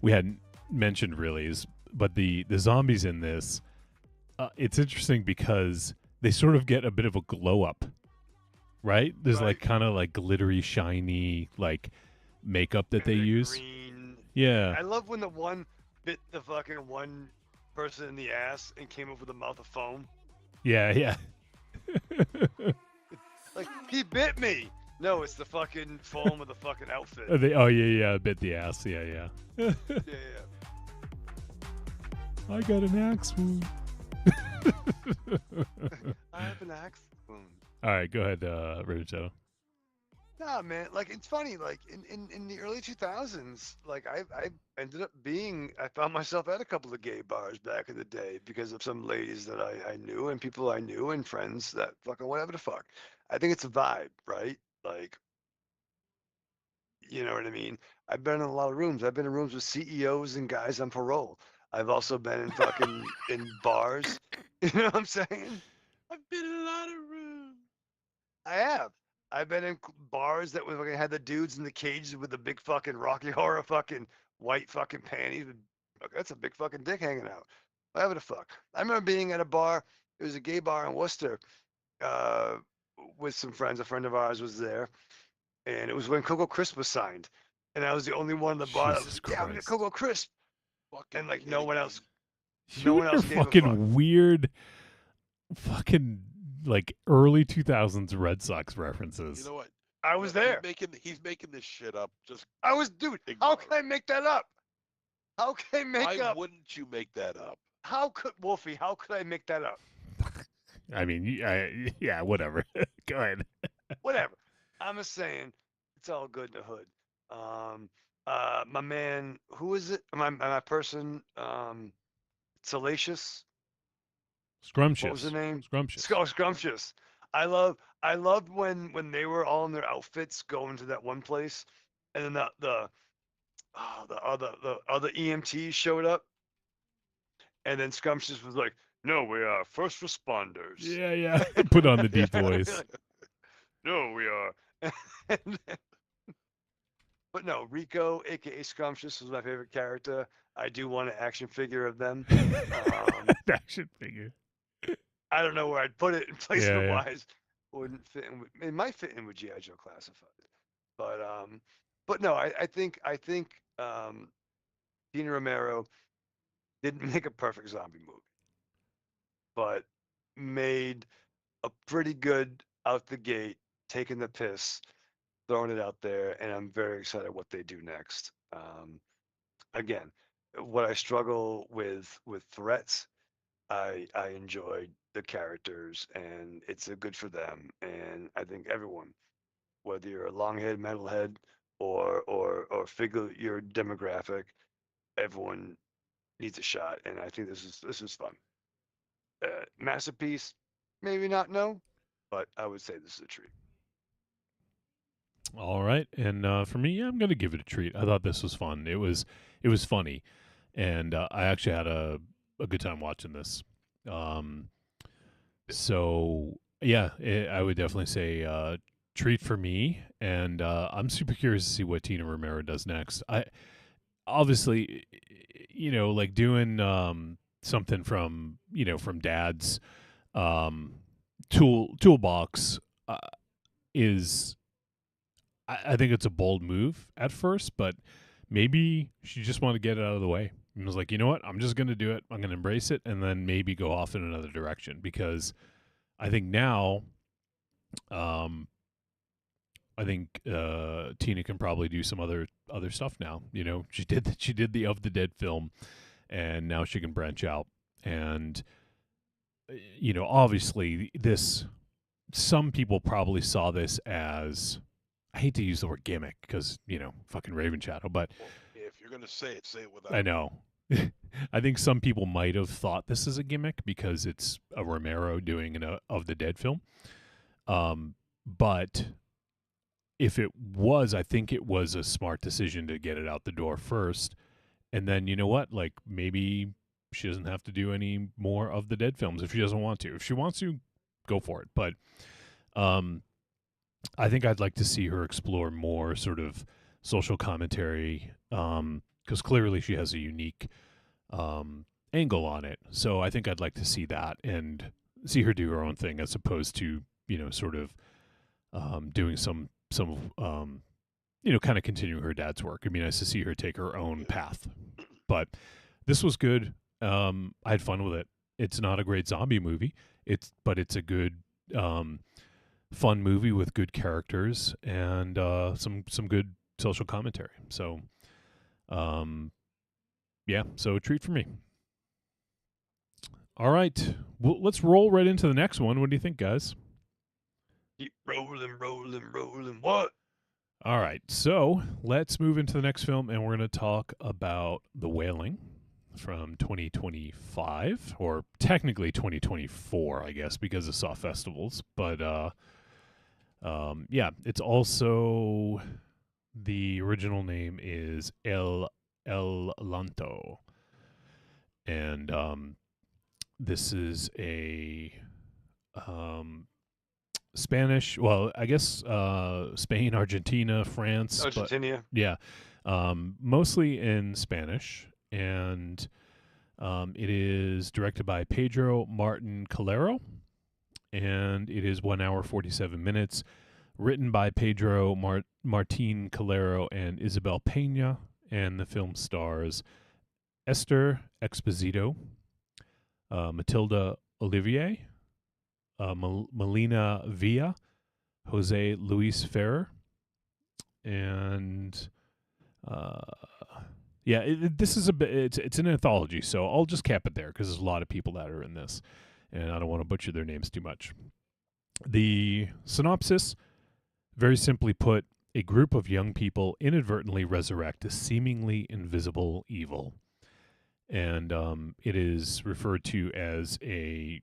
Speaker 3: we hadn't mentioned really but the zombies in this, it's interesting because they sort of get a bit of a glow up, right? There's like kind of like glittery, shiny like makeup that they use.
Speaker 4: Green.
Speaker 3: Yeah.
Speaker 4: I love when the one bit the fucking one person in the ass and came up with a mouth of foam.
Speaker 3: Yeah, yeah.
Speaker 4: Like, he bit me. No, it's the fucking foam of the fucking outfit.
Speaker 3: Yeah, bit the ass. Yeah.
Speaker 4: Yeah.
Speaker 3: I got an axe wound.
Speaker 4: I have an axe wound.
Speaker 3: All right, go ahead, Raven Shadow.
Speaker 4: Nah, man, like, it's funny, like, in the early 2000s, like, I ended up I found myself at a couple of gay bars back in the day because of some ladies that I knew and people I knew and friends that fucking whatever the fuck. I think it's a vibe, right? Like, you know what I mean? I've been in a lot of rooms. I've been in rooms with CEOs and guys on parole. I've also been in fucking in bars. You know what I'm saying?
Speaker 2: I've been in a lot of rooms.
Speaker 4: I have. I've been in bars that fucking had the dudes in the cages with the big fucking Rocky Horror fucking white fucking panties. That's a big fucking dick hanging out. Whatever the fuck. I remember being at a bar. It was a gay bar in Worcester with some friends. A friend of ours was there. And it was when Coco Crisp was signed. And I was the only one in the bar that was, yeah, I'm the Coco Crisp. And like no one else. No one else gave a fuck.
Speaker 3: Fucking weird, fucking like early 2000s Red Sox references.
Speaker 2: You know what?
Speaker 4: I was there.
Speaker 2: He's making this shit up. Just
Speaker 4: I was, dude. How can I make that up? How can I make
Speaker 2: Why
Speaker 4: up?
Speaker 2: wouldn't you make that up?
Speaker 4: How could Wolfie? How could I make that up?
Speaker 3: I mean, yeah, whatever. Go ahead.
Speaker 4: Whatever. I'm just saying, it's all good in the hood. My man, who is it? My person, Salacious.
Speaker 3: Scrumptious.
Speaker 4: What was the name?
Speaker 3: Scrumptious.
Speaker 4: Scrumptious. I loved when they were all in their outfits going to that one place, and then the other EMTs showed up, and then Scrumptious was like, "No, we are first responders."
Speaker 3: Yeah. Put on the deep voice.
Speaker 4: No, we are. But no, Rico, aka Scrumptious, was my favorite character. I do want an action figure of them.
Speaker 3: Action figure.
Speaker 4: I don't know where I'd put it in placement
Speaker 3: Yeah.
Speaker 4: wise. Wouldn't fit in. It might fit in with G.I. Joe Classified, but no, I think Dina Romero didn't make a perfect zombie movie, but made a pretty good out the gate, taking the piss, throwing it out there, and I'm very excited what they do next. Again, what I struggle with threats, I enjoyed the characters, and it's a good for them. And I think everyone, whether you're a longhead, metalhead, or figure your demographic, everyone needs a shot. And I think this is fun. Masterpiece, maybe not, no, but I would say this is a treat.
Speaker 3: All right, and for me, yeah, I'm gonna give it a treat. I thought this was fun. It was funny, and I actually had a good time watching this. So yeah, I would definitely say treat for me, and I'm super curious to see what Tina Romero does next. I obviously, like doing something from from Dad's toolbox is. I think it's a bold move at first, but maybe she just wanted to get it out of the way. And was like, you know what? I'm just going to do it. I'm going to embrace it, and then maybe go off in another direction. Because I think now, I think Tina can probably do some other stuff now. She did the Of the Dead film, and now she can branch out. And obviously, some people probably saw this as. I hate to use the word gimmick because, fucking Raven Shadow, but
Speaker 2: if you're going to say it without.
Speaker 3: I know. I think some people might have thought this is a gimmick because it's a Romero doing an Of the Dead film. But if it was, I think it was a smart decision to get it out the door first. And then, you know what? Like, maybe she doesn't have to do any more Of the Dead films if she doesn't want to. If she wants to, go for it. But, I think I'd like to see her explore more sort of social commentary, because clearly she has a unique angle on it. So I think I'd like to see that and see her do her own thing as opposed to sort of doing some kind of continuing her dad's work. It'd be nice to see her take her own path. But this was good. I had fun with it. It's not a great zombie movie. But it's a good. Fun movie with good characters and some good social commentary. So, yeah, so a treat for me. All right, well, let's roll right into the next one. What do you think, guys?
Speaker 4: Keep rolling. What?
Speaker 3: All right, so let's move into the next film, and we're going to talk about The Wailing from 2025, or technically 2024, I guess, because of Saw festivals. But yeah, it's also the original name is El Lanto, and this is a Spanish. Well, I guess Spain, Argentina, France,
Speaker 4: Argentina.
Speaker 3: But, yeah, mostly in Spanish, and it is directed by Pedro Martin Calero. And it is 1 hour 47 minutes, written by Pedro Martin Calero and Isabel Peña, and the film stars Esther Exposito, Matilda Olivier, Melina Villa, Jose Luis Ferrer, and yeah, this is a bit. It's an anthology, so I'll just cap it there because there's a lot of people that are in this, and I don't want to butcher their names too much. The synopsis, very simply put, a group of young people inadvertently resurrect a seemingly invisible evil. And it is referred to as a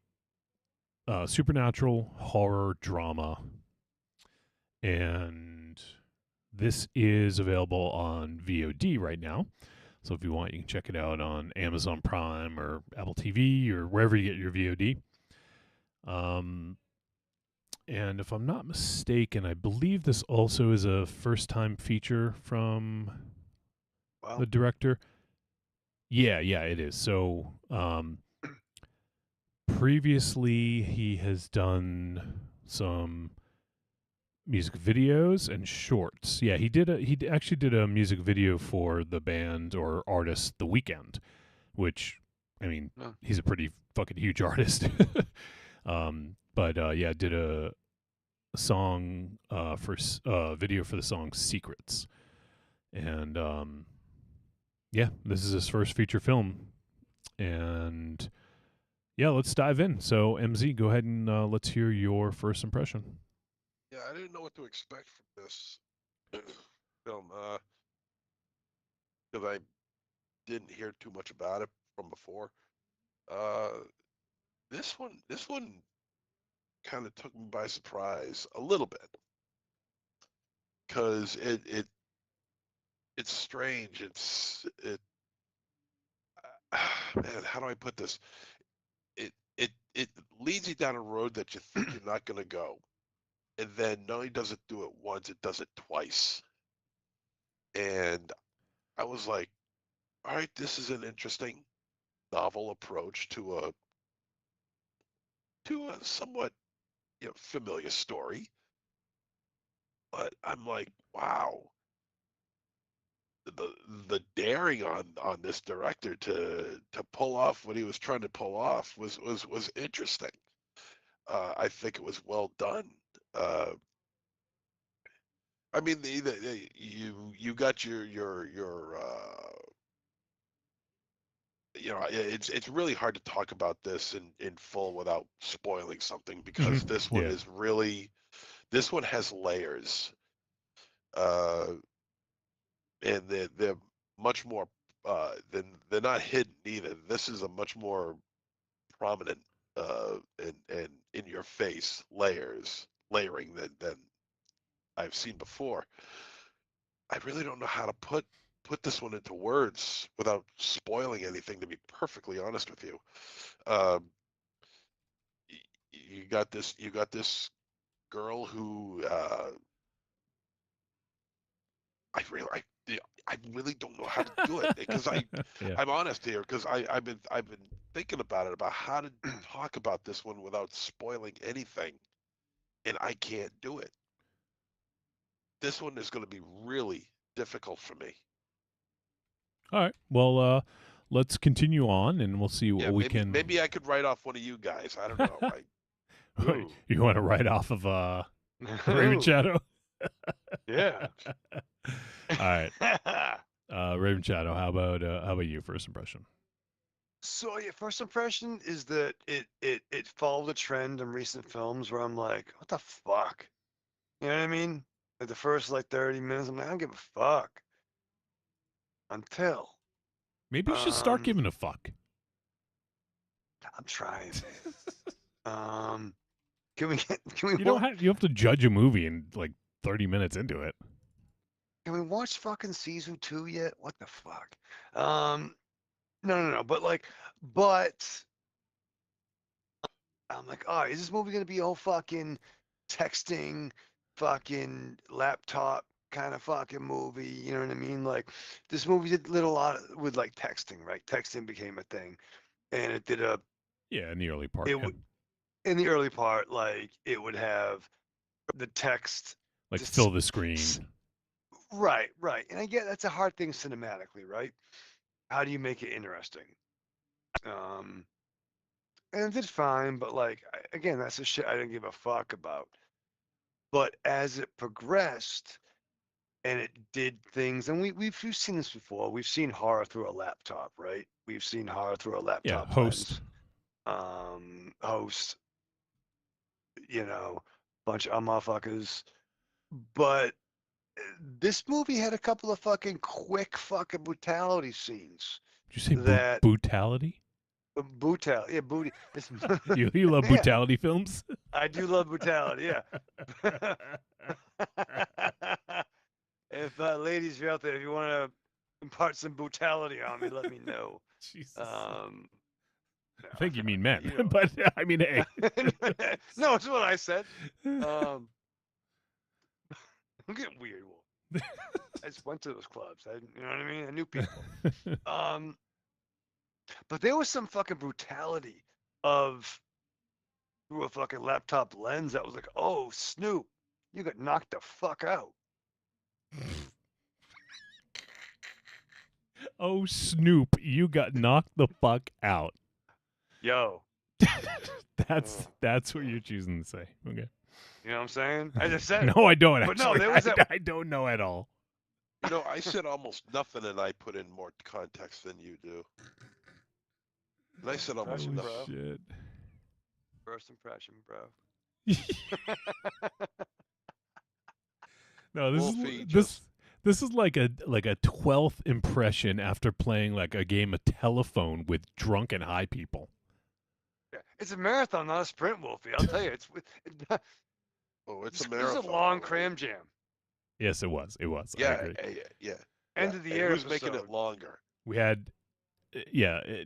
Speaker 3: supernatural horror drama. And this is available on VOD right now. So if you want, you can check it out on Amazon Prime or Apple TV or wherever you get your VOD. And if I'm not mistaken, I believe this also is a first-time feature from the director. Yeah, it is. So previously he has done some music videos and shorts. Yeah, he actually did a music video for the band or artist The Weeknd, which, I mean, he's a pretty fucking huge artist. But yeah, did song video for the song Secrets. And yeah, this is his first feature film. And yeah, let's dive in. So MZ, go ahead and let's hear your first impression.
Speaker 2: Yeah, I didn't know what to expect from this film because I didn't hear too much about it from before. This one kind of took me by surprise a little bit because it's strange. Man, how do I put this? It leads you down a road that you think you're not going to go, and then not only does it do it once, it does it twice. And I was like, all right, this is an interesting, novel approach to a somewhat familiar story. But I'm like, wow, the daring on this director to pull off what he was trying to pull off was interesting. I think it was well done. I mean, you got your it's really hard to talk about this in full without spoiling something because this one
Speaker 3: Yeah.
Speaker 2: is really this one has layers, and they're much more than they're not hidden either. This is a much more prominent and in your face layering than I've seen before. I really don't know how to put this one into words without spoiling anything. To be perfectly honest with you, um, you got this girl who I really don't know how to do it because
Speaker 3: Yeah.
Speaker 2: I'm honest here because I've been thinking about it about how to talk about this one without spoiling anything, and I can't do it. This one is going to be really difficult for me.
Speaker 3: All right. Well, let's continue on, and we'll see what
Speaker 2: Yeah,
Speaker 3: we can.
Speaker 2: maybe I could write off one of you guys. I don't know.
Speaker 3: You want to write off of Raven Shadow?
Speaker 4: Yeah.
Speaker 3: All right. Raven Shadow, how about you? First impression.
Speaker 4: So yeah, first impression is that it followed a trend in recent films where I'm like, what the fuck? You know what I mean? Like the first 30 minutes, I'm like, I don't give a fuck. Until
Speaker 3: Maybe you should start giving a fuck.
Speaker 4: I'm trying. Can we
Speaker 3: You have to judge a movie in 30 minutes into it.
Speaker 4: Can we watch fucking season 2 yet? What the fuck? No. But I'm like, all right, is this movie gonna be all fucking texting, fucking laptop kind of fucking movie? You know what I mean? Like, this movie did a lot with texting, right? Texting became a thing, and it did a.
Speaker 3: Yeah, in the early part.
Speaker 4: In the early part, it would have the text
Speaker 3: fill the screen.
Speaker 4: Right. And I get that's a hard thing cinematically, right? How do you make it interesting? And it did fine, but again, that's the shit I didn't give a fuck about. But as it progressed and it did things, and we've seen this before. We've seen horror through a laptop, right? We've seen horror through a laptop.
Speaker 3: Yeah, Host.
Speaker 4: Host. Bunch of motherfuckers. But this movie had a couple of fucking quick fucking brutality scenes.
Speaker 3: Did you say brutality?
Speaker 4: Brutality, yeah, booty.
Speaker 3: You love brutality films?
Speaker 4: I do love brutality, yeah. If ladies are out there, if you want to impart some brutality on me, let me know.
Speaker 3: Jesus.
Speaker 4: I
Speaker 3: think you mean men, but I mean, hey.
Speaker 4: No, it's what I said. I'm getting weird. I just went to those clubs. You know what I mean? I knew people. But there was some fucking brutality through a fucking laptop lens that was like, oh, Snoop, you got knocked the fuck out.
Speaker 3: Oh, Snoop, you got knocked the fuck out.
Speaker 4: Yo.
Speaker 3: That's what you're choosing to say. Okay.
Speaker 4: You know what I'm saying? I just said it.
Speaker 3: No, I don't.
Speaker 4: But
Speaker 3: Actually.
Speaker 4: no, there was that.
Speaker 3: I don't know at all.
Speaker 2: You know, I said almost nothing, and I put in more context than you do. And I said almost
Speaker 4: Impression,
Speaker 2: nothing.
Speaker 4: bro.
Speaker 3: Shit.
Speaker 4: First impression, bro.
Speaker 3: No, this
Speaker 2: Wolfie
Speaker 3: is
Speaker 2: just-
Speaker 3: this is like a 12th impression after playing like a game of telephone with drunk and high people.
Speaker 4: Yeah, it's a marathon, not a sprint, Wolfie. I'll tell you, it's
Speaker 2: Oh, it's a
Speaker 4: this
Speaker 2: marathon.
Speaker 4: is a long cram jam.
Speaker 3: Yes, it was. It was. I
Speaker 2: Yeah,
Speaker 3: agree.
Speaker 2: yeah.
Speaker 4: End of the
Speaker 2: And
Speaker 4: year
Speaker 2: who's making
Speaker 4: episode.
Speaker 2: it longer?
Speaker 3: We had,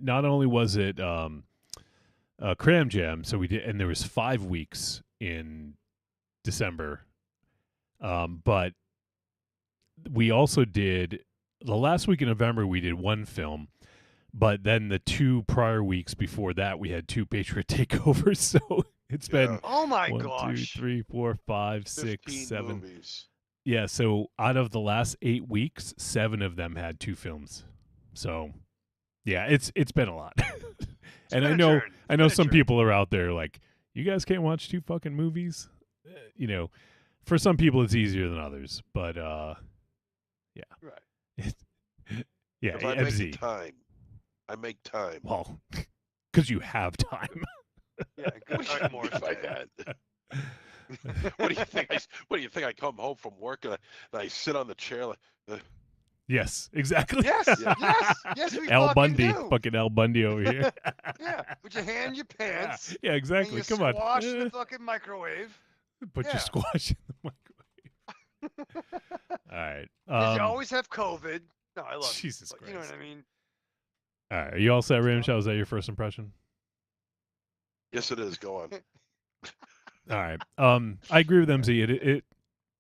Speaker 3: not only was it cram jam, so we did, and there was 5 weeks in December, but we also did the last week in November. We did one film, but then the 2 prior weeks before that, we had 2 Patriot takeovers. So it's been
Speaker 4: Oh my
Speaker 3: 1, 2,
Speaker 4: gosh.
Speaker 3: 3, 4, 5, 6,
Speaker 2: 15
Speaker 3: 7.
Speaker 2: movies.
Speaker 3: Yeah, so out of the last 8 weeks, 7 of them had 2 films. So, yeah, it's been a lot. And I know some people are out there like, you guys can't watch 2 fucking movies. You know, for some people it's easier than others, but yeah.
Speaker 4: Right.
Speaker 3: Yeah,
Speaker 2: If I
Speaker 3: MZ.
Speaker 2: make time, I make time.
Speaker 3: Well, because you have time.
Speaker 4: Yeah, good art more
Speaker 2: If I had. What do you think? What do you think? I come home from work and I sit on the chair like.
Speaker 3: Yes, exactly.
Speaker 4: Yes, yes, we
Speaker 3: Al
Speaker 4: fucking
Speaker 3: Bundy,
Speaker 4: do.
Speaker 3: fucking Al Bundy over here.
Speaker 4: Yeah, put your hand in your pants.
Speaker 3: Yeah, exactly.
Speaker 4: And you
Speaker 3: Come on.
Speaker 4: squash in the fucking microwave.
Speaker 3: Put your
Speaker 4: Yeah.
Speaker 3: squash in the microwave. All right.
Speaker 4: 'Cause you always have COVID. No, I love
Speaker 3: Jesus
Speaker 4: you, but you know
Speaker 3: Christ.
Speaker 4: what I mean?
Speaker 3: All right. Are you all set, Ramshaw? Was that your first impression?
Speaker 2: Yes, it is. Go on.
Speaker 3: All right. I agree with MZ.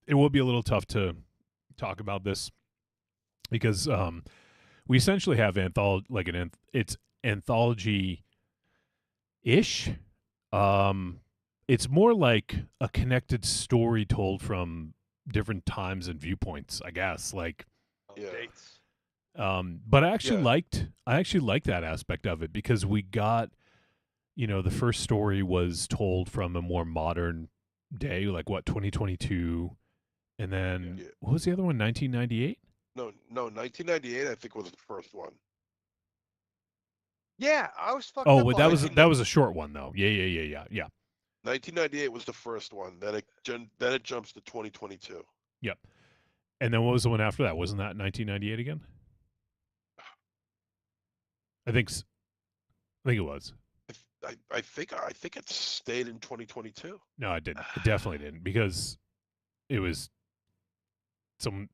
Speaker 3: It will be a little tough to talk about this because we essentially have it's anthology ish. It's more like a connected story told from different times and viewpoints, I guess. Like,
Speaker 2: Yeah.
Speaker 4: Dates.
Speaker 3: but I actually liked that aspect of it because we got, the first story was told from a more modern day, like 2022, and then what was the other one? 1998.
Speaker 2: No, 1998. I think was the first one.
Speaker 4: Yeah, I was fucked
Speaker 3: Oh,
Speaker 4: up
Speaker 3: but
Speaker 4: on
Speaker 3: that was a short one though. Yeah.
Speaker 2: 1998 was the first one. Then it jumps to 2022.
Speaker 3: Yep. And then what was the one after that? Wasn't that 1998 again? I think it was.
Speaker 2: I think it stayed in 2022.
Speaker 3: No, it didn't. It definitely didn't because it was
Speaker 2: No,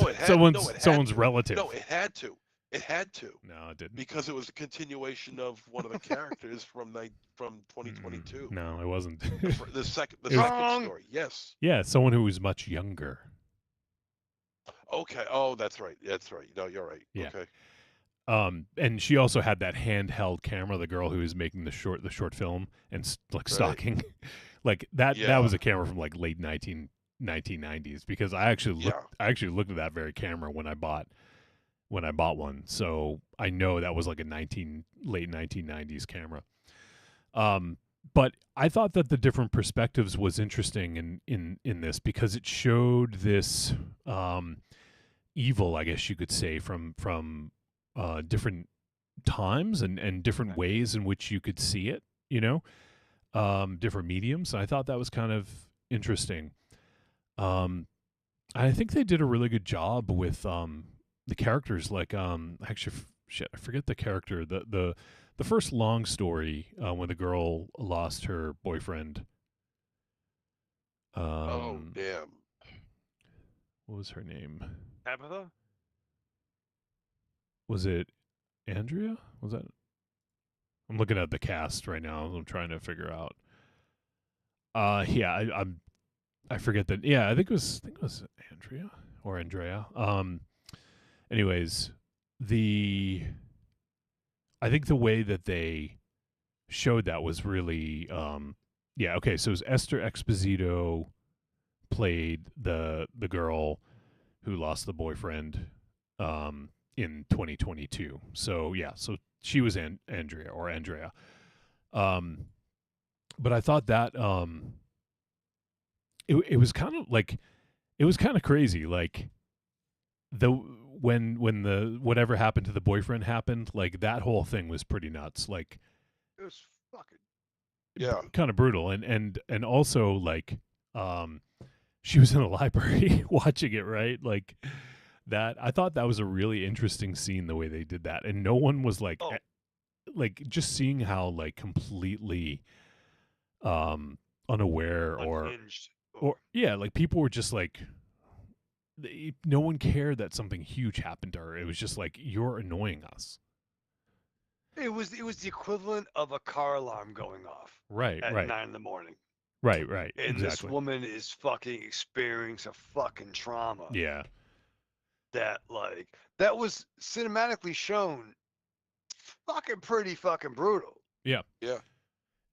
Speaker 2: it had
Speaker 3: someone's
Speaker 2: to.
Speaker 3: relative.
Speaker 2: No, it had to. It had to.
Speaker 3: No, it didn't.
Speaker 2: Because it was a continuation of one of the characters from 2022.
Speaker 3: No, it wasn't.
Speaker 2: The second
Speaker 3: It was-
Speaker 2: story. Yes.
Speaker 3: Yeah, someone who was much younger.
Speaker 2: Okay. Oh, that's right. That's right. No, you're right.
Speaker 3: Yeah.
Speaker 2: Okay.
Speaker 3: And she also had that handheld camera, the girl who was making the short film and stalking, like that.
Speaker 2: Yeah.
Speaker 3: That was a camera from like late 1990s because I actually looked at that very camera when I bought one, so I know that was like a late 1990s camera. But I thought that the different perspectives was interesting in this because it showed this evil, I guess you could say, from different times and different ways in which you could see it, different mediums. And I thought that was kind of interesting. I think they did a really good job with the characters. Like, actually, I forget the character. The first long story when the girl lost her boyfriend.
Speaker 2: Oh, damn.
Speaker 3: What was her name?
Speaker 4: Tabitha?
Speaker 3: Was it Andrea? Was that? I'm looking at the cast right now. I'm trying to figure out. Yeah, I forget that. Yeah, I think it was Andrea or Andrea. Anyways, I think the way that they showed that was really yeah, okay, so it was Esther Exposito played the girl who lost the boyfriend in 2022. So yeah, so she was Andrea. But I thought that it was kind of like it was kind of crazy. Like when the whatever happened to the boyfriend happened, like that whole thing was pretty nuts. Like
Speaker 4: It was fucking.
Speaker 2: Yeah.
Speaker 3: kind of brutal, and also like she was in a library watching it, right? Like that. I thought that was a really interesting scene the way they did that, and no one was like like just seeing how like completely unaware
Speaker 4: Unhinged.
Speaker 3: or yeah, like people were just like no one cared that something huge happened to her. It was just like, you're annoying us.
Speaker 4: It was the equivalent of a car alarm going off
Speaker 3: Right,
Speaker 4: at
Speaker 3: right.
Speaker 4: 9 in the morning.
Speaker 3: Right,
Speaker 4: And
Speaker 3: exactly.
Speaker 4: this woman is fucking experiencing a fucking trauma.
Speaker 3: Yeah.
Speaker 4: That like that was cinematically shown fucking pretty fucking brutal.
Speaker 3: Yeah.
Speaker 2: Yeah.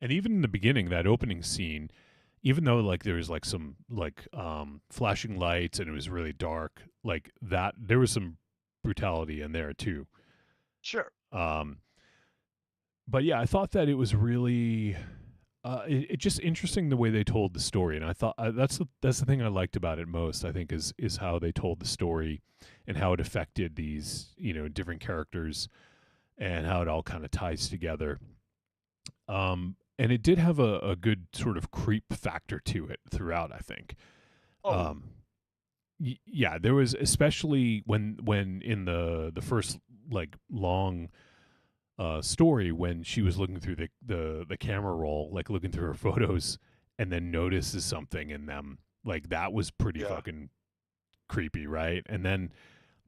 Speaker 3: And even in the beginning, that opening scene, even though like there was like some like flashing lights and it was really dark, like that there was some brutality in there too.
Speaker 4: Sure.
Speaker 3: But yeah, I thought that it was really it just interesting the way they told the story, and I thought that's the thing I liked about it most. I think is how they told the story and how it affected these different characters and how it all kind of ties together. And it did have a good sort of creep factor to it throughout, I think.
Speaker 4: Oh.
Speaker 3: Yeah, there was, especially when in the first like long story, when she was looking through the camera roll, like looking through her photos, and then notices something in them, like that was pretty fucking creepy, right? And then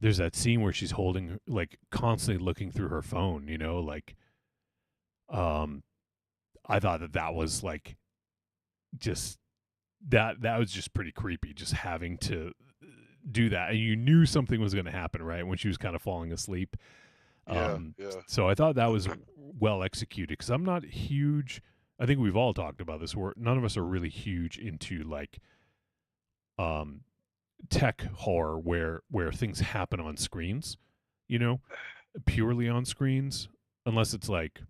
Speaker 3: there's that scene where she's holding, like, constantly looking through her phone, like I thought that was like just that was just pretty creepy, just having to do that, and you knew something was going to happen, right, when she was kind of falling asleep.
Speaker 2: Yeah.
Speaker 3: So I thought that was well executed, because I'm not huge. I think we've all talked about this. None of us are really huge into like tech horror where things happen on screens, purely on screens, unless it's like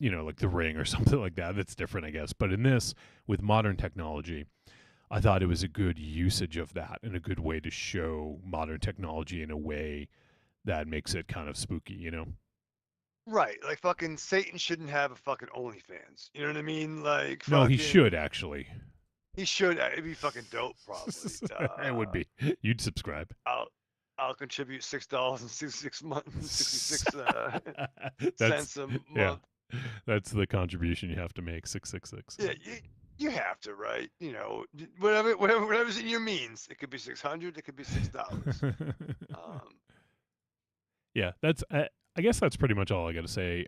Speaker 3: like The Ring or something like that. That's different, I guess. But in this, with modern technology, I thought it was a good usage of that and a good way to show modern technology in a way that makes it kind of spooky,
Speaker 4: Right, like fucking Satan shouldn't have a fucking OnlyFans. You know what I mean? Like
Speaker 3: No, he
Speaker 4: fucking-
Speaker 3: should actually.
Speaker 4: He should. It'd be fucking dope, probably.
Speaker 3: It would be. You'd subscribe.
Speaker 4: I'll contribute $6.66 months, 66
Speaker 3: That's
Speaker 4: cents a month.
Speaker 3: yeah. That's the contribution you have to make, 666.
Speaker 4: Yeah, you have to, right? Whatever's in your means. It could be 600. It could be $6.
Speaker 3: Yeah, that's. I guess that's pretty much all I got to say.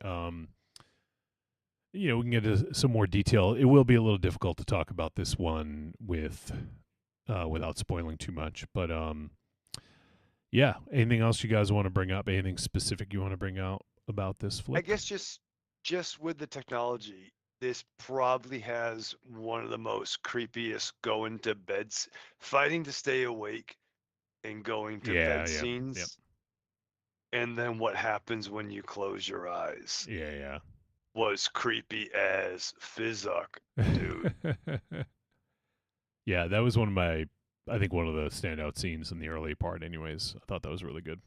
Speaker 3: We can get into some more detail. It will be a little difficult to talk about this one without spoiling too much. But yeah. Anything else you guys want to bring up? Anything specific you want to bring out about this flick?
Speaker 4: I guess just with the technology, this probably has one of the most creepiest going to beds, fighting to stay awake and going to bed scenes.
Speaker 3: Yep.
Speaker 4: And then what happens when you close your eyes?
Speaker 3: Yeah.
Speaker 4: Was creepy as Fizzuck, dude.
Speaker 3: Yeah, that was one of the standout scenes in the early part anyways. I thought that was really good.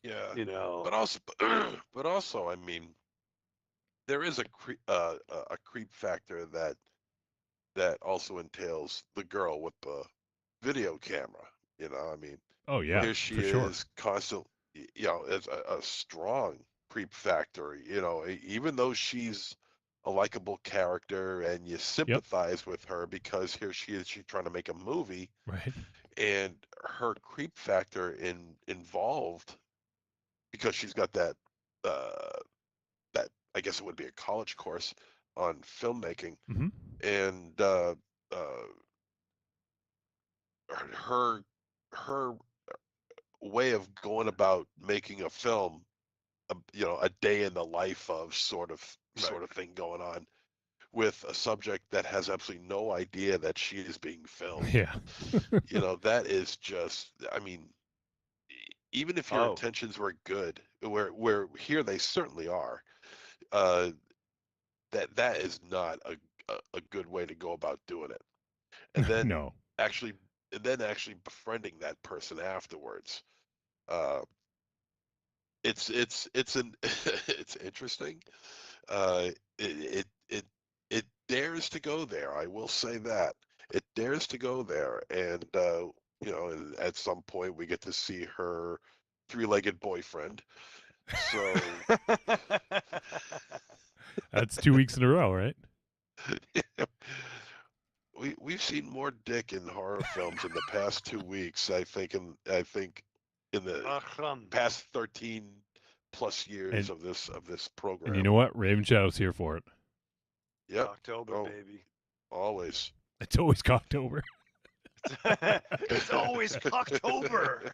Speaker 2: Yeah.
Speaker 4: But
Speaker 2: also, I mean, there is a creep factor that also entails the girl with the video camera. I mean,
Speaker 3: oh yeah,
Speaker 2: here she is,
Speaker 3: sure.
Speaker 2: constantly, as a strong creep factor. Even though she's a likable character and you sympathize with her because here she's trying to make a movie,
Speaker 3: right?
Speaker 2: And her creep factor involved, because she's got that I guess it would be a college course on filmmaking,
Speaker 3: mm-hmm.
Speaker 2: and her way of going about making a film, a day in the life of sort of thing going on with a subject that has absolutely no idea that she is being filmed.
Speaker 3: Yeah.
Speaker 2: That is just, I mean, even if your intentions were good, where here they certainly are, that is not a good way to go about doing it. and then
Speaker 3: No.
Speaker 2: actually befriending that person afterwards. It's it's interesting. It dares to go there. I will say that it dares to go there, and and at some point we get to see her three-legged boyfriend. So
Speaker 3: That's 2 weeks in a row, right?
Speaker 2: we've seen more dick in horror films in the past 2 weeks. I think in the past 13 plus years
Speaker 3: And-
Speaker 2: of this program.
Speaker 3: And you know what? Raven Shadow's here for it.
Speaker 2: Yep.
Speaker 4: October, baby.
Speaker 2: Always.
Speaker 3: It's always Cocktober.
Speaker 4: It's always Cocktober.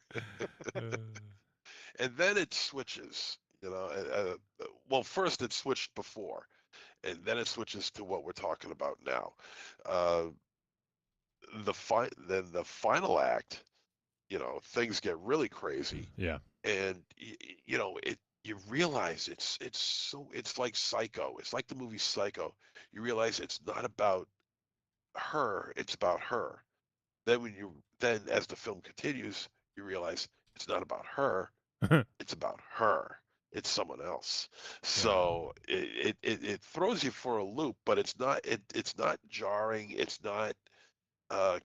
Speaker 2: And then it switches. Well, first it switched before, and then it switches to what we're talking about now. Then the final act, things get really crazy.
Speaker 3: Yeah.
Speaker 2: And you realize it's like Psycho. It's like the movie Psycho. You realize it's not about her, it's about her. Then as the film continues, you realize it's not about her, it's about her. It's someone else. So it throws you for a loop, but it's not jarring, it's not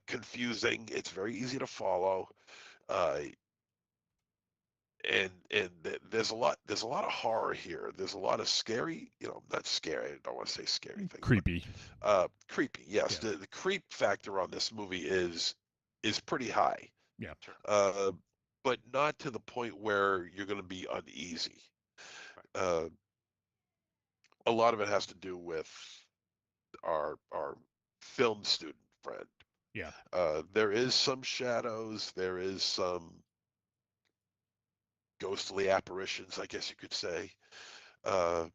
Speaker 2: confusing. It's very easy to follow. There's a lot of horror here. There's a lot of scary, not scary. I don't want to say scary things.
Speaker 3: Creepy.
Speaker 2: Creepy. Yes,
Speaker 3: Yeah.
Speaker 2: the creep factor on this movie is pretty high.
Speaker 3: Yeah.
Speaker 2: But not to the point where you're going to be uneasy. A lot of it has to do with our film student friend.
Speaker 3: Yeah.
Speaker 2: There is some shadows. There is some ghostly apparitions, I guess you could say. But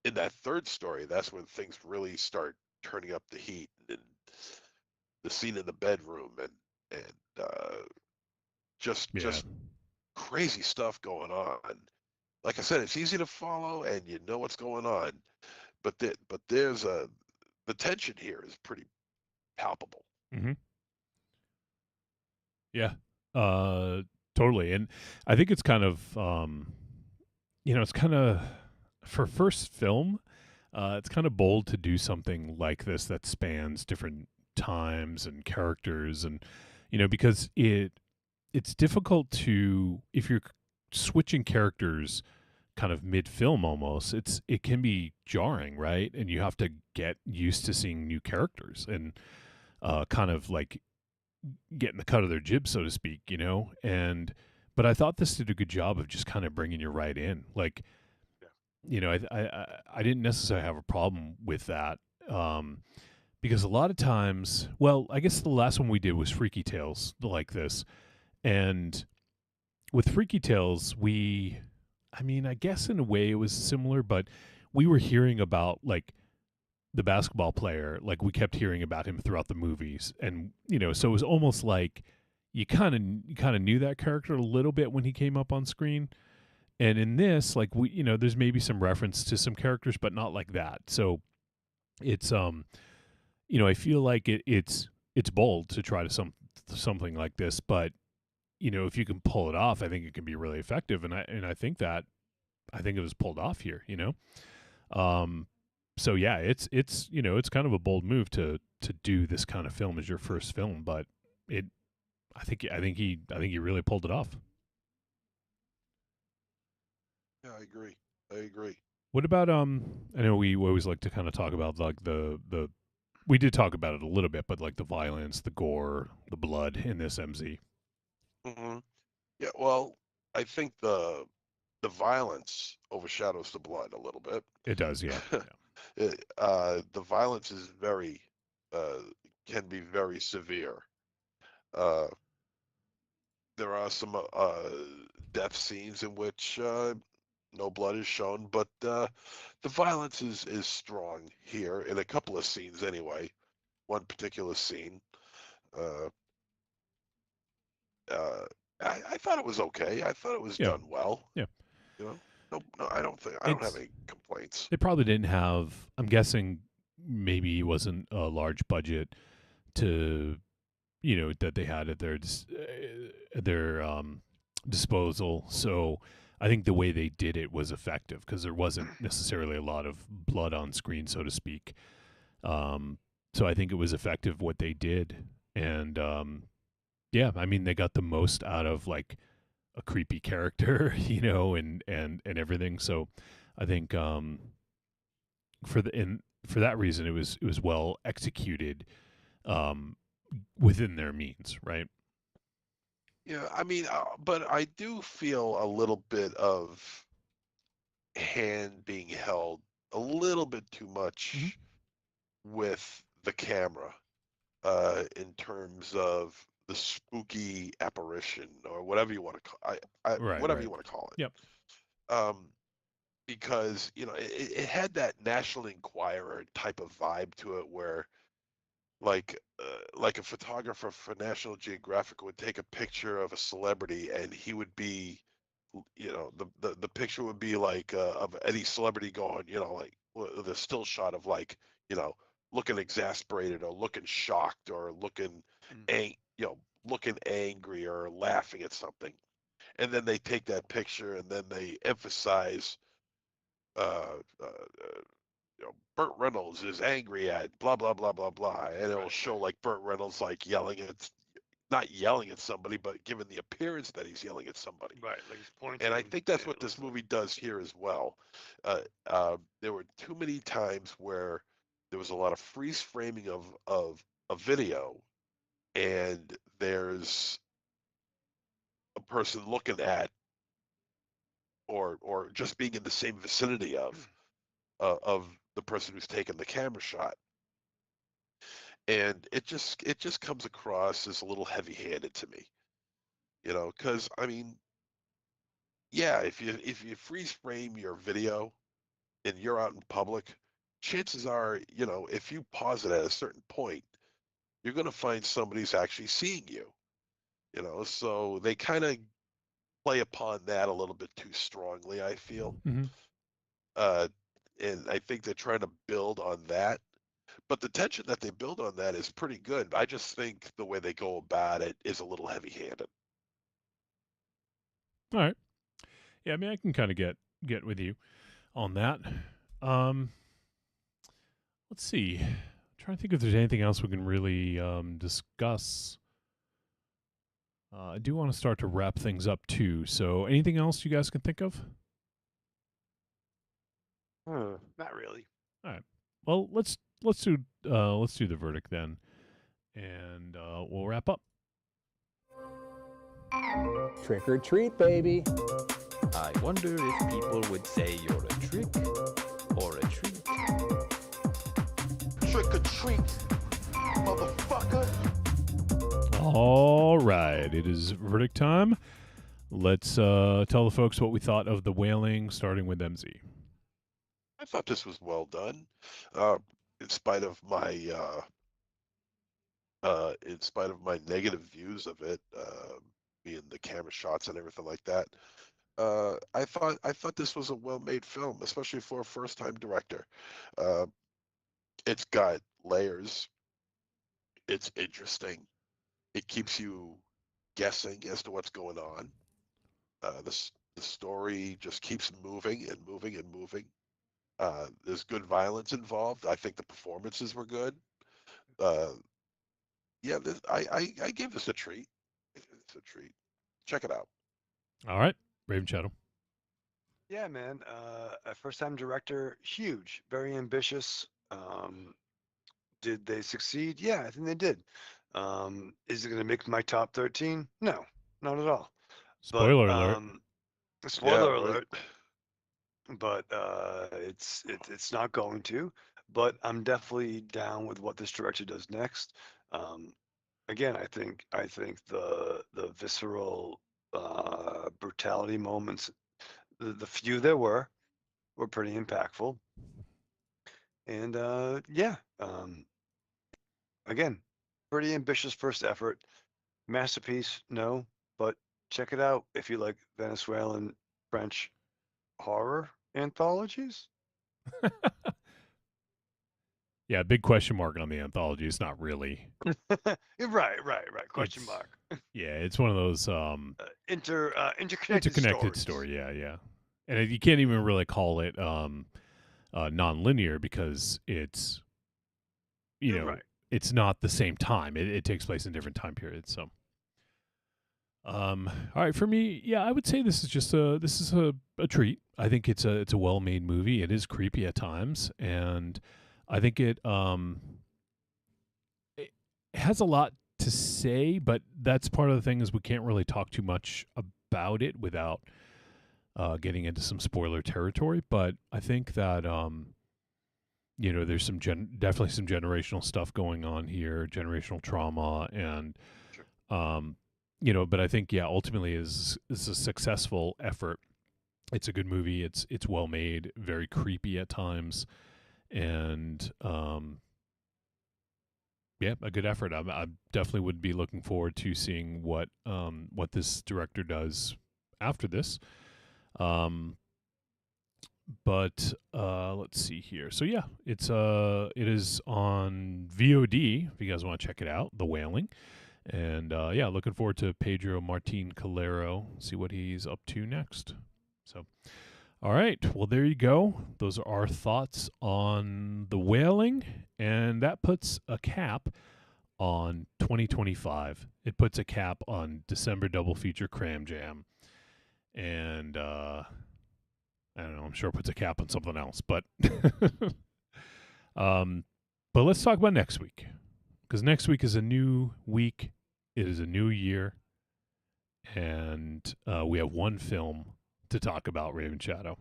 Speaker 2: in that third story, that's when things really start turning up the heat, and the scene in the bedroom, and just crazy stuff going on. Like I said, it's easy to follow, and you know what's going on, but there's the tension here is pretty palpable.
Speaker 3: Mm-hmm. Yeah. Totally. And I think it's kind of it's kind of for first film, it's kind of bold to do something like this that spans different times and characters, and because it's difficult to, if you're switching characters kind of mid-film almost, it can be jarring, right? And you have to get used to seeing new characters and kind of like getting the cut of their jib, so to speak, but I thought this did a good job of just kind of bringing you right in. Like, I didn't necessarily have a problem with that, because a lot of times, well, I guess the last one we did was Freaky Tales like this, and with Freaky Tales, I guess in a way it was similar, but we were hearing about like the basketball player, like we kept hearing about him throughout the movies, and so it was almost like you kind of knew that character a little bit when he came up on screen. And in this, like there's maybe some reference to some characters, but not like that. So it's I feel like it's bold to try to something like this, but if you can pull it off, I think it can be really effective, and I think it was pulled off here. So yeah, it's it's kind of a bold move to do this kind of film as your first film, but I think he really pulled it off.
Speaker 2: Yeah, I agree.
Speaker 3: What about I know we always like to kind of talk about like the we did talk about it a little bit, but like the violence, the gore, the blood in this MZ.
Speaker 2: Mm-hmm. Yeah, well, I think the violence overshadows the blood a little bit.
Speaker 3: It does, yeah.
Speaker 2: The violence is can be very severe. There are some death scenes in which no blood is shown, but the violence is strong here in a couple of scenes anyway. One particular scene, I thought it was okay. I thought it was done well.
Speaker 3: Yeah.
Speaker 2: No, I don't have any complaints.
Speaker 3: They probably didn't have, I'm guessing, maybe wasn't a large budget to, that they had at their disposal. So I think the way they did it was effective because there wasn't necessarily a lot of blood on screen, so to speak. So I think it was effective what they did, and yeah, I mean they got the most out of like a creepy character, and everything. So I think for that reason it was well executed within their means, right?
Speaker 2: Yeah, I mean, but I do feel a little bit of hand being held a little bit too much with the camera in terms of the spooky apparition or whatever you want to call whatever you want to call it.
Speaker 3: Yep.
Speaker 2: Because it had that National Enquirer type of vibe to it, where like a photographer for National Geographic would take a picture of a celebrity and he would be, the picture would be like of any celebrity going, like with a still shot of like, looking exasperated or looking shocked or looking looking angry or laughing at something. And then they take that picture and then they emphasize uh, Burt Reynolds is angry at blah blah blah blah blah, and it'll show like Burt Reynolds like not yelling at somebody, but given the appearance that he's yelling at somebody.
Speaker 4: Right, like he's pointing.
Speaker 2: And I think that's what this movie does here as well. There were too many times where there was a lot of freeze framing of a video, and there's a person looking at or just being in the same vicinity of the person who's taking the camera shot. And it just comes across as a little heavy-handed to me, because I mean, yeah, if you freeze frame your video and you're out in public, chances are, if you pause it at a certain point, you're going to find somebody's actually seeing you, so they kind of play upon that a little bit too strongly, I feel. And I think they're trying to build on that. But the tension that they build on that is pretty good. I just think the way they go about it is a little heavy-handed.
Speaker 3: All right. Yeah, I mean, I can kind of get with you on that. Let's see. I'm trying to think if there's anything else we can really discuss. I do want to start to wrap things up too. So, anything else you guys can think of?
Speaker 4: Not really.
Speaker 3: All right. Well, let's do the verdict then, and we'll wrap up.
Speaker 17: Trick or treat, baby.
Speaker 18: I wonder if people would say you're a trick or a treat.
Speaker 2: Trick or treat, motherfucker.
Speaker 3: All right, it is verdict time. Let's tell the folks what we thought of The Wailing, starting with MZ.
Speaker 2: I thought this was well done, in spite of my negative views of it, being the camera shots and everything like that. I thought this was a well-made film, especially for a first-time director. It's got layers. It's interesting. It keeps you guessing as to what's going on. The story just keeps moving and moving and moving. There's good violence involved. I think the performances were good. Yeah, I gave this a treat. It's a treat. Check it out.
Speaker 3: All right, Raven Shadow.
Speaker 4: Yeah, man. A first-time director, huge, very ambitious. Did they succeed? Yeah, I think they did. Is it going to make my top 13? No, not at all.
Speaker 3: Spoiler alert.
Speaker 4: Spoiler alert. But it's not going to. But I'm definitely down with what this director does next. Again, I think the visceral brutality moments, the few there were pretty impactful. And again, pretty ambitious first effort. Masterpiece, no, but check it out if you like Venezuelan French horror anthologies.
Speaker 3: Yeah, big question mark on the anthology. It's not really.
Speaker 4: Right. Question mark.
Speaker 3: Yeah, it's one of those
Speaker 4: Interconnected
Speaker 3: story. Yeah. And you can't even really call it non-linear because it's,
Speaker 4: Right.
Speaker 3: it's not the same time. It takes place in different time periods. So, all right, for me, yeah, I would say this is a treat. I think it's a well-made movie. It is creepy at times, and I think it has a lot to say, but that's part of the thing is we can't really talk too much about it without getting into some spoiler territory. But I think that there's some definitely some generational stuff going on here, generational trauma, and but I think ultimately is a successful effort. It's a good movie. It's well made, very creepy at times, and a good effort. I definitely would be looking forward to seeing what this director does after this. But let's see here. So yeah, it is on VOD if you guys want to check it out, The Wailing. And looking forward to Pedro Martin Calero, see what he's up to next. So all right, well there you go. Those are our thoughts on The Wailing, and that puts a cap on 2025. It puts a cap on December double feature Cram Jam. And I don't know, I'm sure it puts a cap on something else, but but let's talk about next week, because next week is a new week. It is a new year, and we have one film to talk about, Raven Shadow.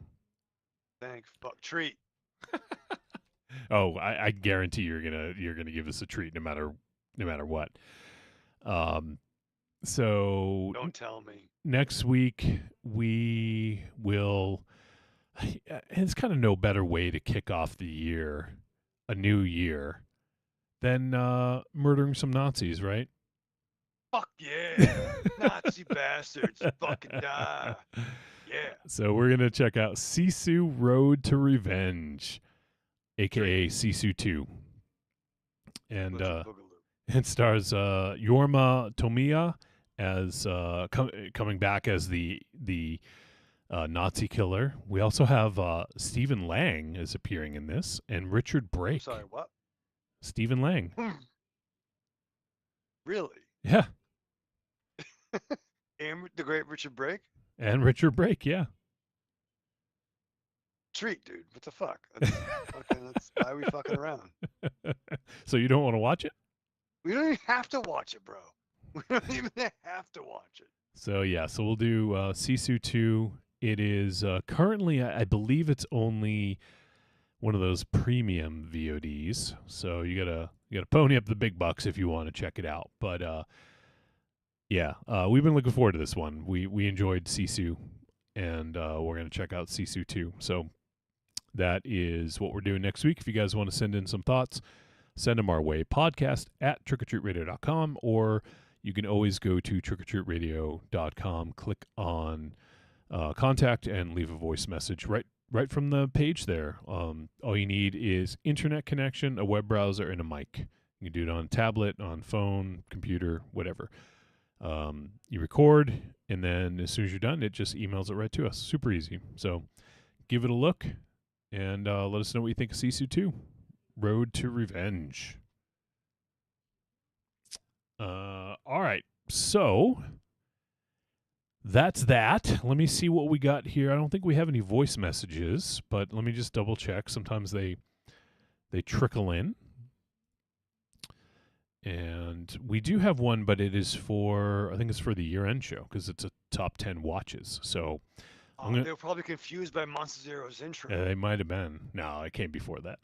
Speaker 4: Thanks, fuck treat.
Speaker 3: Oh, I guarantee you're gonna give us a treat no matter what. So
Speaker 4: Don't tell me.
Speaker 3: Next week we will. It's kind of no better way to kick off the year, a new year, than murdering some Nazis, right?
Speaker 4: Fuck yeah, Nazi bastards, fucking die. Yeah.
Speaker 3: So we're gonna check out Sisu Road to Revenge, aka Sisu 2, and it stars Yorma Tomiya as coming back as the Nazi killer. We also have Stephen Lang is appearing in this, and Richard Brake.
Speaker 4: Sorry, what?
Speaker 3: Stephen Lang.
Speaker 4: Really?
Speaker 3: Yeah.
Speaker 4: And the great Richard Brake?
Speaker 3: And Richard Brake, yeah.
Speaker 4: Treat, dude. What the fuck? That's why are we fucking around?
Speaker 3: So you don't want to watch it?
Speaker 4: We don't even have to watch it, bro. We don't even have to watch it.
Speaker 3: So we'll do Sisu 2. It is currently, I believe it's only one of those premium VODs. So you gotta pony up the big bucks if you want to check it out. But we've been looking forward to this one. We enjoyed Sisu, and we're gonna check out Sisu 2. So that is what we're doing next week. If you guys want to send in some thoughts, send them our way. podcast@trickortreatradio.com, or you can always go to trickortreatradio.com, click on contact, and leave a voice message right from the page there. All you need is internet connection, a web browser, and a mic. You can do it on tablet, on phone, computer, whatever. You record, and then as soon as you're done, it just emails it right to us. Super easy. So give it a look, and let us know what you think of Sisu 2, Road to Revenge. All right, so that's that. Let me see what we got here. I don't think we have any voice messages, but let me just double check. Sometimes they trickle in. And we do have one, but it is I think it's for the year-end show, because it's a top 10 watches. So
Speaker 4: they were probably confused by Monster Zero's intro.
Speaker 3: They might have been. No, it came before that.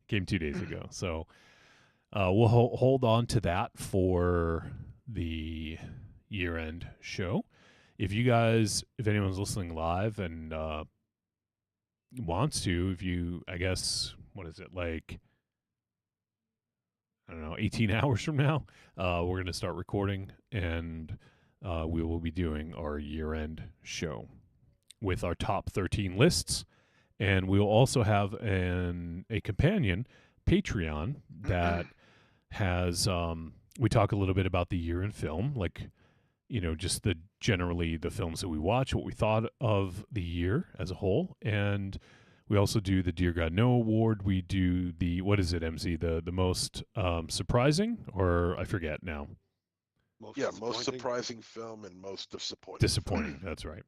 Speaker 3: Came 2 days ago. So we'll hold on to that for the year-end show. If anyone's listening live and wants to, I guess, what is it, like, I don't know, 18 hours from now, we're going to start recording, and we will be doing our year-end show with our top 13 lists And we'll also have a companion Patreon that has we talk a little bit about the year in film, like, just generally the films that we watch, what we thought of the year as a whole. And we also do the Dear God No Award. We do what is it, MC? The most surprising, or I forget now.
Speaker 2: Most surprising film and most disappointing.
Speaker 3: Disappointing, that's right.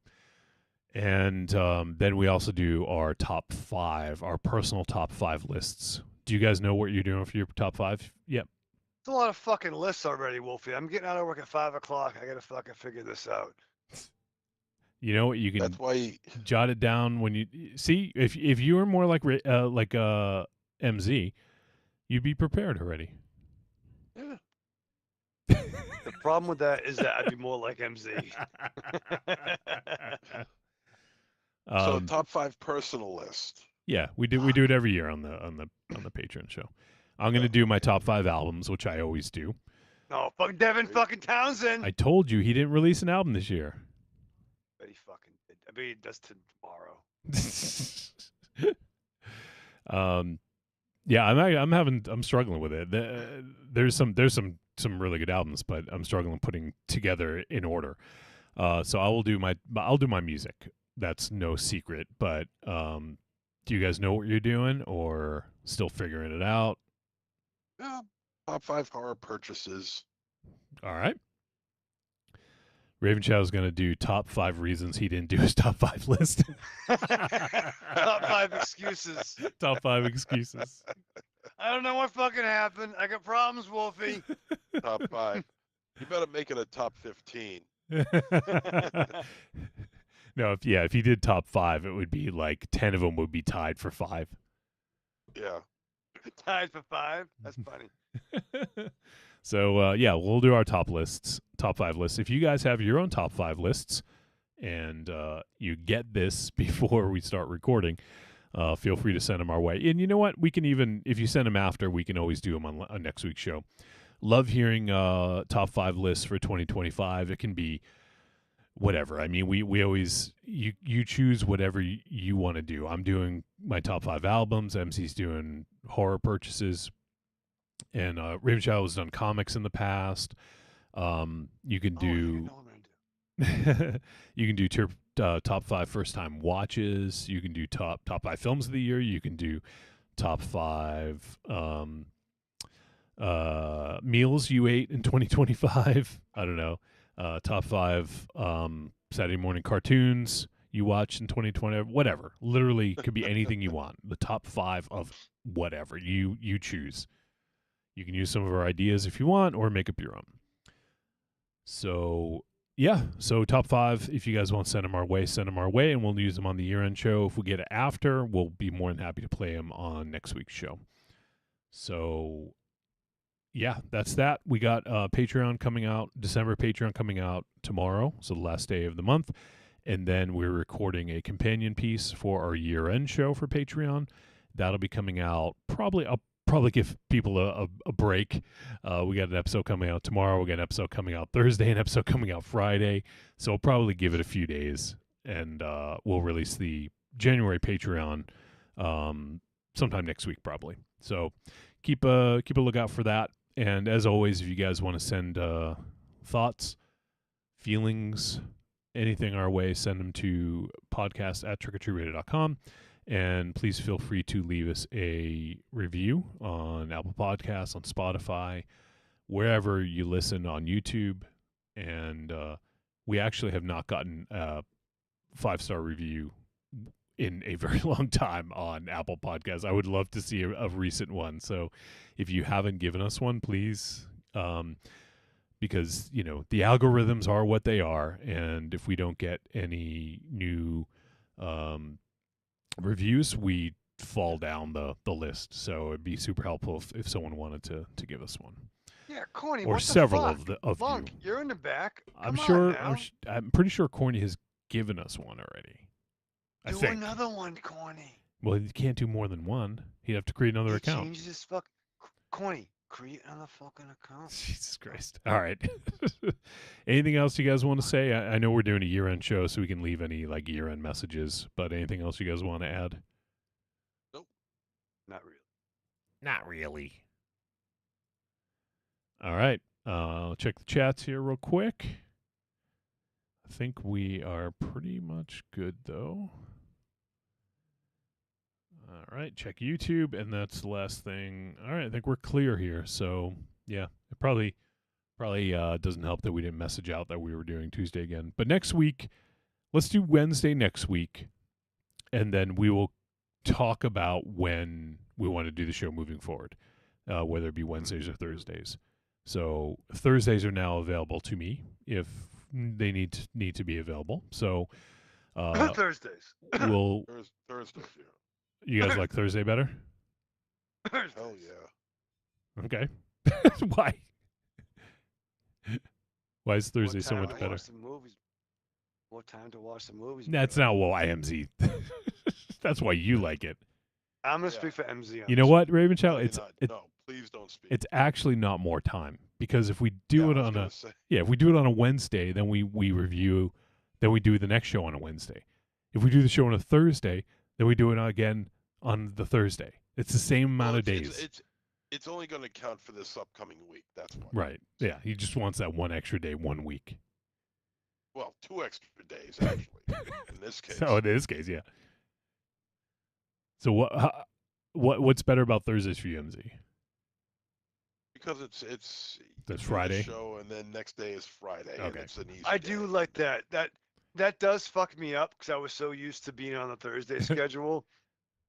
Speaker 3: And then we also do our top 5, our personal top 5 lists. Do you guys know what you're doing for your top 5? Yep.
Speaker 4: It's a lot of fucking lists already, Wolfie. I'm getting out of work at 5 o'clock. I gotta fucking figure this out.
Speaker 3: You know what? You can
Speaker 2: That's why
Speaker 3: jot it down when you see if you were more like MZ, you'd be prepared already.
Speaker 2: Yeah.
Speaker 4: The problem with that is that I'd be more like MZ.
Speaker 2: So top 5 personal list.
Speaker 3: Yeah, we do it every year on the Patreon show. I'm gonna do my top 5 albums, which I always do.
Speaker 4: No, fucking Devin fucking Townsend.
Speaker 3: I told you he didn't release an album this year.
Speaker 4: But he fucking did. I mean, he does tomorrow.
Speaker 3: Yeah, I'm struggling with it. There's some really good albums, but I'm struggling putting together in order. So I'll do my music. That's no secret. But do you guys know what you're doing, or still figuring it out?
Speaker 2: Yeah, top 5 horror purchases.
Speaker 3: All right. Raven Chow's going to do top 5 reasons he didn't do his top 5 list.
Speaker 4: Top 5 excuses.
Speaker 3: Top 5 excuses.
Speaker 4: I don't know what fucking happened. I got problems, Wolfie.
Speaker 2: Top 5. You better make it a top 15.
Speaker 3: No, if he did top 5, it would be like 10 of them would be tied for 5.
Speaker 2: Yeah.
Speaker 4: Tied for 5? That's funny.
Speaker 3: So, we'll do our top 5 lists. If you guys have your own top 5 lists and you get this before we start recording, feel free to send them our way. And you know what? We can even, if you send them after, we can always do them on next week's show. Love hearing top 5 lists for 2025. It can be whatever. I mean, we always, you choose whatever you want to do. I'm doing my top 5 albums. MC's doing horror purchases. And Raven Shadow has done comics in the past. You can do you can do top 5 first time watches. You can do top 5 films of the year. You can do top 5 meals you ate in 2025. I don't know. Top 5 Saturday morning cartoons you watched in 2020. Whatever. Literally could be anything you want. The top 5 of whatever you choose. You can use some of our ideas if you want, or make up your own. So, so top 5, if you guys want to send them our way, and we'll use them on the year-end show. If we get it after, we'll be more than happy to play them on next week's show. So, that's that. We got Patreon coming out, December Patreon coming out tomorrow, so the last day of the month. And then we're recording a companion piece for our year-end show for Patreon. That'll be coming out probably give people a break. We got an episode coming out tomorrow. We got an episode coming out Thursday, an episode coming out Friday. So we'll probably give it a few days, and we'll release the January Patreon sometime next week probably. So keep a lookout for that. And as always, if you guys want to send thoughts, feelings, anything our way, send them to podcast@trickortreatradio.com. And please feel free to leave us a review on Apple Podcasts, on Spotify, wherever you listen, on YouTube. And we actually have not gotten a 5-star review in a very long time on Apple Podcasts. I would love to see a recent one. So if you haven't given us one, please, because, the algorithms are what they are. And if we don't get any new reviews, we fall down the list. So it'd be super helpful if someone wanted to give us one.
Speaker 4: Yeah, Corny.
Speaker 3: Or
Speaker 4: what
Speaker 3: several
Speaker 4: the fuck?
Speaker 3: of
Speaker 4: Lunk,
Speaker 3: you.
Speaker 4: You're in the back.
Speaker 3: I'm
Speaker 4: Come
Speaker 3: sure.
Speaker 4: on now.
Speaker 3: I'm pretty sure Corny has given us one already. I
Speaker 4: Do
Speaker 3: think.
Speaker 4: another one, Corny.
Speaker 3: Well, he can't do more than one. He'd have to create another account.
Speaker 4: Change this fuck. Corny, create another fucking account.
Speaker 3: Jesus Christ. All right. Anything else you guys want to say? I know we're doing a year-end show, so we can leave any year-end messages. But anything else you guys want to add?
Speaker 4: Not really.
Speaker 3: Not really. All right. I'll check the chats here real quick. I think we are pretty much good, though. All right. Check YouTube, and that's the last thing. All right. I think we're clear here. So, yeah, it probably doesn't help that we didn't message out that we were doing Tuesday again. But next week, let's do Wednesday next week, and then we will talk about when we want to do the show moving forward, whether it be Wednesdays or Thursdays. So Thursdays are now available to me if they need to be available. So
Speaker 4: Thursdays.
Speaker 3: We'll
Speaker 2: Thursdays, yeah.
Speaker 3: You guys like Thursday better?
Speaker 2: Hell yeah.
Speaker 3: Okay. Why? Why is Thursday so much better?
Speaker 4: More time to watch the movies.
Speaker 3: That's not what IMZ. That's why you like it.
Speaker 4: I'm gonna speak for MZ.
Speaker 3: You know what, Raven Chow?
Speaker 2: No, please don't speak.
Speaker 3: It's actually not more time because if we do it on if we do it on a Wednesday, then we review, then we do the next show on a Wednesday. If we do the show on a Thursday, then we do it again on the Thursday. It's the same amount of days.
Speaker 2: It's only going to count for this upcoming week. That's why.
Speaker 3: Right. Yeah. He just wants that one extra day, 1 week.
Speaker 2: Well, 2 extra days actually. In this case.
Speaker 3: So in this case, yeah. So what's better about Thursdays for you, MZ?
Speaker 2: Because it's
Speaker 3: That's Friday.
Speaker 2: Show and then next day is Friday.
Speaker 3: Okay.
Speaker 2: And it's an easy
Speaker 4: I
Speaker 2: day.
Speaker 4: do like that. That does fuck me up because I was so used to being on the Thursday schedule,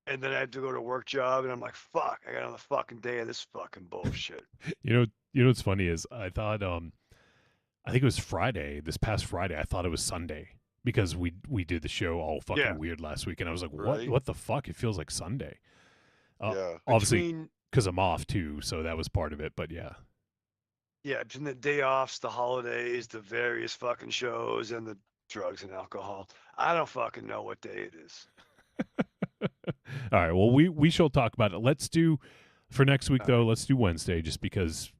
Speaker 4: and then I had to go to a work job, and I'm like, fuck, I got another fucking day of this fucking bullshit.
Speaker 3: You know what's funny is I thought I think it was Friday, this past Friday. I thought it was Sunday because we did the show all fucking weird last week, and I was like, what the fuck? It feels like Sunday. Obviously because I'm off too, so that was part of it. But yeah.
Speaker 4: Yeah, between the day offs, the holidays, the various fucking shows, and the drugs and alcohol. I don't fucking know what day it is.
Speaker 3: All right. Well, we shall talk about it. Let's do for next week though. Let's do Wednesday, just because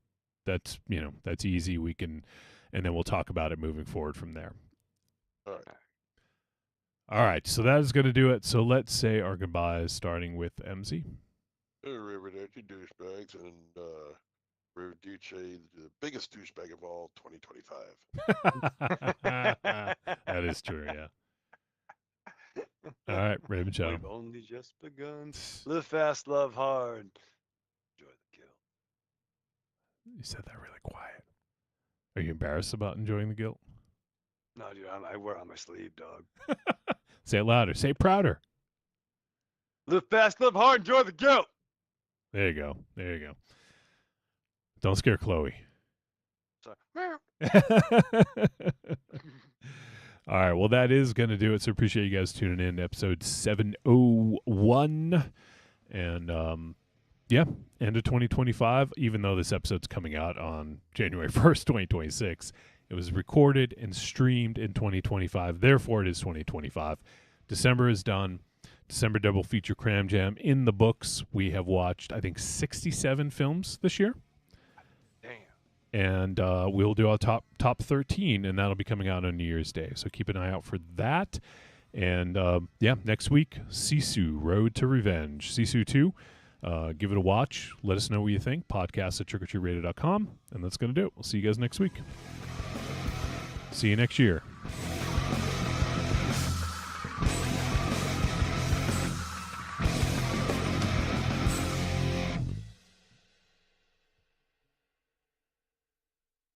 Speaker 3: that's that's easy. We can, and then we'll talk about it moving forward from there.
Speaker 2: All right.
Speaker 3: All right. So that is going to do it. So let's say our goodbyes, starting with MZ.
Speaker 2: Arrivederci, douchebags, and Arrivederci, the biggest douchebag of all, 2025.
Speaker 3: That is true. Yeah. All right, Raven Chow.
Speaker 4: We've only just begun. Live fast, love hard. Enjoy the guilt.
Speaker 3: You said that really quiet. Are you embarrassed about enjoying the guilt?
Speaker 4: No, dude, I wear it on my sleeve, dog.
Speaker 3: Say it louder. Say it prouder.
Speaker 4: Live fast, live hard, enjoy the guilt.
Speaker 3: There you go. There you go. Don't scare Chloe.
Speaker 4: Sorry.
Speaker 3: All right. Well, that is going to do it. So appreciate you guys tuning in to episode 701. And end of 2025, even though this episode's coming out on January 1st, 2026, it was recorded and streamed in 2025. Therefore, it is 2025. December is done. December double feature Cram Jam in the books. We have watched, I think, 67 films this year. And we'll do our top 13, and that'll be coming out on New Year's Day. So keep an eye out for that. And, next week, Sisu, Road to Revenge. Sisu 2, give it a watch. Let us know what you think. Podcast at trickortreatradio.com. And that's going to do it. We'll see you guys next week. See you next year.